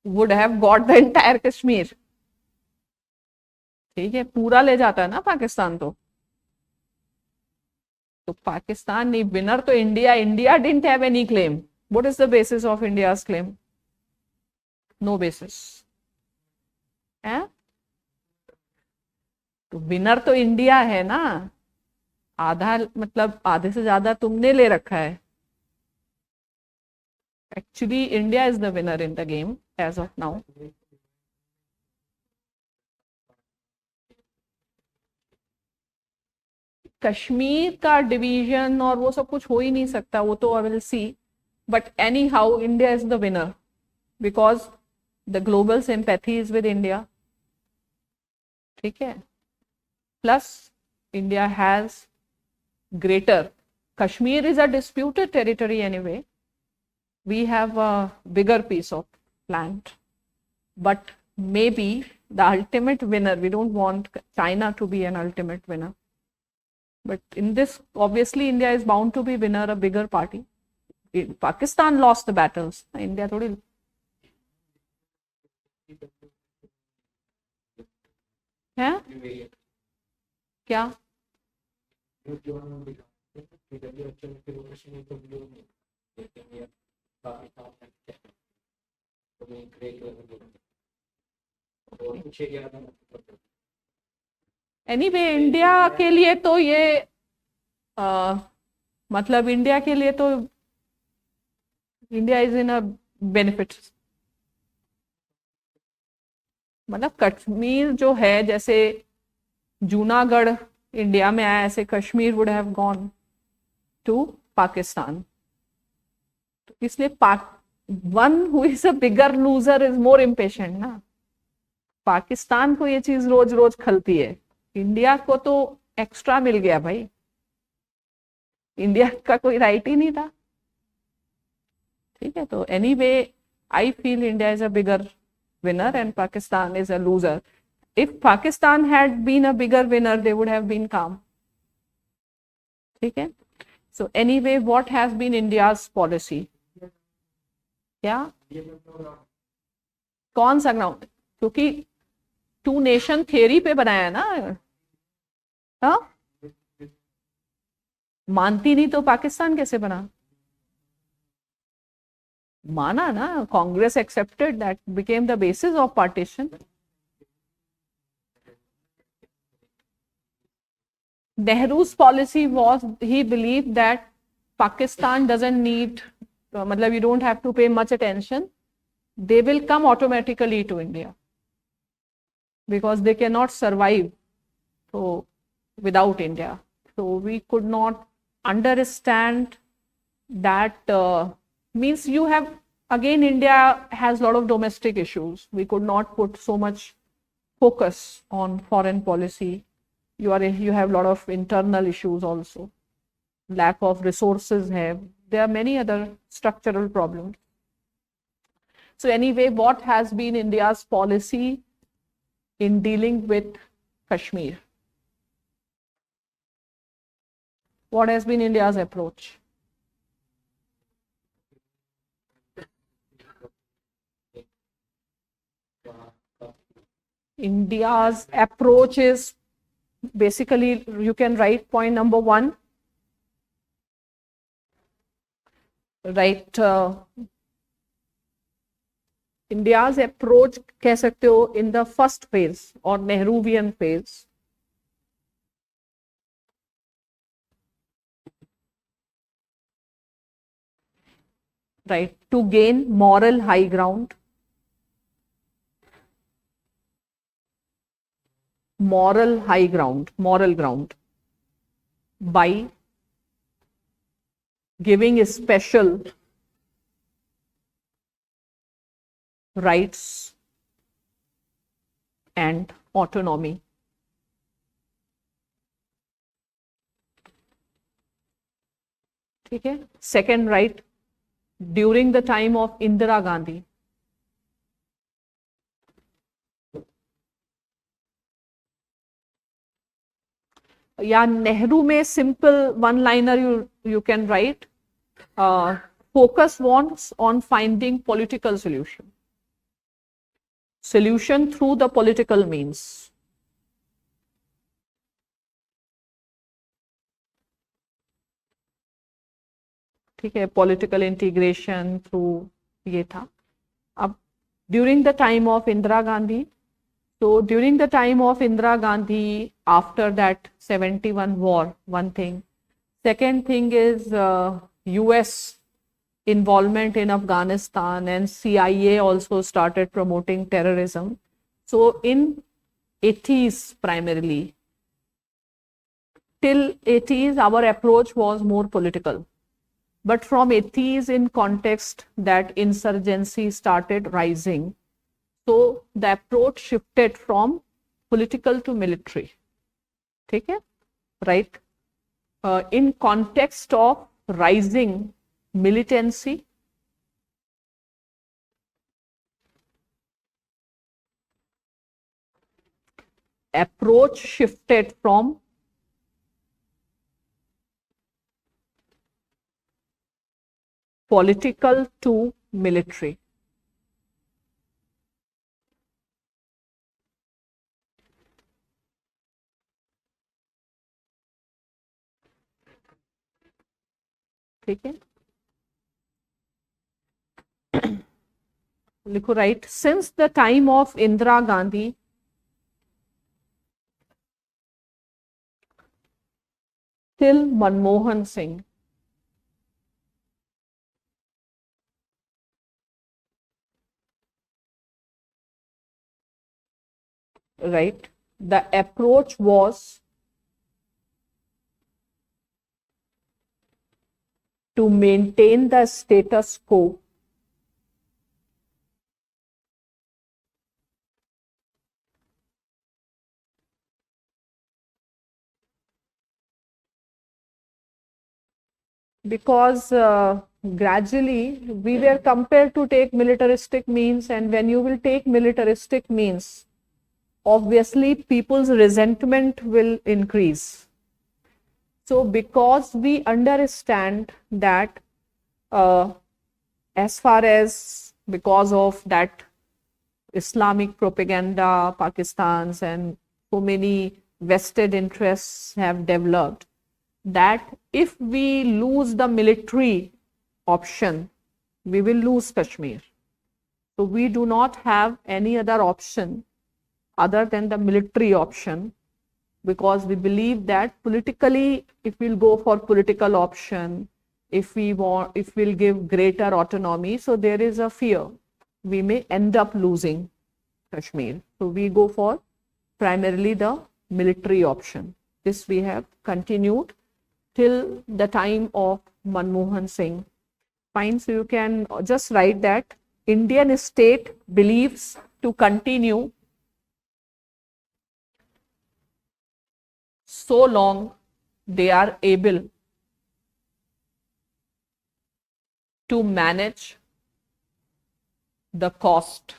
would have got the entire Kashmir. ठीक है, पूरा ले जाता है ना पाकिस्तान तो पाकिस्तान नहीं, winner तो India. India didn't have any claim. What is the basis of India's claim? No basis है. तो विनर तो इंडिया है ना. आधा मतलब आधे से ज्यादा तुमने ले रखा है. Actually India is the winner in the game as of now. Kashmir का डिवीजन और वो सब कुछ हो ही नहीं सकता, वो तो I will see. But any how India is the winner because the global sympathy is with India. ठीक है. Plus India has greater. Kashmir is a disputed territory anyway. We have a bigger piece of land. But maybe the ultimate winner, we don't want China to be an ultimate winner. But in this, obviously, India is bound to be winner, a bigger party. Pakistan lost the battles. India thodi. है क्या? Anyway India के लिए तो ये मतलब India के लिए तो India is in a benefit. मतलब कश्मीर जो है, जैसे जूनागढ़ इंडिया में आया, ऐसे Kashmir would have gone to Pakistan. तो इसलिए one who is a bigger loser is more impatient ना. पाकिस्तान को ये चीज रोज रोज खलती है. इंडिया को तो एक्स्ट्रा मिल गया भाई. इंडिया का कोई राइट ही नहीं था. ठीक है. तो anyway I feel India is a bigger winner and Pakistan is a loser. If Pakistan had been a bigger winner, they would have been calm. Okay. So anyway, what has been India's policy? क्या? कौन सा ground? क्योंकि to nation theory पे बनाया है ना. हाँ, मानती नहीं तो पाकिस्तान कैसे बना? माना ना. Congress accepted, that became the basis of partition. Nehru's policy was, he believed that Pakistan doesn't need, मतलब you don't have to pay much attention. They will come automatically to India because they cannot survive so without India. So we could not understand that. Means you have, again, India has a lot of domestic issues. We could not put so much focus on foreign policy. You have a lot of internal issues also. Lack of resources have. There are many other structural problems. So anyway, what has been India's policy in dealing with Kashmir? What has been India's approach? India's approach is basically, you can write point number 1. Right. India's approach कह सकते हो in the first phase or Nehruvian phase. Right. To gain moral high ground. Moral ground by giving special rights and autonomy. ठीक है. Second right, during the time of Indira Gandhi, या नेहरू में simple one liner you can write, focus wants on finding political solution through the political means. ठीक है, political integration through ये था. अब during the time of Indira Gandhi, so during the time of Indira Gandhi, after that 71 war, one thing. Second thing is US involvement in Afghanistan, and CIA also started promoting terrorism. So in 80s primarily, till 80s our approach was more political. But from 80s, in context that insurgency started rising, so the approach shifted from political to military. ठीक है, right? In context of rising militancy, approach shifted from political to military. ठीक है, लिखो, right, since the time of Indira Gandhi till Manmohan Singh, right, the approach was to maintain the status quo because gradually we were compelled to take militaristic means, and when you will take militaristic means, obviously people's resentment will increase. So because we understand that as far as because of that Islamic propaganda, Pakistan's and so many vested interests have developed, that if we lose the military option, we will lose Kashmir. So we do not have any other option other than the military option, because we believe that politically, if we'll go for political option, if we'll give greater autonomy, so there is a fear we may end up losing Kashmir. So we go for primarily the military option. This we have continued till the time of Manmohan Singh. Fine, so you can just write that Indian state believes to continue so long they are able to manage the cost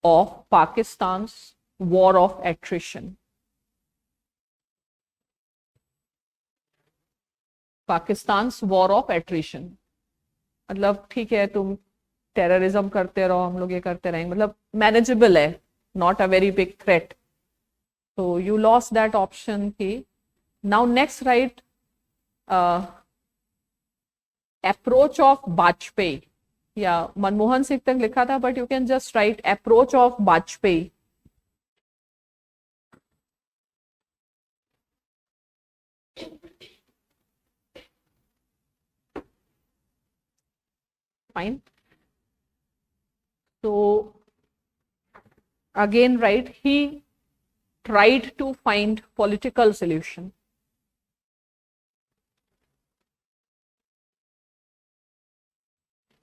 of Pakistan's war of attrition. Pakistan's war of attrition मतलब ठीक है, तुम terrorism करते रहो, हम लोग ये करते रहेंगे, मतलब मैनेजेबल है, not a very big threat. So you lost that option की. Now next write approach of Bajpayee. Yeah, Manmohan Singh तक लिखा था, but you can just write approach of Bajpayee. Fine. So again, right, he tried to find political solution.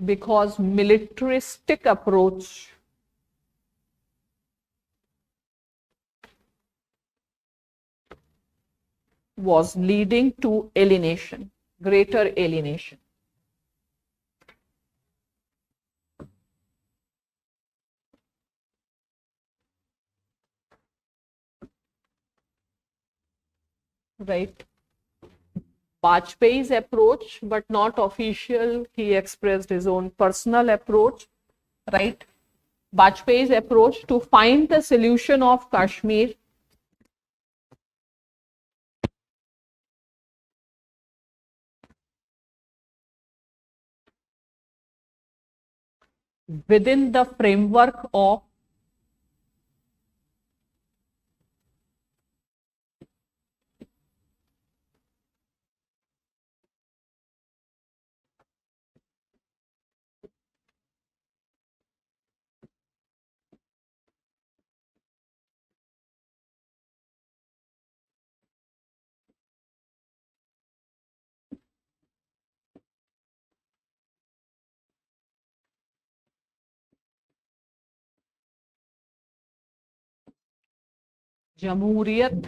Because militaristic approach was leading to alienation, greater alienation. right? Vajpayee's approach, but not official. He expressed his own personal approach, right? Vajpayee's approach to find the solution of Kashmir within the framework of Jamhuriyat,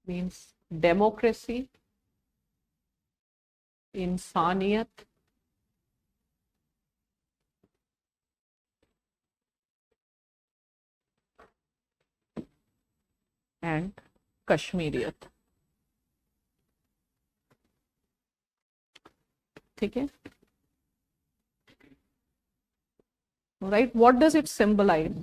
means democracy, insaniyat, and Kashmiriyat. ठीक है? Right? What does it symbolize?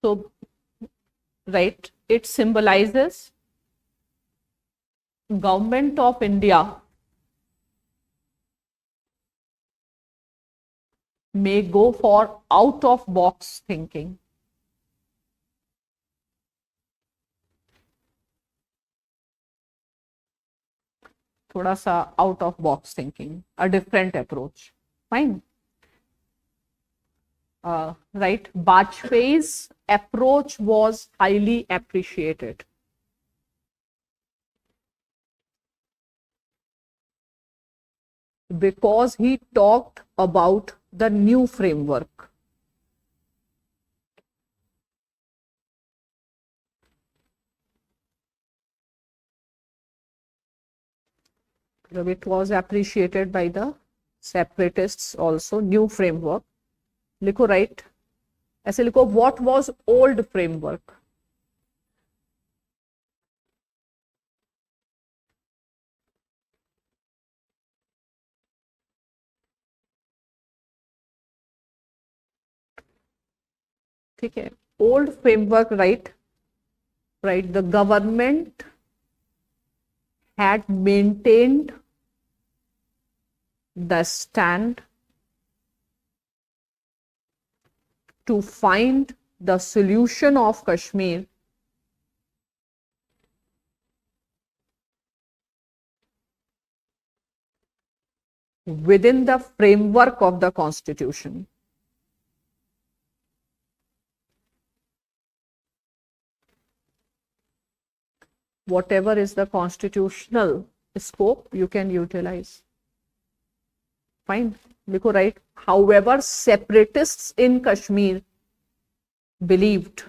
So, right, it symbolizes government of India may go for out of box thinking. थोड़ा सा out of box thinking, a different approach. Fine. Right, Vajpayee's approach was highly appreciated. Because he talked about the new framework. It was appreciated by the separatists also, new framework. लिखो right, ऐसे लिखो, what was old framework? ठीक है, old framework, right, the government had maintained the stand to find the solution of Kashmir within the framework of the constitution. Whatever is the constitutional scope, you can utilize. Fine. Because, right, however, separatists in Kashmir believed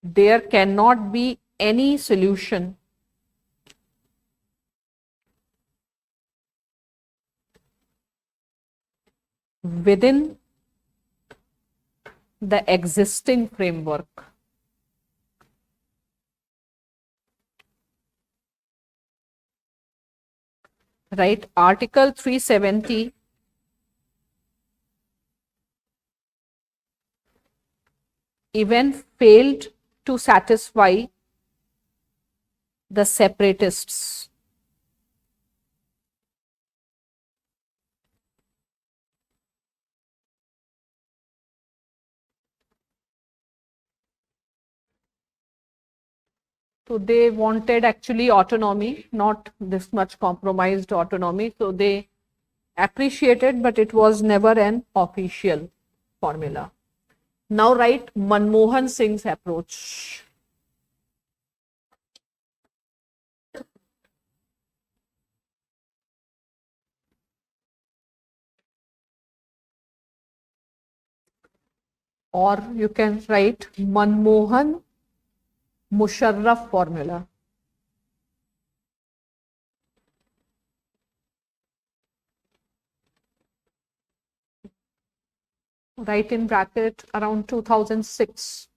there cannot be any solution within the existing framework. Right, Article 370 even failed to satisfy the separatists. So they wanted actually autonomy, not this much compromised autonomy. So they appreciated, but it was never an official formula. Now write Manmohan Singh's approach. Or you can write Manmohan Musharraf formula. write in bracket around 2006.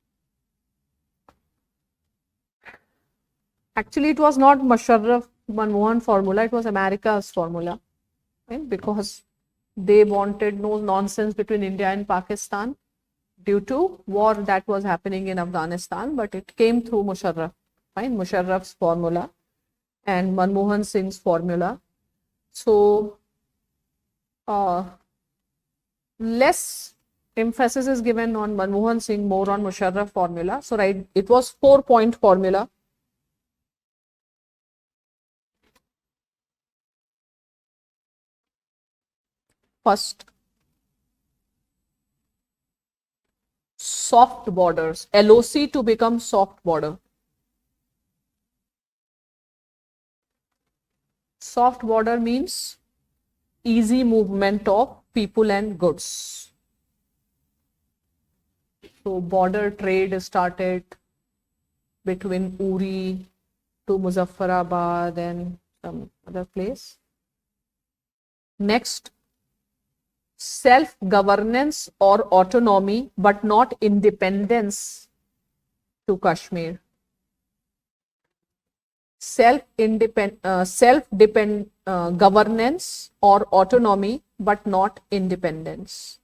Actually, it was not Musharraf Manmohan formula, it was America's formula, right? Because they wanted no nonsense between India and Pakistan due to war that was happening in Afghanistan, but it came through Musharraf, fine, Musharraf's formula and Manmohan Singh's formula. So, less emphasis is given on Manmohan Singh, more on Musharraf formula. So, right, it was 4-point formula. First, soft borders, LOC to become soft border. Soft border means easy movement of people and goods. So border trade started between Uri to Muzaffarabad and some other place. Next, self-governance or autonomy, but not independence to Kashmir. Governance or autonomy, but not independence.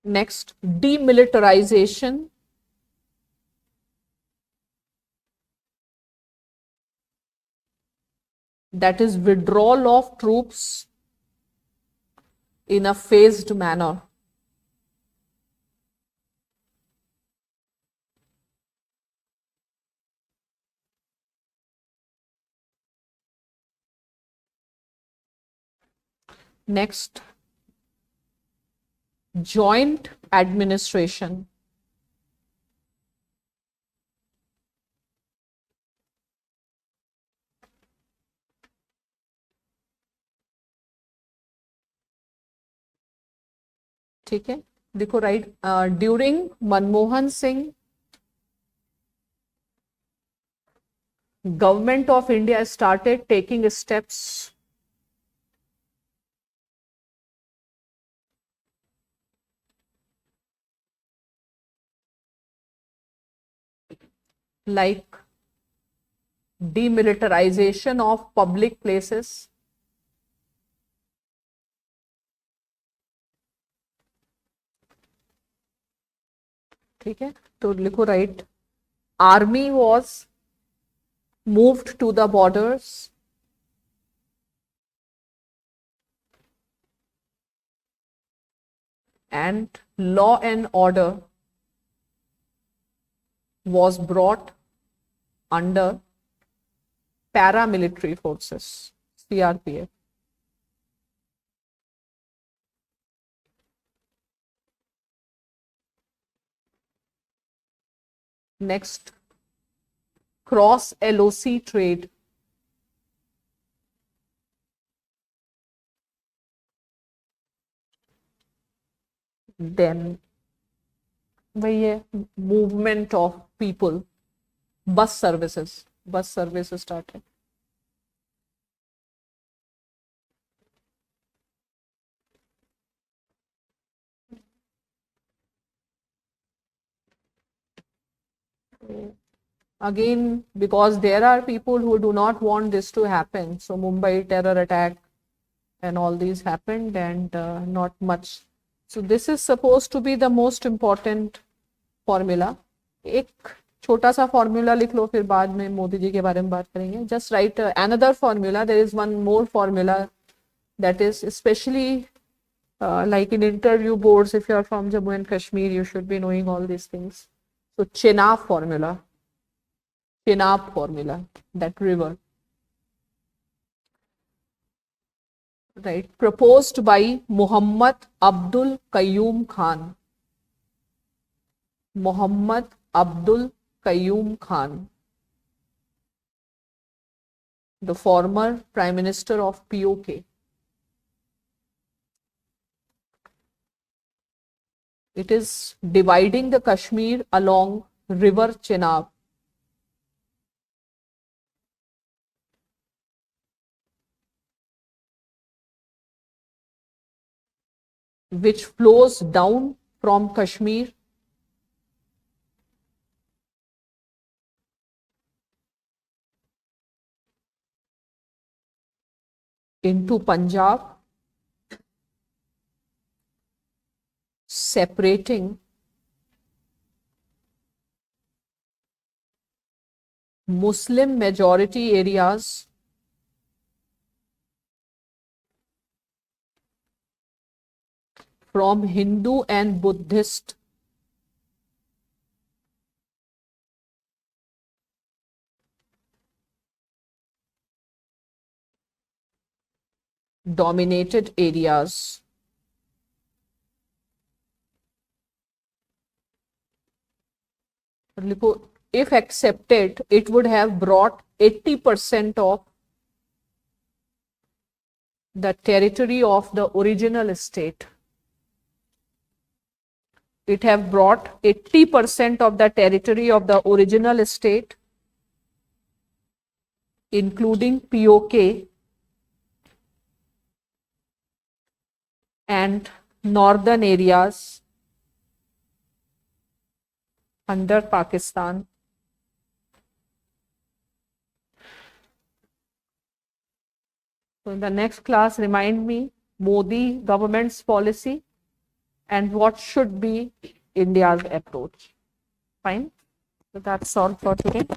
Next, demilitarization. That is withdrawal of troops in a phased manner. Next, joint administration. ठीक है, देखो right, during Manmohan Singh government of India started taking steps like demilitarization of public places, ठीक है, तो लिखो right, army was moved to the borders and law and order was brought under paramilitary forces, CRPF. Next, cross LOC trade. Then वही है, movement of people, bus services started. Again, because there are people who do not want this to happen, so Mumbai terror attack and all these happened, and not much. So this is supposed to be the most important formula. एक छोटा सा formula लिख लो, फिर बाद में मोदी जी के बारे में बात करेंगे. Just write another formula. There is one more formula that is especially like in interview boards. If you are from Jammu and Kashmir, you should be knowing all these things. So Chenab formula, that river, right, proposed by Muhammad Abdul Qayyum Khan. Muhammad Abdul Qayyum Khan, the former Prime Minister of POK. It is dividing the Kashmir along river Chenab. which flows down from Kashmir into Punjab, separating Muslim majority areas from Hindu and Buddhist dominated areas. If accepted, it would have brought 80% of the territory of the original state. It have brought 80% of the territory of the original state, including POK and northern areas under Pakistan. So in the next class, remind me Modi government's policy and what should be India's approach. Fine. So that's all for today.